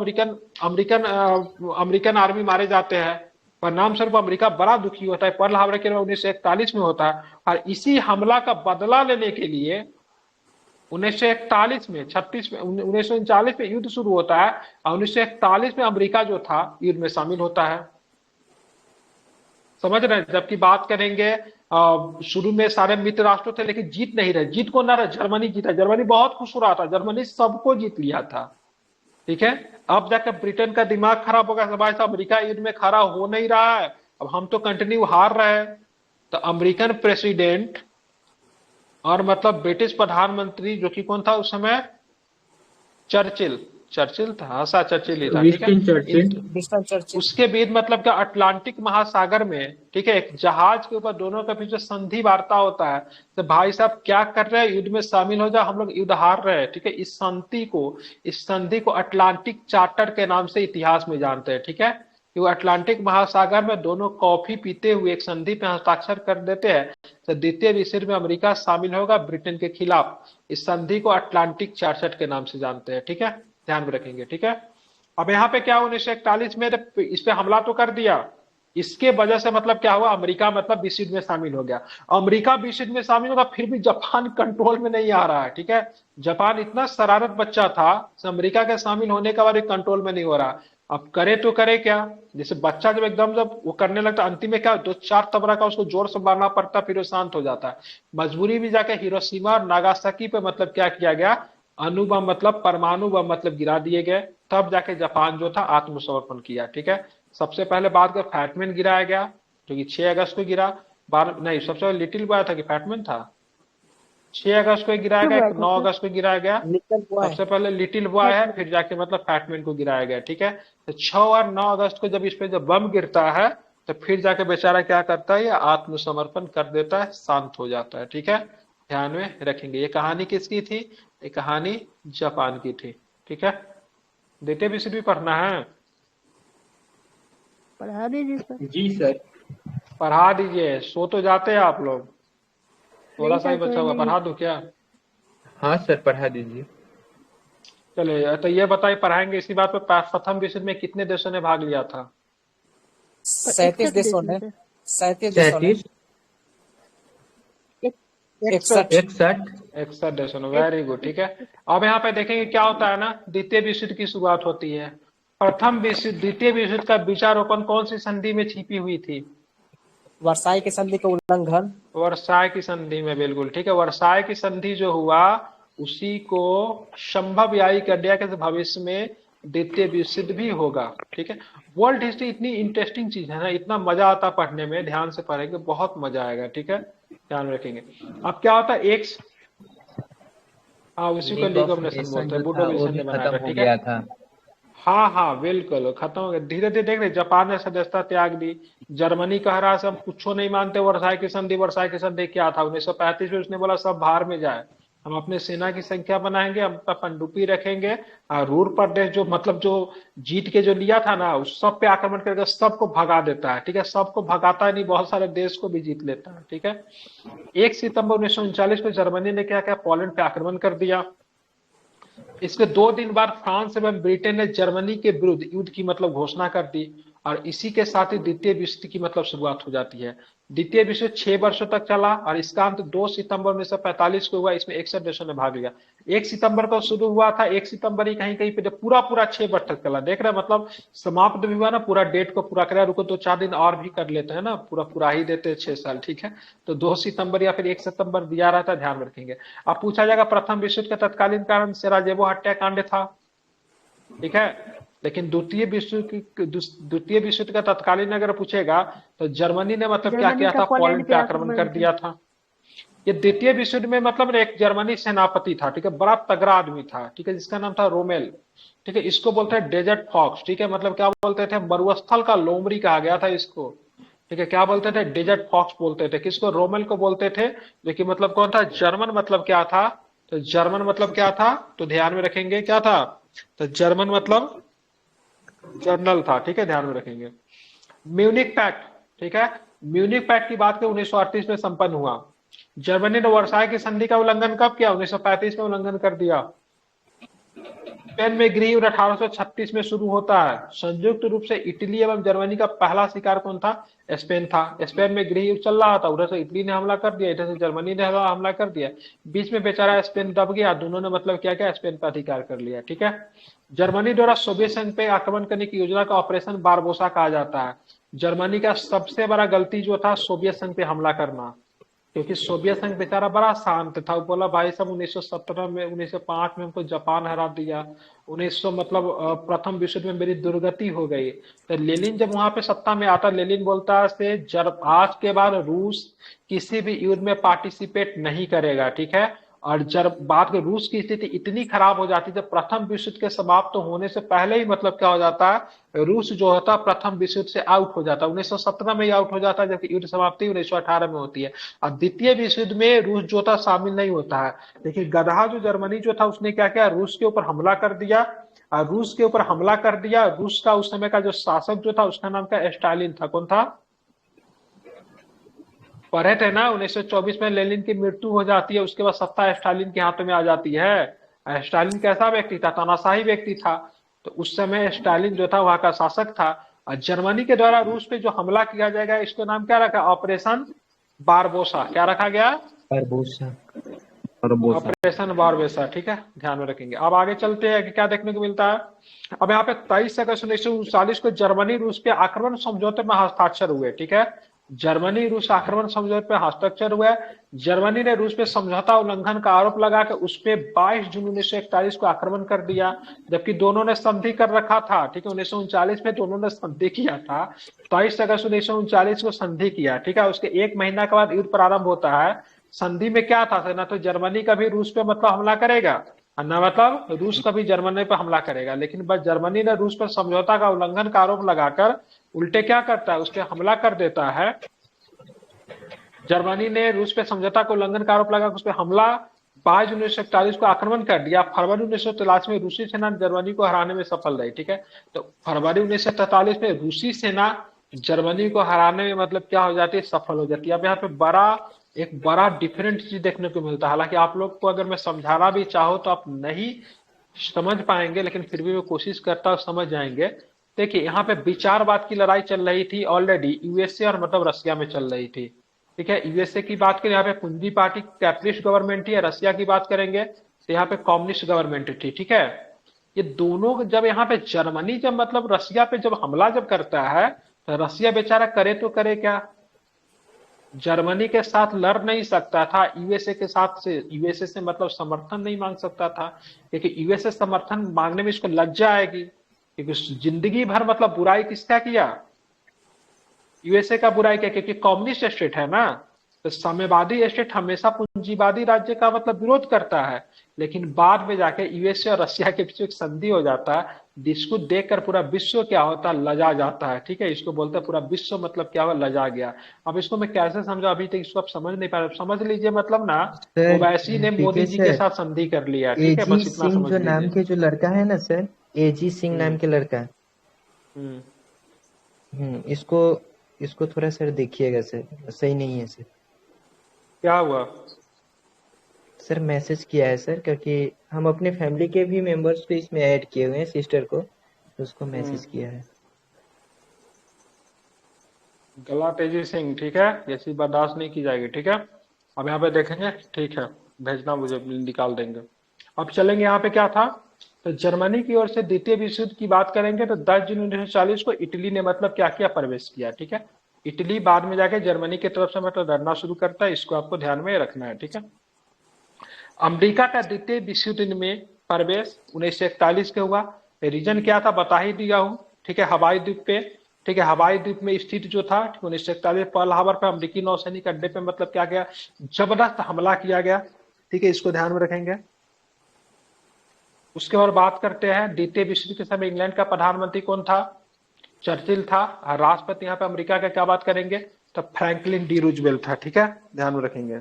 अमेरिकन आर्मी मारे जाते हैं। परिणाम स्वरूप अमेरिका बड़ा दुखी होता है। पर्ल हार्बर के 1941 में होता है, और इसी हमला का बदला लेने के लिए 1941 में 1939 में युद्ध शुरू होता है, और 1941 में अमेरिका जो था युद्ध में शामिल होता है। समझ रहे हैं, जबकि बात करेंगे शुरू में सारे मित्र राष्ट्र थे, लेकिन जीत नहीं रहे। जीत कौन रहा, जर्मनी जीता। जर्मनी बहुत खुश हो रहा था, जर्मनी सबको जीत लिया था, ठीक है। अब जाकर ब्रिटेन का दिमाग खराब होगा, भाई साहब अमेरिका युद्ध में खड़ा हो नहीं रहा है, अब हम तो कंटिन्यू हार रहे हैं। तो अमेरिकन प्रेसिडेंट और मतलब ब्रिटिश प्रधानमंत्री जो कि कौन था उस समय, चर्चिल था, सा चर्चिल ही था, ठीक है। Winston Churchill. उसके बीच मतलब क्या अटलांटिक महासागर में, ठीक है, एक जहाज के ऊपर दोनों के बीच संधि वार्ता होता है, तो भाई साहब क्या कर रहे हैं, युद्ध में शामिल हो जाओ, हम लोग युद्ध हार रहे हैं, ठीक है। इस संधि को अटलांटिक चार्टर के नाम से इतिहास में जानते हैं, ठीक है। कि वो अटलांटिक महासागर में दोनों कॉफी पीते हुए एक संधि पे हस्ताक्षर कर देते हैं, तो द्वितीय विश्व युद्ध में अमेरिका शामिल होगा ब्रिटेन के खिलाफ। इस संधि को अटलांटिक चार्टर के नाम से जानते हैं, ठीक है, ध्यान में रखेंगे, ठीक है। अब यहाँ पे क्या 1941 में इस पे हमला तो कर दिया, इसके वजह से मतलब क्या हुआ, अमेरिका मतलब विश्व युद्ध में शामिल हो गया। अमेरिका विश्व युद्ध में शामिल होगा, फिर भी जापान कंट्रोल में नहीं आ रहा है, ठीक है। जापान इतना शरारत बच्चा था, अमेरिका के शामिल होने के बाद कंट्रोल में नहीं हो रहा। अब करे तो करे क्या, जैसे बच्चा जब वो करने लगता, अंतिम में क्या 2-4 तबरा का उसको जोर से मारना पड़ता, फिर वो शांत हो जाता है। मजबूरी भी जाके हिरोशिमा और नागासाकी पे मतलब क्या किया गया, अणु बम मतलब परमाणु बम मतलब गिरा दिए गए, तब जाके जापान जो था आत्मसमर्पण किया, ठीक है। सबसे पहले बात कर फैटमैन गिराया गया, जो कि 6 अगस्त को गिरा। नहीं, सबसे पहले लिटिल बॉय था कि फैटमैन था, 6 अगस्त को गिराया गया, 9 अगस्त को गिराया गया। सबसे पहले लिटिल बॉय है, फिर जाके मतलब फैटमैन को गिराया गया, ठीक है। तो 6 और 9 अगस्त को जब इस पे जब बम गिरता है, तो फिर जाके बेचारा क्या करता है, ये आत्मसमर्पण कर देता है, शांत हो जाता है। ठीक है, ध्यान में रखेंगे। ये कहानी किसकी थी? ये कहानी जापान की थी। ठीक है, द्वितीय विश्व भी पढ़ना है, पढ़ा दीजिए सर। जी सर। पढ़ा दीजिए। सो तो जाते हैं आप लोग, थोड़ा नहीं सा ही सर, बचा कोई हुआ, नहीं। पढ़ा दूं क्या? हाँ सर, पढ़ा दीजिए। चलिए, तो ये बताइए, पढ़ाएंगे इसी बात पे, प्रथम विश्व में कितने देशों ने भाग लिया था? 37 61 देशों देश ने, में सर। 37 देशों ने, 37, 61। 61। 61 देशों ने, वेरी गुड। ठीक है, अब यहाँ पे देखेंगे क्या होता है ना, द्वितीय विश्व युद्ध की शुरुआत होती है। प्रथम विश्व, द्वितीय विश्व युद्ध का बीजारोपण कौन सी संधि में छिपी हुई थी? वर्साई की संधि का उल्लंघन। वर्साय की संधि में, बिल्कुल ठीक है। वर्साय की संधि जो हुआ, उसी को संभव यही कर दिया कि भविष्य में द्वितीय विश्व युद्ध भी होगा। ठीक है, वर्ल्ड हिस्ट्री इतनी इंटरेस्टिंग चीज है ना, इतना मजा आता पढ़ने में, ध्यान से पढ़ेंगे बहुत मजा आएगा। ठीक है, ध्यान रखेंगे। अब क्या होता है, एक्स, हाँ उसी को लीग ऑफ नेशन बोलते हैं, जो था वो बुडोविसन भी ने बनाया खत्म था। हो ठीक गया है, था। हाँ हाँ बिल्कुल खत्म हो गया, धीरे धीरे देख रहे, जापान ने सदस्यता त्याग दी। जर्मनी कह रहा है सब कुछ नहीं मानते, वर्साई की संधि, वर्साई की संधि क्या था 1935 में, उसने बोला सब बाहर में जाए, हम अपने सेना की संख्या बनाएंगे, हम पर पनडुब्बी रखेंगे, और रूर प्रदेश जो मतलब जो जीत के जो लिया था ना, उस सब पे आक्रमण करके सबको भगा देता है। ठीक है, सबको भगाता है नहीं, बहुत सारे देश को भी जीत लेता है। ठीक है, 1 सितंबर 1939 को जर्मनी ने क्या किया, पोलैंड पे आक्रमण कर दिया। इसके 2 दिन बाद फ्रांस एवं ब्रिटेन ने जर्मनी के विरुद्ध युद्ध की मतलब घोषणा कर दी, और इसी के साथ ही द्वितीय विश्व की मतलब शुरुआत हो जाती है। द्वितीय विश्व 6 वर्षों तक चला, और इसका अंत 2 सितंबर 1945 को हुआ। इसमें 61 देशों ने भाग लिया। 1 सितंबर को शुरू हुआ था, 1 सितंबर ही कहीं कहीं पे पूरा पूरा 6 वर्ष तक चला। देख रहे हैं, मतलब समाप्त भी हुआ ना, पूरा डेट को पूरा करा, रुको 2-4 दिन और भी कर लेते हैं ना, पूरा पूरा ही देते हैं 6 साल। ठीक है, तो 2 सितंबर या फिर 1 सितंबर दिया रहता है, ध्यान रखेंगे। अब पूछा जाएगा प्रथम विश्व युद्ध का तत्कालीन कारण सेराजेवो हत्याकांड था। ठीक है, लेकिन द्वितीय विश्व युद्ध का तत्कालीन अगर पूछेगा, तो जर्मनी ने मतलब क्या जर्मनी किया का था, पोलैंड पोलैंड पे पे आक्रमण कर आक्रमण दिया था। ये द्वितीय विश्व युद्ध में मतलब एक जर्मनी सेनापति था, ठीक है, बड़ा तगड़ा आदमी था। ठीक है, जिसका नाम था रोमेल। ठीक है, इसको बोलते हैं डेजर्ट फॉक्स। ठीक है, मतलब क्या बोलते थे, मरुस्थल का लोमड़ी कहा गया था इसको। ठीक है, क्या बोलते थे, डेजर्ट फॉक्स बोलते थे। किसको? रोमेल को बोलते थे। जो कि मतलब कौन था, जर्मन मतलब क्या था, तो जर्मन मतलब क्या था, तो ध्यान में रखेंगे क्या था, तो जर्मन मतलब जर्नल था। ठीक है, ध्यान में रखेंगे। म्यूनिक पैक्ट, ठीक है, म्यूनिक पैक्ट की बात करें 1938 में संपन्न हुआ। जर्मनी ने वर्साई की संधि का उल्लंघन कब किया, 1935 में उल्लंघन कर दिया। स्पेन में गृह युद्ध 1836 में शुरू होता है। संयुक्त रूप से इटली एवं जर्मनी का पहला शिकार कौन था, स्पेन था। स्पेन में गृह युद्ध चल रहा था, उधर से इटली ने हमला कर दिया, इधर से जर्मनी ने हमला कर दिया, बीच में बेचारा स्पेन दब गया, दोनों ने मतलब क्या किया, स्पेन पर अधिकार कर लिया। ठीक है, जर्मनी द्वारा सोवियत संघ पे आक्रमण करने की योजना का ऑपरेशन बारबोसा कहा जाता है। जर्मनी का सबसे बड़ा गलती जो था, सोवियत संघ पे हमला करना, क्योंकि सोवियत संघ बेचारा बड़ा शांत था। वो बोला भाई सब 1917 में 1905 में हमको जापान हरा दिया, 1900 मतलब प्रथम विश्व युद्ध में मेरी दुर्गति हो गई। तो लेनिन जब वहां पे सत्ता में आता, लेनिन बोलता है से आज के बाद रूस किसी भी युद्ध में पार्टिसिपेट नहीं करेगा। ठीक है, और जब बाद में रूस की स्थिति इतनी खराब हो जाती है, जब प्रथम विश्व युद्ध के समाप्त होने से पहले ही मतलब क्या हो जाता है, रूस जो होता है प्रथम विश्व युद्ध से आउट हो जाता है। 1917 में ही आउट हो जाता है, जबकि युद्ध समाप्ति 1918 में होती है। और द्वितीय विश्व युद्ध में रूस जो था शामिल नहीं होता है। देखिए गधा जो जर्मनी जो था, उसने क्या किया, रूस के ऊपर हमला कर दिया। और रूस के ऊपर हमला कर दिया, रूस का उस समय का जो शासक जो था, उसका नाम क्या, स्टालिन था। कौन था, पढ़े थे ना, 1924 में लेनिन की मृत्यु हो जाती है, उसके बाद सत्ता स्टालिन के हाथों में आ जाती है। स्टालिन कैसा व्यक्ति था, तानाशाही व्यक्ति था। तो उस समय स्टालिन जो था वहां का शासक था। और जर्मनी के द्वारा रूस पे जो हमला किया जाएगा, इसको नाम क्या रखा, ऑपरेशन बारबोसा। क्या रखा गया, बारबोसा। Operation Barbosa. ठीक है, ध्यान में रखेंगे। अब आगे चलते हैं कि क्या देखने को मिलता है। अब यहाँ पे 23 अगस्त 1939 को जर्मनी रूस पे आक्रमण समझौते में हस्ताक्षर हुए। ठीक है, जर्मनी रूस आक्रमण समझौते पे हस्ताक्षर हुआ। जर्मनी ने रूस पे समझौता उल्लंघन का आरोप लगा के उस पे 22 जून 1941 को आक्रमण कर दिया, जबकि दोनों ने संधि कर रखा था। ठीक है, 1939 में दोनों ने संधि किया था, 23 अगस्त 1939 को संधि किया। ठीक है, उसके 1 महीना के बाद युद्ध प्रारंभ होता है। संधि में क्या था, ना तो जर्मनी कभी रूस पे मतलब हमला करेगा, ना मतलब रूस कभी जर्मनी पर हमला करेगा, लेकिन बस जर्मनी ने रूस पर समझौता का उल्लंघन का आरोप लगाकर उल्टे क्या करता है, उस पर हमला कर देता है। जर्मनी ने रूस पे समझौता का उल्लंघन का आरोप लगा, उस पर हमला 22/1941 को आक्रमण कर दिया। फरवरी 1943 में रूसी सेना जर्मनी को हराने में सफल रही। ठीक है, तो फरवरी 1943 में रूसी सेना जर्मनी को हराने में मतलब क्या हो जाती है, सफल हो जाती है। अब यहाँ पे एक बड़ा डिफरेंट चीज देखने को मिलता है। हालांकि आप लोग को अगर मैं समझाना भी चाहूँ तो आप नहीं समझ पाएंगे, लेकिन फिर भी मैं कोशिश करता हूँ समझ जाएंगे। देखिए, यहाँ पे विचारवाद की लड़ाई चल रही थी ऑलरेडी, यूएसए और मतलब रशिया में चल रही थी। ठीक है, यूएसए की बात करें, यहाँ पे पूंजी पार्टी कैपिटलिस्ट गवर्नमेंट थी। रशिया की बात करेंगे तो यहाँ पे कम्युनिस्ट गवर्नमेंट थी। ठीक है, ये दोनों जब यहाँ पे जर्मनी जब मतलब रशिया पे जब हमला जब करता है, तो रशिया बेचारा करे तो करे क्या, जर्मनी के साथ लड़ नहीं सकता था, यूएसए के साथ से यूएसए से मतलब समर्थन नहीं मांग सकता था, क्योंकि यूएसए समर्थन मांगने में इसको लज्जा आएगी, क्योंकि जिंदगी भर मतलब बुराई किसका किया, यूएसए का बुराई किया, क्योंकि कम्युनिस्ट स्टेट है ना, तो साम्यवादी स्टेट हमेशा पूंजीवादी राज्य का मतलब विरोध करता है। लेकिन बाद में जाके यूएसए और रशिया के बीच एक संधि हो जाता है, जिसको देखकर पूरा विश्व क्या होता है, लजा जाता है। ठीक है, इसको बोलते हैं पूरा विश्व मतलब क्या हुआ, लजा गया। अब इसको मैं कैसे समझा, अभी तक इसको आप समझ नहीं पा रहे। समझ लीजिए मतलब ना, सर ओवैसी ने मोदी पीके जी के सर, साथ संधि कर लिया। ठीक है, एजी बस इतना सिंह समझ जो नाम लीजिए। के जो लड़का है ना सर, एजी सिंह नाम के लड़का, हम्म इसको इसको थोड़ा सर देखिएगा सर, सही नहीं है सर। क्या हुआ? सर मैसेज किया है सर, क्योंकि हम अपने फैमिली के भी मेंबर्स को इसमें ऐड किए हुए हैं, सिस्टर को, तो उसको मैसेज किया है। गला तेजी सिंह, ठीक है, ऐसी बर्दाश्त नहीं की जाएगी। ठीक है, अब यहाँ पे देखेंगे, ठीक है, भेजना, मुझे निकाल देंगे। अब चलेंगे यहाँ पे क्या था, तो जर्मनी की ओर से द्वितीय विश्व युद्ध की बात करेंगे तो 10 जून 1940 को इटली ने मतलब क्या किया, प्रवेश किया। ठीक है, इटली बाद में जाके जर्मनी की तरफ से मतलब लड़ना शुरू करता है, इसको आपको ध्यान में रखना है। ठीक है, अमेरिका का द्वितीय विश्व युद्ध में प्रवेश 1941 के हुआ। रीजन क्या था बता ही दिया हूँ। ठीक है, हवाई द्वीप पे, ठीक है, हवाई द्वीप में स्थित जो था 1941 पर्ल हार्बर पे अमेरिकी नौसैनिक अड्डे पे मतलब क्या गया, जबरदस्त हमला किया गया। ठीक है, इसको ध्यान में रखेंगे। उसके बाद बात करते हैं द्वितीय विश्व युद्ध के समय इंग्लैंड का प्रधानमंत्री कौन था, चर्चिल था। और राष्ट्रपति यहाँ पे अमेरिका का क्या बात करेंगे, तो फ्रैंकलिन डी रूजवेल्ट था। ठीक है, ध्यान में रखेंगे।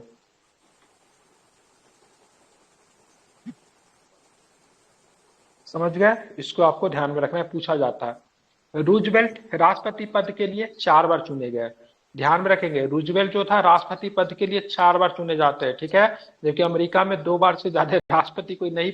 समझ गए, इसको आपको ध्यान में रखना है, पूछा जाता है। रूजवेल्ट राष्ट्रपति पद के लिए 4 बार चुने गए। ध्यान में रखेंगे, रूजवेल्ट जो था राष्ट्रपति पद के लिए 4 बार चुने जाते हैं। ठीक है, जबकि अमेरिका में 2 बार से ज्यादा राष्ट्रपति कोई नहीं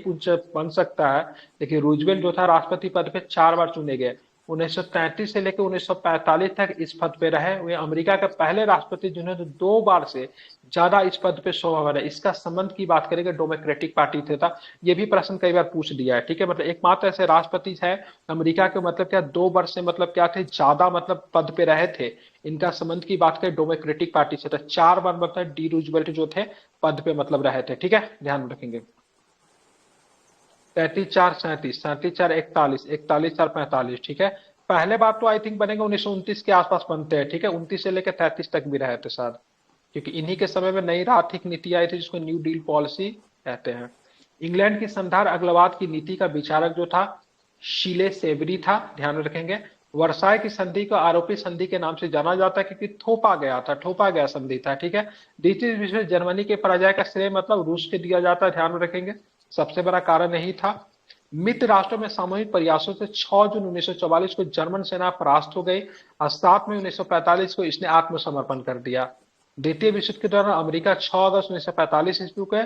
बन सकता है, लेकिन रूजवेल्ट जो था राष्ट्रपति पद पे 4 बार चुने गए। 1933 से लेकर 1945 तक इस पद पे रहे। वे अमेरिका के पहले राष्ट्रपति जिन्होंने 2 बार से ज्यादा इस पद पे शोभा है। इसका संबंध की बात करेंगे डेमोक्रेटिक पार्टी से था। ये भी प्रश्न कई बार पूछ दिया है। ठीक है, मतलब एकमात्र ऐसे राष्ट्रपति है अमेरिका के मतलब क्या 2 वर्ष से मतलब क्या थे, ज्यादा मतलब पद पे रहे थे। इनका संबंध की बात करें डेमोक्रेटिक पार्टी से था। 4 बार मतलब डी रूजवेल्ट जो थे पद पे मतलब रहे थे। ठीक है, ध्यान में रखेंगे। 33 4 37, 37 4 41, 41 4 45। ठीक है, पहले बार तो आई थिंक बनेगा 1929 के आसपास बनते हैं। ठीक है, 29 से लेकर 33 तक भी रहे थे शायद, क्योंकि इन्हीं के समय में नई आर्थिक नीति आई थी जिसको न्यू डील पॉलिसी कहते हैं। इंग्लैंड की संधार अग्रवाद की नीति का विचारक जो था शीले सेवरी था। ध्यान में रखेंगे। वर्साई की संधि को आरोपी संधि के नाम से जाना जाता है, क्योंकि थोपा गया संधि था। ठीक है, द्वितीय विश्व जर्मनी के पराजय का श्रेय मतलब रूस के दिया जाता है। ध्यान में रखेंगे, सबसे बड़ा कारण यही था। मित्र राष्ट्रों में सामूहिक प्रयासों से 6 जून 1944 को जर्मन सेना परास्त हो गई और 7 मई 1945 को इसने आत्मसमर्पण कर दिया। द्वितीय विश्व युद्ध के दौरान अमेरिका 6 अगस्त 1945 ईस्वी को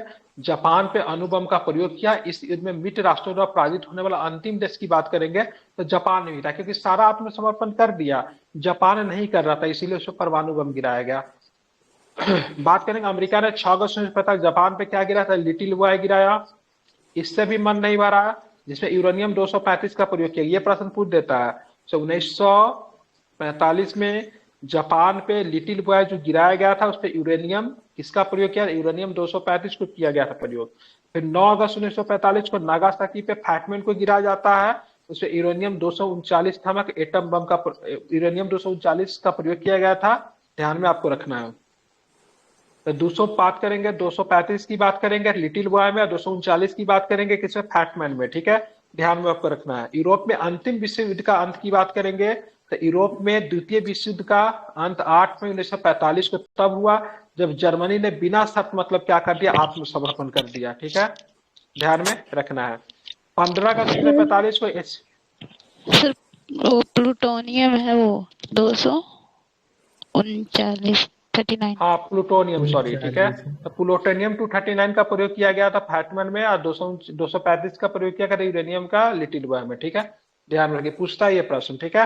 जापान पे अणुबम का प्रयोग किया। इस युद्ध में मित्र राष्ट्रों द्वारा पराजित होने वाला अंतिम देश की बात करेंगे तो जापान नहीं था, क्योंकि सारा आत्मसमर्पण कर दिया, जापान नहीं कर रहा था, इसीलिए उस पर परमाणु बम गिराया गया। बात करेंगे अमेरिका ने 6 अगस्त 1945 जापान पे क्या गिरा था, लिटिल बॉय गिराया। इससे भी मन नहीं भरा, जिसमें यूरेनियम 235 का प्रयोग किया। ये प्रश्न पूछ देता है। 1945 में जापान पे लिटिल बॉय जो गिराया गया था उस पर यूरेनियम किसका प्रयोग किया, यूरेनियम 235 को किया गया था प्रयोग। फिर 9 अगस्त 1945 को नागासाकी पे फैक्टमैन को गिराया जाता है, उसमें यूरेनियम 239 नामक एटम बम का यूरेनियम 239 का प्रयोग किया गया था। ध्यान में आपको रखना है। तो 200 बात करेंगे, 235 की बात करेंगे लिटिल बॉय में, 239 की बात करेंगे किसमें, फैटमैन में, ठीक है। ध्यान में आपको रखना है। यूरोप में अंतिम विश्व युद्ध का अंत की बात करेंगे तो यूरोप में द्वितीय विश्व युद्ध का अंत 8 मई 1945 को तब हुआ जब जर्मनी ने बिना शर्त मतलब क्या कर दिया, आत्मसमर्पण कर दिया, ठीक है। ध्यान में रखना है। 15 अगस्त 1945 को सर वो प्लूटोनियम है वो 239 39। हाँ प्लूटोनियम, सॉरी, ठीक है। तो प्लूटोनियम 239 का प्रयोग किया गया था फैटमैन में, और 235 का प्रयोग किया गया यूरेनियम का लिटिल बॉय में, ठीक है। ध्यान रखिए, पूछता है ये प्रश्न, ठीक है।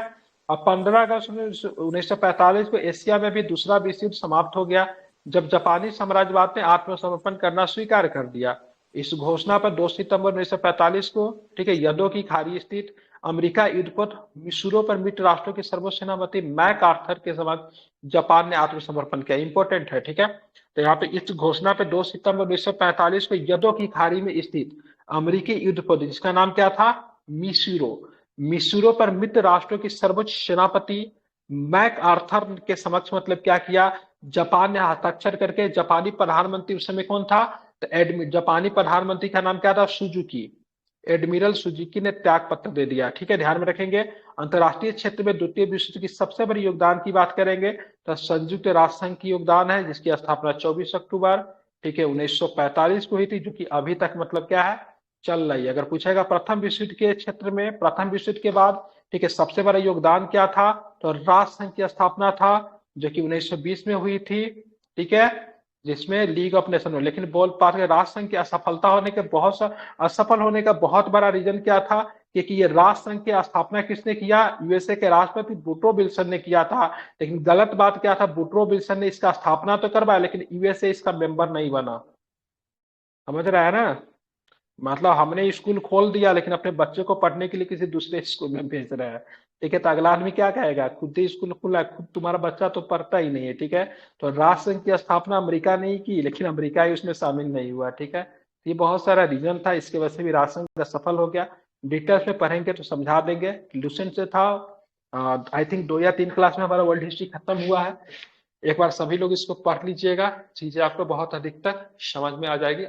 अब 15 अगस्त 1945 को एशिया में भी दूसरा विश्व युद्ध समाप्त हो गया जब जापानी साम्राज्यवाद ने आत्मसमर्पण करना स्वीकार कर दिया। इस घोषणा पर 2 सितंबर 1945 को, ठीक है, यदो की खाड़ी स्थित अमेरिका युद्धपोत मिसूरो पर मित्र राष्ट्रों के सर्वोच्च सेनापति मैक आर्थर के समक्ष जापान ने आत्मसमर्पण किया। इंपॉर्टेंट है, ठीक है। तो यहाँ पे इस घोषणा पे 2 सितंबर 1945 को यदो की खाड़ी में स्थित अमेरिकी युद्धपोत जिसका नाम क्या था, मिसूरो पर मित्र राष्ट्रों की सर्वोच्च सेनापति मैक आर्थर के समक्ष मतलब क्या किया, जापान ने हस्ताक्षर करके, जापानी प्रधानमंत्री उस समय कौन था, तो जापानी प्रधानमंत्री का नाम क्या था, सुजुकी, एडमिरल सुजुकी ने त्याग पत्र दे दिया, ठीक है। ध्यान में रखेंगे। अंतरराष्ट्रीय क्षेत्र में द्वितीय विश्व युद्ध की सबसे बड़ी योगदान की बात करेंगे तो संयुक्त राष्ट्र संघ की योगदान है जिसकी स्थापना 24 अक्टूबर, ठीक है, 1945 को हुई थी, जो कि अभी तक मतलब क्या है, चल रही है। अगर पूछेगा प्रथम विश्व युद्ध के क्षेत्र में, प्रथम विश्व युद्ध के बाद, ठीक है, सबसे बड़ा योगदान क्या था, तो राष्ट्र संघ की स्थापना था जो कि 1920 में हुई थी, ठीक है, जिसमें लीग ऑफ नेशन, लेकिन बोल पाते राष्ट्र संघ की असफलता होने के असफल होने का बहुत बड़ा रीजन क्या था, क्योंकि ये राष्ट्र संघ की स्थापना किसने किया, यूएसए के राष्ट्रपति वुड्रो विल्सन ने किया था। लेकिन गलत बात क्या था, वुड्रो विल्सन ने इसका स्थापना तो करवाया लेकिन यूएसए इसका मेंबर नहीं बना। समझ रहा है ना, मतलब हमने स्कूल खोल दिया लेकिन अपने बच्चे को पढ़ने के लिए किसी दूसरे स्कूल में भेज रहा है, ठीक है। तो अगला आदमी क्या कहेगा, खुद ही स्कूल खुला है, खुद तुम्हारा बच्चा तो पढ़ता ही नहीं है, ठीक है। तो राष्ट्र संघ की स्थापना अमेरिका ने ही की लेकिन अमेरिका ही उसमें शामिल नहीं हुआ, ठीक है। ये बहुत सारा रीजन था, इसके वजह से भी राष्ट्र संघ सफल हो गया। डिटेल्स में पढ़ेंगे तो समझा देंगे। लुसेंट से था, आई थिंक 2 या 3 क्लास में हमारा वर्ल्ड हिस्ट्री खत्म हुआ है। एक बार सभी लोग इसको पढ़ लीजिएगा, चीजें आपको बहुत अधिक तक समझ में आ जाएगी।